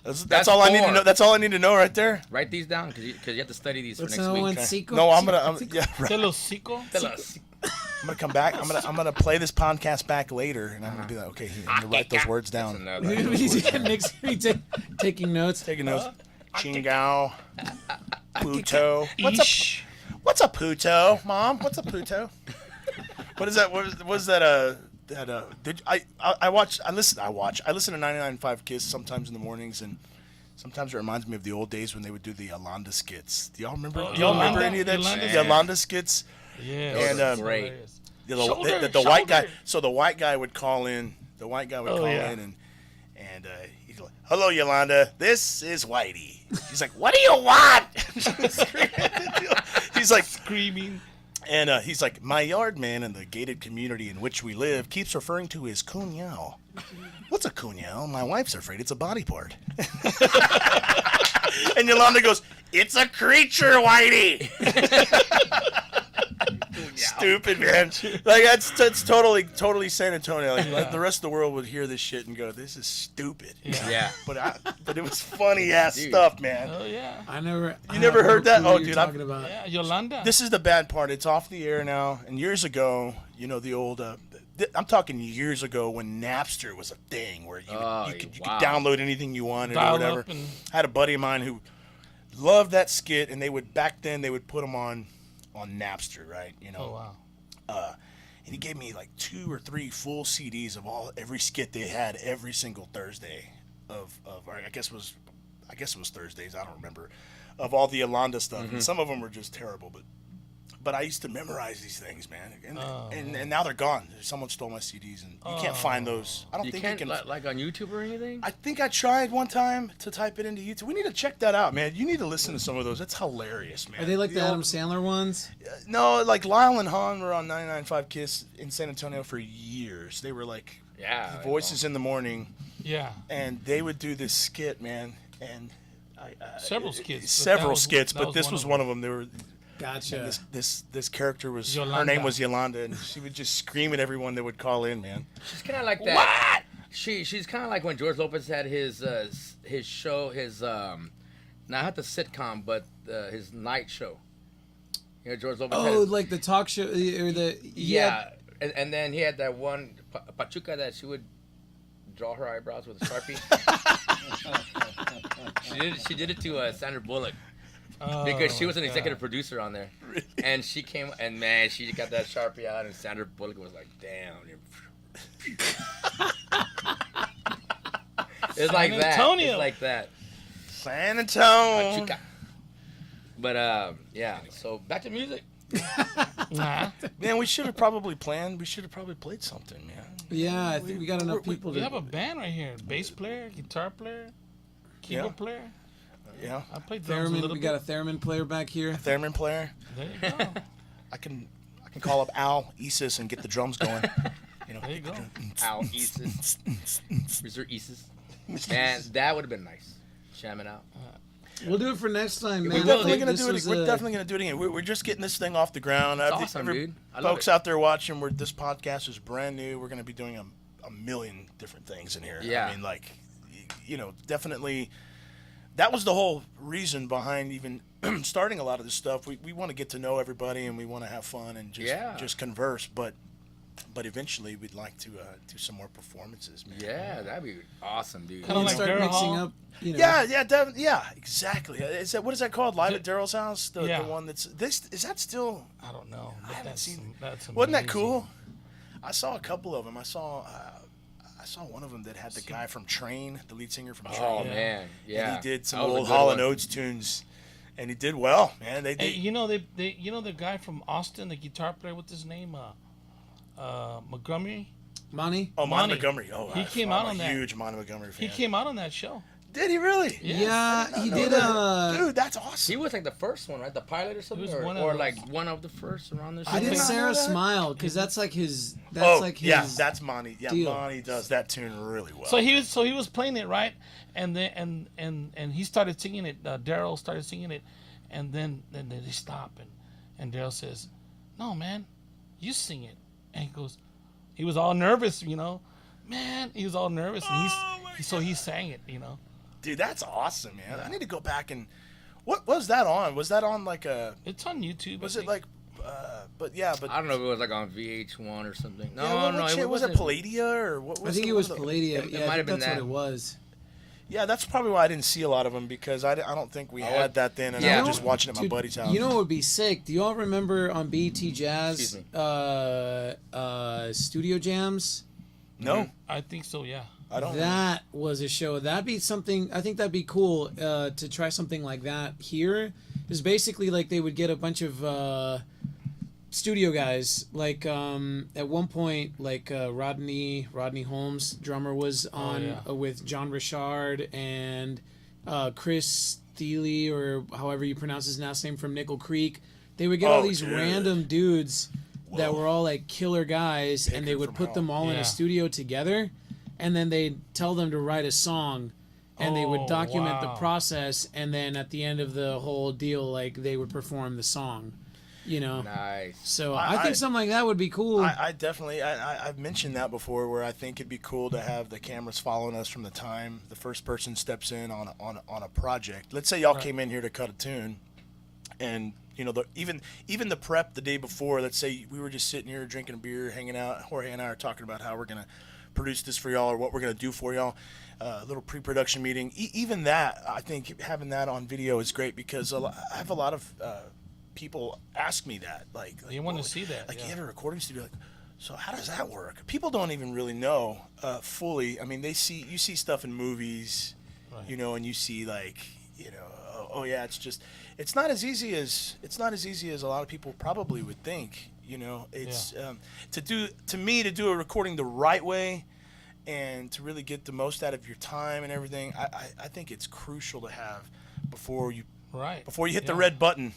Speaker 1: That's
Speaker 2: That's
Speaker 1: all I need to
Speaker 2: 4.
Speaker 1: know. That's all I need to know right there.
Speaker 2: Write these down because you have to study these
Speaker 4: What's
Speaker 2: for next
Speaker 4: another one?
Speaker 2: week.
Speaker 4: Cinco?
Speaker 1: No, I'm
Speaker 4: Cinco?
Speaker 1: gonna. Yeah, right.
Speaker 3: Te lo hocico.
Speaker 2: Tell us.
Speaker 1: I'm gonna come back. I'm gonna play this podcast back later, and I'm gonna be like, okay, I'm gonna write those words
Speaker 2: That's
Speaker 1: down.
Speaker 2: another.
Speaker 4: Nick's taking notes.
Speaker 1: Taking notes. Chingao. Puto. What's a puto, Mom? What's a puto? What is that? What was that? Did I watch? I listen to 99.5 Kiss sometimes in the mornings, and sometimes it reminds me of the old days when they would do the Yolanda skits. Do y'all remember?
Speaker 3: Oh,
Speaker 1: Do y'all remember
Speaker 3: Yolanda?
Speaker 1: any of that?
Speaker 3: Yolanda
Speaker 1: shit?
Speaker 2: skits?
Speaker 1: Yolanda skits.
Speaker 3: Yeah.
Speaker 1: And,
Speaker 2: great.
Speaker 1: The white guy. So the white guy would call in. The white guy would
Speaker 3: Oh,
Speaker 1: call
Speaker 3: yeah.
Speaker 1: in, and he's like, "Hello, Yolanda. This is Whitey." He's like, "What do you want?" He's like,
Speaker 3: Screaming.
Speaker 1: and he's like, "My yard man in the gated community in which we live keeps referring to his cuñao. What's a cuñao? My wife's afraid it's a body part." And Yolanda goes, "It's a creature, Whitey." Stupid, man. Like that's totally San Antonio. Like the rest of the world would hear this shit and go, "This is stupid."
Speaker 2: Yeah.
Speaker 1: But it was funny ass
Speaker 2: Dude.
Speaker 1: stuff, man.
Speaker 3: Oh yeah.
Speaker 4: I never.
Speaker 1: You never heard that? Oh, dude,
Speaker 4: talking about.
Speaker 3: Yeah. Yolanda.
Speaker 1: This is the bad part. It's off the air now. And years ago, the old. I'm talking years ago when Napster was a thing, where you could
Speaker 2: wow.
Speaker 1: download anything you wanted
Speaker 3: Dial
Speaker 1: or whatever.
Speaker 3: up and-
Speaker 1: I had a buddy of mine who loved that skit, and they would put them on Napster, right?
Speaker 3: Oh wow.
Speaker 1: And he gave me like 2 or 3 full CDs of every skit they had every single Thursday or I guess it was Thursdays, I don't remember, of all the Yolanda stuff. And some of them were just terrible, but I used to memorize these things, man. And now they're gone. Someone stole my CDs, and you can't find those. I don't
Speaker 2: You
Speaker 1: think
Speaker 2: can't
Speaker 1: you can.
Speaker 2: like on YouTube or anything.
Speaker 1: I think I tried one time to type it into YouTube. We need to check that out, man. You need to listen to some of those. That's hilarious, man.
Speaker 4: Are they like the
Speaker 1: old-
Speaker 4: Adam Sandler ones?
Speaker 1: No, like Lyle and Han were on 99.5 Kiss in San Antonio for years. They were like
Speaker 2: Yeah.
Speaker 1: voices in the morning,
Speaker 3: Yeah.
Speaker 1: and they would do this skit, man. And
Speaker 3: Several skits. but
Speaker 1: several
Speaker 3: that was-
Speaker 1: skits,
Speaker 3: that
Speaker 1: but this was one of them. They were.
Speaker 4: Gotcha.
Speaker 1: This character was her
Speaker 3: Yolanda.
Speaker 1: name was Yolanda, and she would just scream at everyone that would call in, man.
Speaker 2: She's kind of like that. What? She's kind of like when George Lopez had his show, not the sitcom, but his night show. George Lopez. had
Speaker 4: Oh,
Speaker 2: his,
Speaker 4: like the talk show or the
Speaker 2: yeah. And then he had that one Pachuca that she would draw her eyebrows with a Sharpie. She did it to Sandra Bullock. Because she was an executive producer on there. And she came, and man, she got that Sharpie out, and Sandra Bullock was like, damn. It's like
Speaker 3: San
Speaker 2: that.
Speaker 3: Antonio.
Speaker 2: It's like that.
Speaker 1: San Antonio.
Speaker 2: Pachuca. But, yeah, so back to music.
Speaker 3: Nah.
Speaker 1: Man, we should have probably played something, man.
Speaker 4: Yeah, I think we got enough people
Speaker 3: We
Speaker 4: to.
Speaker 3: have a band right here. Bass player, guitar player, keyboard
Speaker 1: Yeah.
Speaker 3: player.
Speaker 1: Yeah,
Speaker 3: I played drums a
Speaker 4: Theremin.
Speaker 3: little
Speaker 4: We got a
Speaker 3: bit.
Speaker 4: theremin player back here.
Speaker 1: theremin player.
Speaker 3: There you go.
Speaker 1: I can call up Al Isis and get the drums going.
Speaker 3: There you go.
Speaker 2: Al Isis. Mr. Isis. Man, that would have been nice. Jamming out.
Speaker 4: We'll do it for next time, man.
Speaker 1: We're definitely
Speaker 4: This
Speaker 1: gonna do it.
Speaker 4: was,
Speaker 1: We're definitely gonna do it again. We're just getting this thing off the ground.
Speaker 2: It's awesome, dude. I love
Speaker 1: Folks
Speaker 2: it.
Speaker 1: out there watching, this podcast is brand new. We're gonna be doing a million different things in here.
Speaker 2: Yeah.
Speaker 1: I mean, like, definitely. That was the whole reason behind even starting a lot of this stuff. We want to get to know everybody, and we want to have fun and just converse. But eventually, we'd like to do some more performances, man.
Speaker 2: Yeah, that'd be awesome, dude.
Speaker 3: Kinda
Speaker 4: We'll
Speaker 3: like
Speaker 4: start
Speaker 3: Bear
Speaker 4: mixing
Speaker 3: Hall.
Speaker 4: up. You know.
Speaker 1: Yeah, exactly. What is that called? Live at Daryl's house? The
Speaker 3: Yeah.
Speaker 1: one that's is that still?
Speaker 3: I don't know.
Speaker 1: I haven't seen.
Speaker 3: That's
Speaker 1: Wasn't that
Speaker 3: amazing.
Speaker 1: cool? I saw a couple of them. I saw one of them that had the guy from Train, the lead singer from Train.
Speaker 2: Oh man, yeah.
Speaker 1: And he did some
Speaker 2: That was a
Speaker 1: old
Speaker 2: good
Speaker 1: Hall
Speaker 2: one.
Speaker 1: and Oates tunes, and he did well, man. They
Speaker 3: Hey, you know the guy from Austin, the guitar player, what's his name? Montgomery.
Speaker 4: Monty?
Speaker 1: Oh, Monty
Speaker 3: Monty.
Speaker 1: Montgomery. Oh,
Speaker 3: He came out on that.
Speaker 1: Huge Monty Montgomery fan.
Speaker 3: He came out on that show.
Speaker 1: Did he really?
Speaker 4: Yeah, he did.
Speaker 1: Dude, that's awesome.
Speaker 2: He was like the first one, right? The pilot or something,
Speaker 3: was
Speaker 2: or,
Speaker 3: one of
Speaker 2: or
Speaker 3: those.
Speaker 2: like one of the first around this.
Speaker 4: I did
Speaker 1: did not know
Speaker 4: Sarah
Speaker 1: that.
Speaker 4: Smile because that's like his. That's
Speaker 1: Oh,
Speaker 4: like his.
Speaker 1: yeah, that's Monty. Yeah,
Speaker 4: deal.
Speaker 1: Monty does that tune really well.
Speaker 3: So he was playing it right, and then and he started singing it. Daryl started singing it, and then they stop and Daryl says, "No, man, you sing it." And he was all nervous, man. He was all nervous, and he sang it,
Speaker 1: Dude, that's awesome, man. I need to go back and. What was that on? Was that on like a?
Speaker 3: It's on YouTube.
Speaker 1: Was
Speaker 3: I
Speaker 1: it
Speaker 3: think.
Speaker 1: like? But yeah, but.
Speaker 2: I don't know if it was like on VH1 or something. No,
Speaker 1: Yeah, what
Speaker 2: no,
Speaker 1: shit,
Speaker 2: it
Speaker 1: was it
Speaker 2: wasn't.
Speaker 1: Palladia or what was
Speaker 4: I think
Speaker 1: the-
Speaker 4: it was
Speaker 1: what the-
Speaker 4: Palladia.
Speaker 2: It
Speaker 4: Yeah,
Speaker 2: might
Speaker 4: I
Speaker 2: have
Speaker 4: think
Speaker 2: been
Speaker 4: that's what
Speaker 2: that.
Speaker 4: it was.
Speaker 1: Yeah, that's probably why I didn't see a lot of them because I don't think we had that then, and I
Speaker 2: Yeah.
Speaker 1: was just watching it at my
Speaker 4: Dude,
Speaker 1: buddy's house.
Speaker 4: You know what would be sick? Do y'all remember on BET Jazz
Speaker 2: Excuse
Speaker 4: studio jams?
Speaker 1: No,
Speaker 3: I think so. Yeah.
Speaker 1: I don't.
Speaker 4: That was a show. That'd be something. I think that'd be cool to try something like that here. It's basically like they would get a bunch of studio guys. Like at one point, like Rodney Holmes, drummer, was on with John Richard and Chris Thiele, or however you pronounce his last name, from Nickel Creek. They would get all these
Speaker 1: dude.
Speaker 4: random dudes that
Speaker 1: Whoa.
Speaker 4: were all like killer guys, and they
Speaker 1: Taken
Speaker 4: would
Speaker 1: from
Speaker 4: put
Speaker 1: hell.
Speaker 4: them all in
Speaker 3: Yeah.
Speaker 4: a studio together, and then they'd tell them to write a song, and they would
Speaker 3: Oh,
Speaker 4: document the
Speaker 3: wow.
Speaker 4: process, and then at the end of the whole deal, like they would perform the song,
Speaker 2: Nice.
Speaker 4: So
Speaker 1: I-
Speaker 4: I think something like that would be cool.
Speaker 1: I definitely I've mentioned that before, where I think it'd be cool to have the cameras following us from the time the first person steps in on a project. Let's say y'all came in here to cut a tune, and even the prep the day before. Let's say we were just sitting here drinking a beer, hanging out. Jorge and I are talking about how we're gonna produce this for y'all or what we're gonna do for y'all. A little pre-production meeting. Even that, I think having that on video is great because I have a lot of people ask me that, like
Speaker 3: You want to
Speaker 1: well,
Speaker 3: see that?
Speaker 1: like
Speaker 3: yeah.
Speaker 1: you have a recording studio, like, so how does that work? People don't even really know fully. I mean, you see stuff in movies,
Speaker 3: Right.
Speaker 1: and you see like, oh yeah, it's not as easy as a lot of people probably would think. It's to do a recording the right way, and to really get the most out of your time and everything. I think it's crucial to have before you
Speaker 3: Right.
Speaker 1: hit the
Speaker 3: Yeah.
Speaker 1: red button.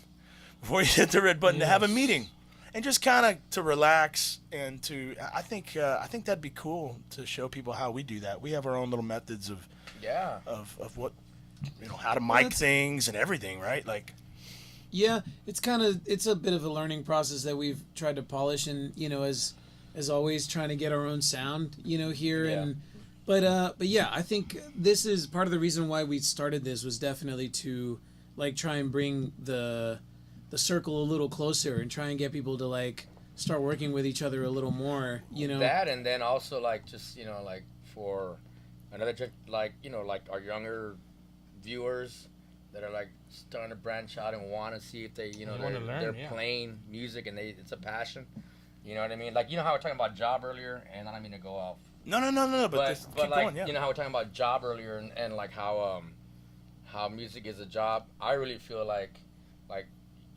Speaker 1: Before you hit the red button, to have a
Speaker 3: Yes.
Speaker 1: meeting, and just kind of to relax and to. I think that'd be cool to show people how we do that. We have our own little methods of
Speaker 2: Yeah.
Speaker 1: what, how to mic things and everything, right? Like,
Speaker 4: Yeah, it's a bit of a learning process that we've tried to polish, and as always, trying to get our own sound, here.
Speaker 2: Yeah.
Speaker 4: And but yeah, I think this is part of the reason why we started this, was definitely to like try and bring the circle a little closer and try and get people to like start working with each other a little more,
Speaker 2: That, and then also like just like for another like like our younger viewers that are like starting to branch out and want to see if they
Speaker 3: wanna learn,
Speaker 2: they're
Speaker 3: yeah.
Speaker 2: playing music and it's a passion. You know what I mean? Like how we're talking about job earlier, and I don't mean to go off.
Speaker 1: no, but just
Speaker 2: But
Speaker 1: keep
Speaker 2: like
Speaker 1: going, yeah.
Speaker 2: how we're talking about job earlier, and like how music is a job. I really feel like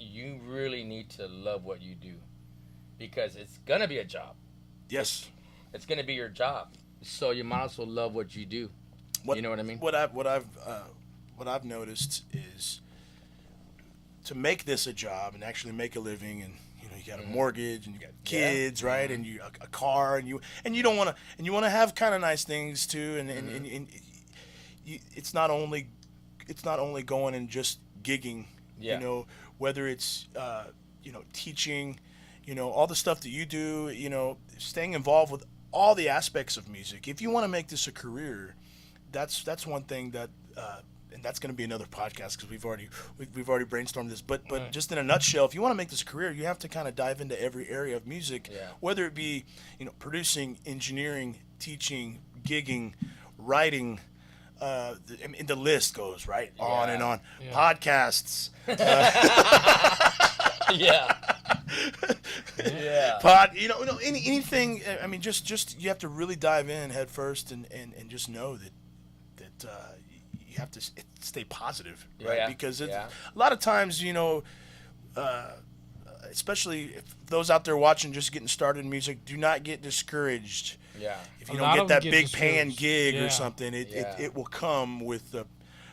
Speaker 2: you really need to love what you do, because it's gonna be a job.
Speaker 1: Yes.
Speaker 2: It's gonna be your job, so you might as well love what you do. You know what I mean?
Speaker 1: What I've noticed is to make this a job and actually make a living, and you got a mortgage and you got kids, right? And you a car, and you don't want to, and you want to have kind of nice things too, and it's not only going and just gigging,
Speaker 2: Yeah.
Speaker 1: Whether it's teaching, all the stuff that you do, staying involved with all the aspects of music. If you want to make this a career, that's one thing that, and that's going to be another podcast because we've already brainstormed this. But
Speaker 3: Right.
Speaker 1: just in a nutshell, if you want to make this a career, you have to kind of dive into every area of music,
Speaker 2: Yeah.
Speaker 1: whether it be producing, engineering, teaching, gigging, writing. And the list goes right on and on.
Speaker 3: Yeah.
Speaker 1: Podcasts.
Speaker 2: Yeah. Yeah.
Speaker 1: Anything. I mean, just you have to really dive in head first and just know that you have to stay positive, right?
Speaker 2: Yeah,
Speaker 1: Because
Speaker 2: yeah.
Speaker 1: a lot of times, especially if those out there watching just getting started in music, do not get discouraged.
Speaker 2: Yeah.
Speaker 1: If you
Speaker 3: A
Speaker 1: don't
Speaker 3: lot
Speaker 1: get
Speaker 3: of them
Speaker 1: that
Speaker 3: get
Speaker 1: big paying
Speaker 3: discouraged.
Speaker 1: gig
Speaker 3: Yeah.
Speaker 1: or something,
Speaker 2: Yeah.
Speaker 1: it will come with the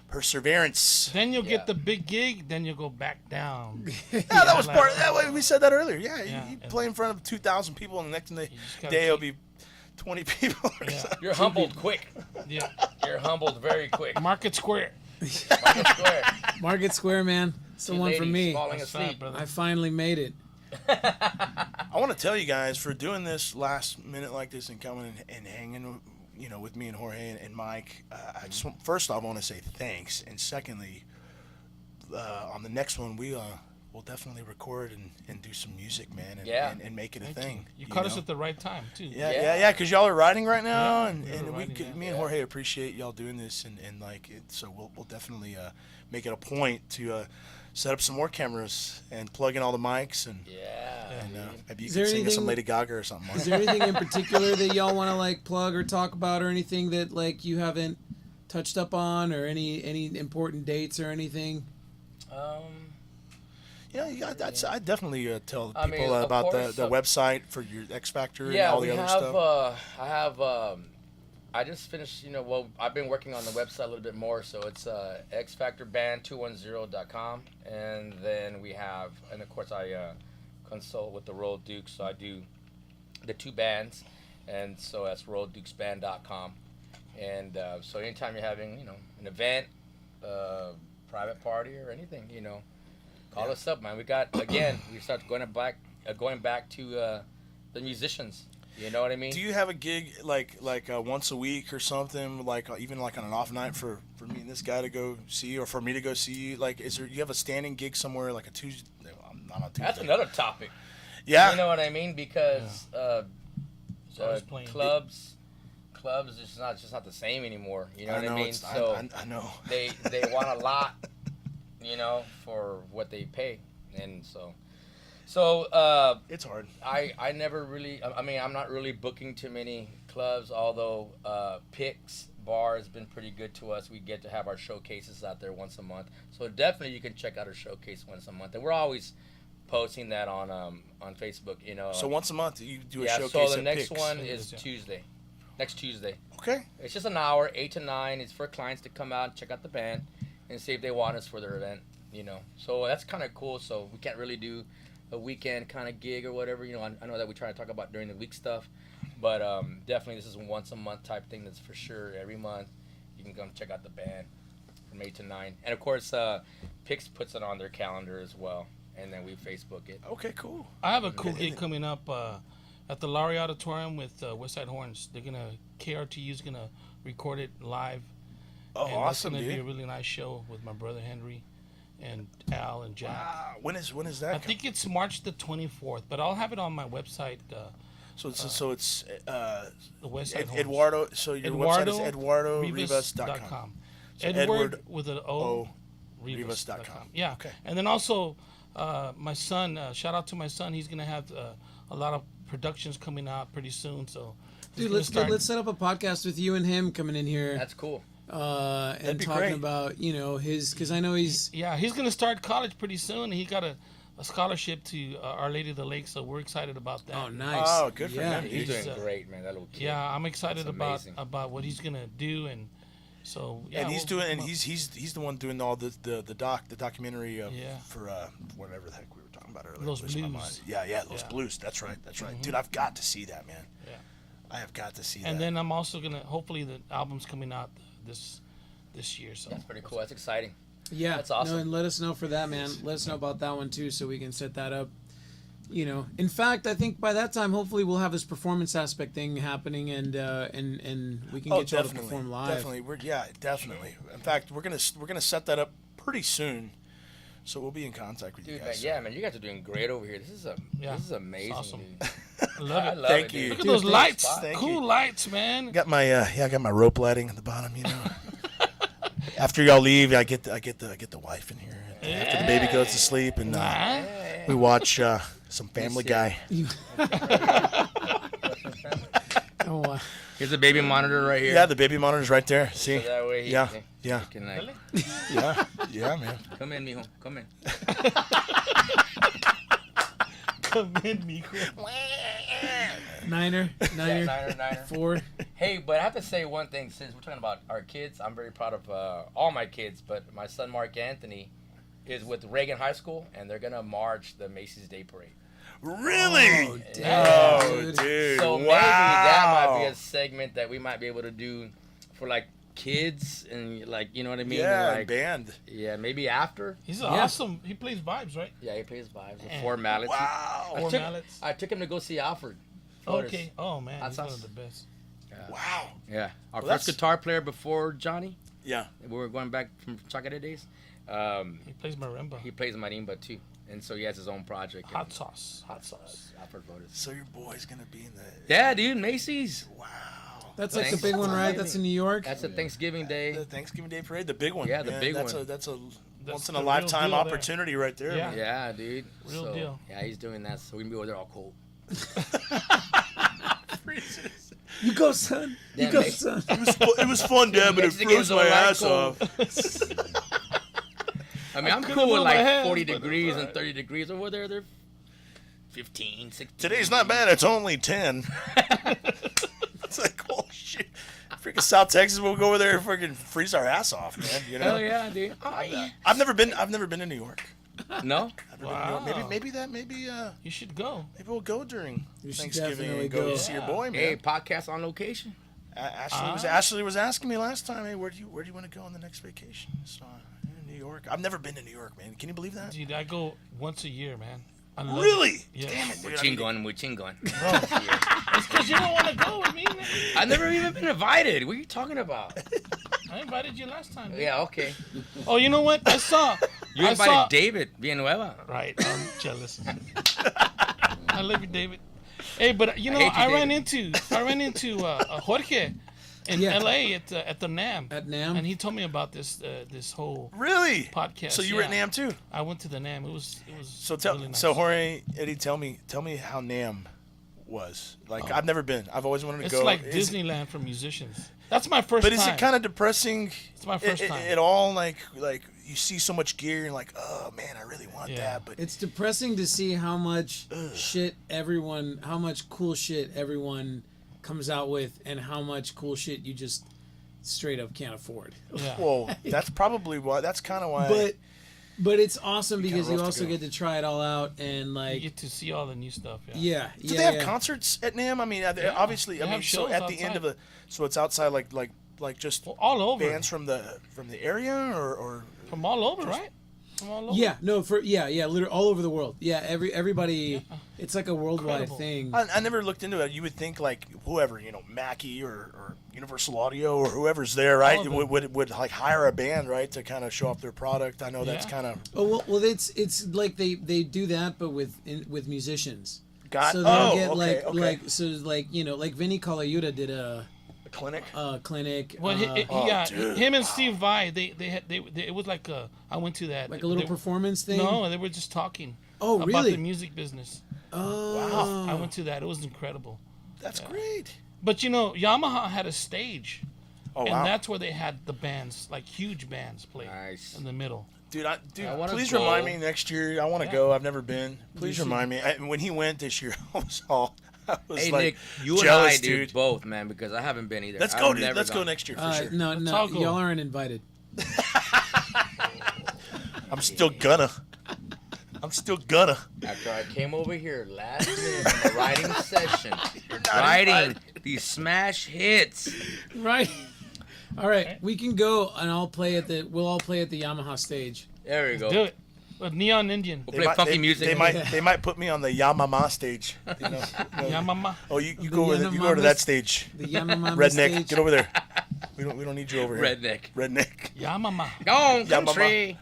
Speaker 1: perseverance.
Speaker 3: Then you'll
Speaker 2: Yeah.
Speaker 3: get the big gig. Then you'll go back down.
Speaker 1: Yeah, that was
Speaker 3: like-
Speaker 1: part of that. Way we said that earlier. Yeah,
Speaker 3: Yeah.
Speaker 1: you play in front of 2,000 people, and the next
Speaker 3: just gotta
Speaker 1: day it'll
Speaker 3: keep-
Speaker 1: be 20 people. Or
Speaker 3: Yeah.
Speaker 1: something.
Speaker 2: You're humbled quick.
Speaker 3: Yeah.
Speaker 2: You're humbled very quick.
Speaker 3: Market Square.
Speaker 2: Market Square.
Speaker 4: Market Square, man. It's the
Speaker 2: Two
Speaker 4: one for
Speaker 2: ladies
Speaker 4: me.
Speaker 2: Falling
Speaker 3: That's
Speaker 2: asleep.
Speaker 3: fat, brother.
Speaker 4: I finally made it.
Speaker 1: I want to tell you guys for doing this last minute like this and coming and hanging, with me and Jorge and Mike. I just first off, I want to say thanks, and secondly, on the next one we'll definitely record and do some music, man, and,
Speaker 2: Yeah.
Speaker 1: and make it a
Speaker 3: Thank
Speaker 1: thing.
Speaker 3: You caught us
Speaker 1: know?
Speaker 3: at the right time too.
Speaker 1: Yeah, because y'all are riding right now,
Speaker 3: Yeah,
Speaker 1: and
Speaker 3: we're riding, yeah.
Speaker 1: me and Jorge appreciate y'all doing this, and like it, so we'll definitely make it a point to set up some more cameras and plug in all the mics, and
Speaker 2: Yeah.
Speaker 1: maybe you
Speaker 4: Is
Speaker 1: can
Speaker 4: there
Speaker 1: sing us some
Speaker 4: anything-
Speaker 1: Lady Gaga or something.
Speaker 4: Is there anything in particular that y'all want to like plug or talk about, or anything that like you haven't touched up on, or any important dates or anything?
Speaker 1: I definitely tell
Speaker 2: I
Speaker 1: people
Speaker 2: mean, of
Speaker 1: about
Speaker 2: course,
Speaker 1: the website for your X Factor and
Speaker 2: Yeah,
Speaker 1: all
Speaker 2: we
Speaker 1: the other
Speaker 2: have.
Speaker 1: stuff.
Speaker 2: I have. I just finished. I've been working on the website a little bit more, so it's xfactorband210.com, and then we have, and of course I consult with the Royal Dukes, so I do the two bands, and so that's royaldukesband.com, and so anytime you're having an event, private party or anything, call us up, man. We got we start going back to the musicians. You know what I mean?
Speaker 1: Do you have a gig like once a week or something, like even like on an off night for me and this guy to go see you, or for me to go see you? Like, you have a standing gig somewhere, like a Tuesday? Not on Tuesday.
Speaker 2: That's another topic.
Speaker 1: Yeah.
Speaker 2: You know what I mean? Because
Speaker 3: always playing.
Speaker 2: clubs is just not the same anymore. You know what I mean?
Speaker 1: it's-
Speaker 2: So
Speaker 1: I know.
Speaker 2: they want a lot, for what they pay, and so
Speaker 1: It's hard.
Speaker 2: I never really. I mean, I'm not really booking too many clubs, although Pix Bar has been pretty good to us. We get to have our showcases out there once a month, so definitely you can check out our showcase once a month, and we're always posting that on Facebook.
Speaker 1: So once a month you do a
Speaker 2: yeah.
Speaker 1: showcase
Speaker 2: So the
Speaker 1: at
Speaker 2: next
Speaker 1: Pix.
Speaker 2: one
Speaker 3: It
Speaker 2: is
Speaker 3: is, yeah.
Speaker 2: Tuesday. Next Tuesday.
Speaker 1: Okay.
Speaker 2: It's just an hour, 8 to 9. It's for clients to come out and check out the band and see if they want us for their event. So that's kind of cool. So we can't really do a weekend kind of gig or whatever. I know that we try to talk about during the week stuff, but definitely this is a once a month type thing. That's for sure. Every month you can come check out the band from 8 to 9, and of course Pix puts it on their calendar as well, and then we Facebook it.
Speaker 1: Okay. Cool.
Speaker 3: I have a cool gig coming up at the Lowry Auditorium with West Side Horns. KRTU's gonna record it live.
Speaker 1: Oh,
Speaker 3: and
Speaker 1: awesome,
Speaker 3: That's gonna be a
Speaker 1: dude.
Speaker 3: really nice show with my brother Henry and Al and Jack.
Speaker 1: Wow. When is that?
Speaker 3: I think it's March the 24th, but I'll have it on my website.
Speaker 1: So it's
Speaker 3: The West Side Horns.
Speaker 1: Eduardo. So your website is eduardorivas.com.
Speaker 3: Rivas.com.
Speaker 1: So
Speaker 3: Edward with an O.
Speaker 1: O,
Speaker 3: Rivas.com.
Speaker 1: Rivas.com.
Speaker 3: Yeah.
Speaker 1: Okay.
Speaker 3: And then also, my son. Shout out to my son. He's gonna have a lot of productions coming out pretty soon. So, he's
Speaker 4: Dude,
Speaker 3: gonna
Speaker 4: let's set up a podcast with you and him coming in here,
Speaker 2: That's cool.
Speaker 4: and
Speaker 1: be
Speaker 4: talking
Speaker 1: great.
Speaker 4: about his, because I know he's
Speaker 3: Yeah, he's gonna start college pretty soon. He got a scholarship to Our Lady of the Lake, so we're excited about that.
Speaker 4: nice.
Speaker 1: Oh, good for
Speaker 4: yeah.
Speaker 1: him.
Speaker 2: He's
Speaker 3: He's,
Speaker 2: doing great, man. That little kid.
Speaker 3: Yeah, I'm excited
Speaker 2: That's
Speaker 3: about
Speaker 2: amazing.
Speaker 3: what he's gonna do, and so yeah.
Speaker 1: And he's he's the one doing all the documentary
Speaker 3: Yeah.
Speaker 1: for whatever the heck we were talking about earlier.
Speaker 3: Those
Speaker 1: It was my
Speaker 3: blues.
Speaker 1: mind. Yeah, those
Speaker 3: Yeah.
Speaker 1: blues. That's right. Dude, I've got to see that, man.
Speaker 3: Yeah.
Speaker 1: I have got to see that.
Speaker 3: And then I'm also gonna hopefully the album's coming out this year. So
Speaker 2: That's pretty cool. That's exciting.
Speaker 4: Yeah,
Speaker 2: That's awesome.
Speaker 4: No, and let us know for that, man. Let us know about that one too, so we can set that up. In fact, I think by that time, hopefully, we'll have this performance aspect thing happening, and we can get y'all to perform live.
Speaker 1: Definitely. Definitely. In fact, we're gonna set that up pretty soon, so we'll be in contact with you
Speaker 2: Dude, man,
Speaker 1: guys.
Speaker 2: yeah, man, you guys are doing great over here. This is amazing,
Speaker 3: awesome.
Speaker 2: dude.
Speaker 3: I love
Speaker 2: I
Speaker 3: it.
Speaker 2: love
Speaker 1: Thank
Speaker 2: it,
Speaker 1: you.
Speaker 2: dude.
Speaker 3: Look at those
Speaker 1: Dude,
Speaker 3: lights,
Speaker 1: thank
Speaker 3: cool
Speaker 1: you.
Speaker 3: lights, man.
Speaker 1: Got my I got my rope lighting at the bottom. After y'all leave, I get the wife in here after the baby goes to sleep, and
Speaker 3: Nah.
Speaker 1: we watch Some Family
Speaker 2: see.
Speaker 1: Guy.
Speaker 4: Oh, wow.
Speaker 2: Here's a baby monitor right here.
Speaker 1: Yeah, the baby monitor's right there. See?
Speaker 2: So that way he
Speaker 1: Yeah,
Speaker 2: can,
Speaker 1: yeah,
Speaker 2: he can like,
Speaker 3: Really?
Speaker 1: yeah, man.
Speaker 2: come in, mijo, come in.
Speaker 3: Come in, mijo.
Speaker 4: Niner,
Speaker 2: Niner.
Speaker 4: 4.
Speaker 2: Hey, but I have to say one thing. Since we're talking about our kids, I'm very proud of all my kids. But my son Mark Anthony is with Reagan High School, and they're gonna march the Macy's Day Parade.
Speaker 1: Really?
Speaker 4: Oh, damn,
Speaker 1: Oh,
Speaker 4: dude.
Speaker 1: dude.
Speaker 2: So
Speaker 1: wow.
Speaker 2: maybe that might be a segment that we might be able to do for like kids and like, you know what I mean?
Speaker 1: Yeah,
Speaker 2: like,
Speaker 1: band.
Speaker 2: yeah, maybe after.
Speaker 3: He's
Speaker 4: Yeah.
Speaker 3: awesome. He plays vibes, right?
Speaker 2: Yeah, he plays vibes.
Speaker 3: Man.
Speaker 2: 4 mallets.
Speaker 1: Wow.
Speaker 3: Four mallets.
Speaker 2: I took him to go see Alfred.
Speaker 3: Okay. Oh man,
Speaker 2: That's
Speaker 3: he's one
Speaker 2: us.
Speaker 3: of the best.
Speaker 1: Wow.
Speaker 2: Yeah, our
Speaker 1: Well,
Speaker 2: first guitar player before Johnny.
Speaker 1: Yeah.
Speaker 2: We were going back from Chocolate days.
Speaker 3: He plays marimba.
Speaker 2: He plays marimba too, and so he has his own project.
Speaker 3: Hot sauce.
Speaker 2: Hot sauce. Alfred Voters.
Speaker 1: So your boy's gonna be in the.
Speaker 2: Yeah, dude, Macy's.
Speaker 1: Wow.
Speaker 4: That's like the
Speaker 2: Thanks.
Speaker 4: big one, right? That's in New York.
Speaker 2: That's a Thanksgiving Day.
Speaker 1: The Thanksgiving Day Parade, the big one.
Speaker 2: Yeah, the
Speaker 1: man.
Speaker 2: big
Speaker 1: that's
Speaker 2: one.
Speaker 1: That's a
Speaker 3: That's
Speaker 1: once in
Speaker 3: the
Speaker 1: a
Speaker 3: real
Speaker 1: lifetime
Speaker 3: deal there.
Speaker 1: opportunity right there.
Speaker 3: Yeah.
Speaker 1: Man.
Speaker 2: Yeah, dude.
Speaker 3: Real
Speaker 2: So,
Speaker 3: deal.
Speaker 2: Yeah, he's doing that, so we can be over there all cold.
Speaker 4: You go, son. You
Speaker 2: Yeah,
Speaker 4: go,
Speaker 2: mate.
Speaker 4: son.
Speaker 1: It was fun, Dad, but it
Speaker 2: Mexicans
Speaker 1: froze my
Speaker 2: don't like
Speaker 1: ass
Speaker 2: cold.
Speaker 1: off.
Speaker 2: I mean, I'm
Speaker 3: couldn't
Speaker 2: cool with
Speaker 3: move my
Speaker 2: like
Speaker 3: hands,
Speaker 2: 40
Speaker 3: but it was
Speaker 2: degrees and
Speaker 3: alright.
Speaker 2: 30 degrees over there. They're 15, 16.
Speaker 1: Today's not bad. It's only 10. It's like, oh shit. Freaking South Texas, we'll go over there and freaking freeze our ass off, man. You know.
Speaker 2: Hell yeah, dude. Oh, yeah.
Speaker 1: I've never been to New York.
Speaker 2: No?
Speaker 3: Wow.
Speaker 1: Maybe
Speaker 3: You should go.
Speaker 1: maybe we'll go during
Speaker 4: You should
Speaker 1: Thanksgiving
Speaker 4: definitely
Speaker 1: and go
Speaker 4: go.
Speaker 1: see your boy, man.
Speaker 2: Hey, podcast on location.
Speaker 1: Ashley was asking me last time, hey, where do you want to go on the next vacation? So New York. I've never been to New York, man. Can you believe that?
Speaker 3: Dude, I go once a year, man. I love
Speaker 1: Really?
Speaker 3: it. Yeah.
Speaker 1: Damn it,
Speaker 2: We're
Speaker 1: dude. I mean,
Speaker 2: chingon.
Speaker 3: It's because you don't want to go with me, man.
Speaker 2: I've never even been invited. What are you talking about?
Speaker 3: I invited you last time. Man.
Speaker 2: Yeah, okay.
Speaker 3: Oh, you know what? I saw.
Speaker 2: You
Speaker 3: I
Speaker 2: invited
Speaker 3: saw,
Speaker 2: David Villanueva.
Speaker 3: Right. I'm jealous. I love you, David. Hey, but you know,
Speaker 2: hate you,
Speaker 3: I ran
Speaker 2: David.
Speaker 3: into Jorge in
Speaker 4: Yeah.
Speaker 3: L.A. at the NAM.
Speaker 4: At NAM?
Speaker 3: And he told me about this whole
Speaker 1: Really?
Speaker 3: podcast.
Speaker 1: So you were at
Speaker 3: yeah.
Speaker 1: NAM too?
Speaker 3: I went to the NAM. It was
Speaker 1: So
Speaker 3: really nice.
Speaker 1: so Jorge, Eddie, tell me how NAM was. Like I've never been. I've always wanted to
Speaker 3: It's
Speaker 1: go.
Speaker 3: like
Speaker 1: Is-
Speaker 3: Disneyland for musicians. That's my first
Speaker 1: But
Speaker 3: time.
Speaker 1: is it kind of depressing?
Speaker 3: It's my first time.
Speaker 1: It all like you see so much gear and like, oh man, I really want
Speaker 3: Yeah.
Speaker 1: that. But
Speaker 4: It's depressing to see how much how much cool shit everyone comes out with, and how much cool shit you just straight up can't afford.
Speaker 3: Yeah.
Speaker 1: well, that's probably why. That's kind of why.
Speaker 4: But it's awesome because you
Speaker 1: rough to
Speaker 4: also
Speaker 1: go.
Speaker 4: get to try it all out and
Speaker 3: You
Speaker 4: like
Speaker 3: get to see all the new stuff. Yeah.
Speaker 4: yeah.
Speaker 1: Do they have concerts at NAM? I mean, obviously,
Speaker 3: They
Speaker 1: I mean,
Speaker 3: have
Speaker 1: so
Speaker 3: shows
Speaker 1: at the end of
Speaker 3: outside.
Speaker 1: so it's outside, like just
Speaker 3: Well, all over.
Speaker 1: bands from the area or
Speaker 3: From all over, right? From all over.
Speaker 4: Yeah, no, literally all over the world. Yeah, everybody. It's like a worldwide
Speaker 3: Incredible.
Speaker 4: thing.
Speaker 1: I never looked into it. You would think like whoever, Mackie or Universal Audio or whoever's there, right,
Speaker 3: All of them.
Speaker 1: would like hire a band, right, to kind of show off their product. I know that's
Speaker 3: Yeah.
Speaker 1: kind of
Speaker 4: Oh well, it's like they do that, but with musicians.
Speaker 1: got.
Speaker 4: So they'll
Speaker 1: Oh,
Speaker 4: get
Speaker 1: okay, okay.
Speaker 4: like Vinny Colaiuta did a
Speaker 1: A clinic.
Speaker 4: clinic.
Speaker 3: Well,
Speaker 1: dude,
Speaker 3: him and Steve Vai, they it was like I went to that
Speaker 4: like a little
Speaker 3: they-
Speaker 4: performance thing.
Speaker 3: No, they were just talking.
Speaker 4: Oh,
Speaker 3: About
Speaker 4: really?
Speaker 3: the music business.
Speaker 4: Oh,
Speaker 3: I went to that. It was incredible.
Speaker 1: That's great.
Speaker 3: But Yamaha had a stage,
Speaker 1: Oh
Speaker 3: and
Speaker 1: wow,
Speaker 3: that's where they had the bands, like huge bands, play
Speaker 2: Nice.
Speaker 3: in the middle.
Speaker 1: dude!
Speaker 2: I wanna
Speaker 1: Please
Speaker 2: go.
Speaker 1: remind me next year. I want to
Speaker 3: Yeah.
Speaker 1: go. I've never been. Please
Speaker 4: should.
Speaker 1: remind me. When he went this year, I was
Speaker 2: Hey,
Speaker 1: like
Speaker 2: Nick, you
Speaker 1: jealous,
Speaker 2: and I,
Speaker 1: dude.
Speaker 2: dude, both, man, because I haven't been either.
Speaker 1: Let's
Speaker 2: I've
Speaker 1: go, dude.
Speaker 2: never
Speaker 1: Let's go
Speaker 2: gone.
Speaker 1: next year for sure.
Speaker 4: no,
Speaker 3: all go.
Speaker 4: y'all aren't invited.
Speaker 1: I'm still gonna.
Speaker 2: After I came over here last minute from a writing session, writing these smash hits.
Speaker 4: Right. All right, we can go, and we'll all play at the Yamaha stage.
Speaker 2: There we go.
Speaker 3: Do it with Neon Indian.
Speaker 2: We'll play funky music.
Speaker 1: They might put me on the Yamama stage. You know?
Speaker 3: Yamama.
Speaker 1: Oh, you
Speaker 4: The
Speaker 1: go over you go to
Speaker 4: Yamama
Speaker 1: that stage.
Speaker 4: The Yamaha
Speaker 1: Redneck,
Speaker 4: stage.
Speaker 1: get over there. We don't need you over here. Redneck.
Speaker 3: Yamama.
Speaker 2: Go on,
Speaker 1: Yeah,
Speaker 2: country.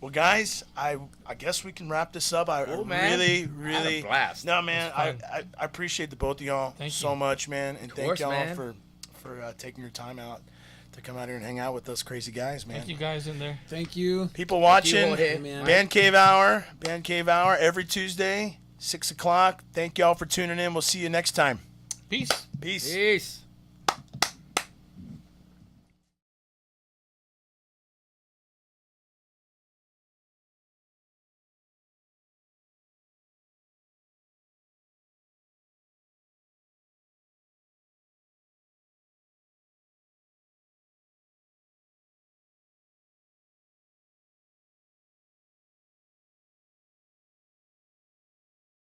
Speaker 1: Well, guys, I guess we can wrap this up. I
Speaker 2: Cool, man.
Speaker 1: really,
Speaker 2: Had a blast.
Speaker 1: No, man, I
Speaker 3: fun.
Speaker 1: appreciate the both of y'all
Speaker 3: Thank
Speaker 1: so
Speaker 3: you.
Speaker 1: much, man, and thank
Speaker 2: course,
Speaker 1: y'all
Speaker 2: man.
Speaker 1: for taking your time out to come out here and hang out with those crazy guys, man.
Speaker 3: Thank you guys in there.
Speaker 4: Thank you.
Speaker 1: People watching,
Speaker 2: Jorge.
Speaker 4: Man.
Speaker 1: Bandcave Hour every Tuesday, 6 o'clock. Thank y'all for tuning in. We'll see you next time.
Speaker 3: Peace.
Speaker 1: Peace.
Speaker 2: Peace.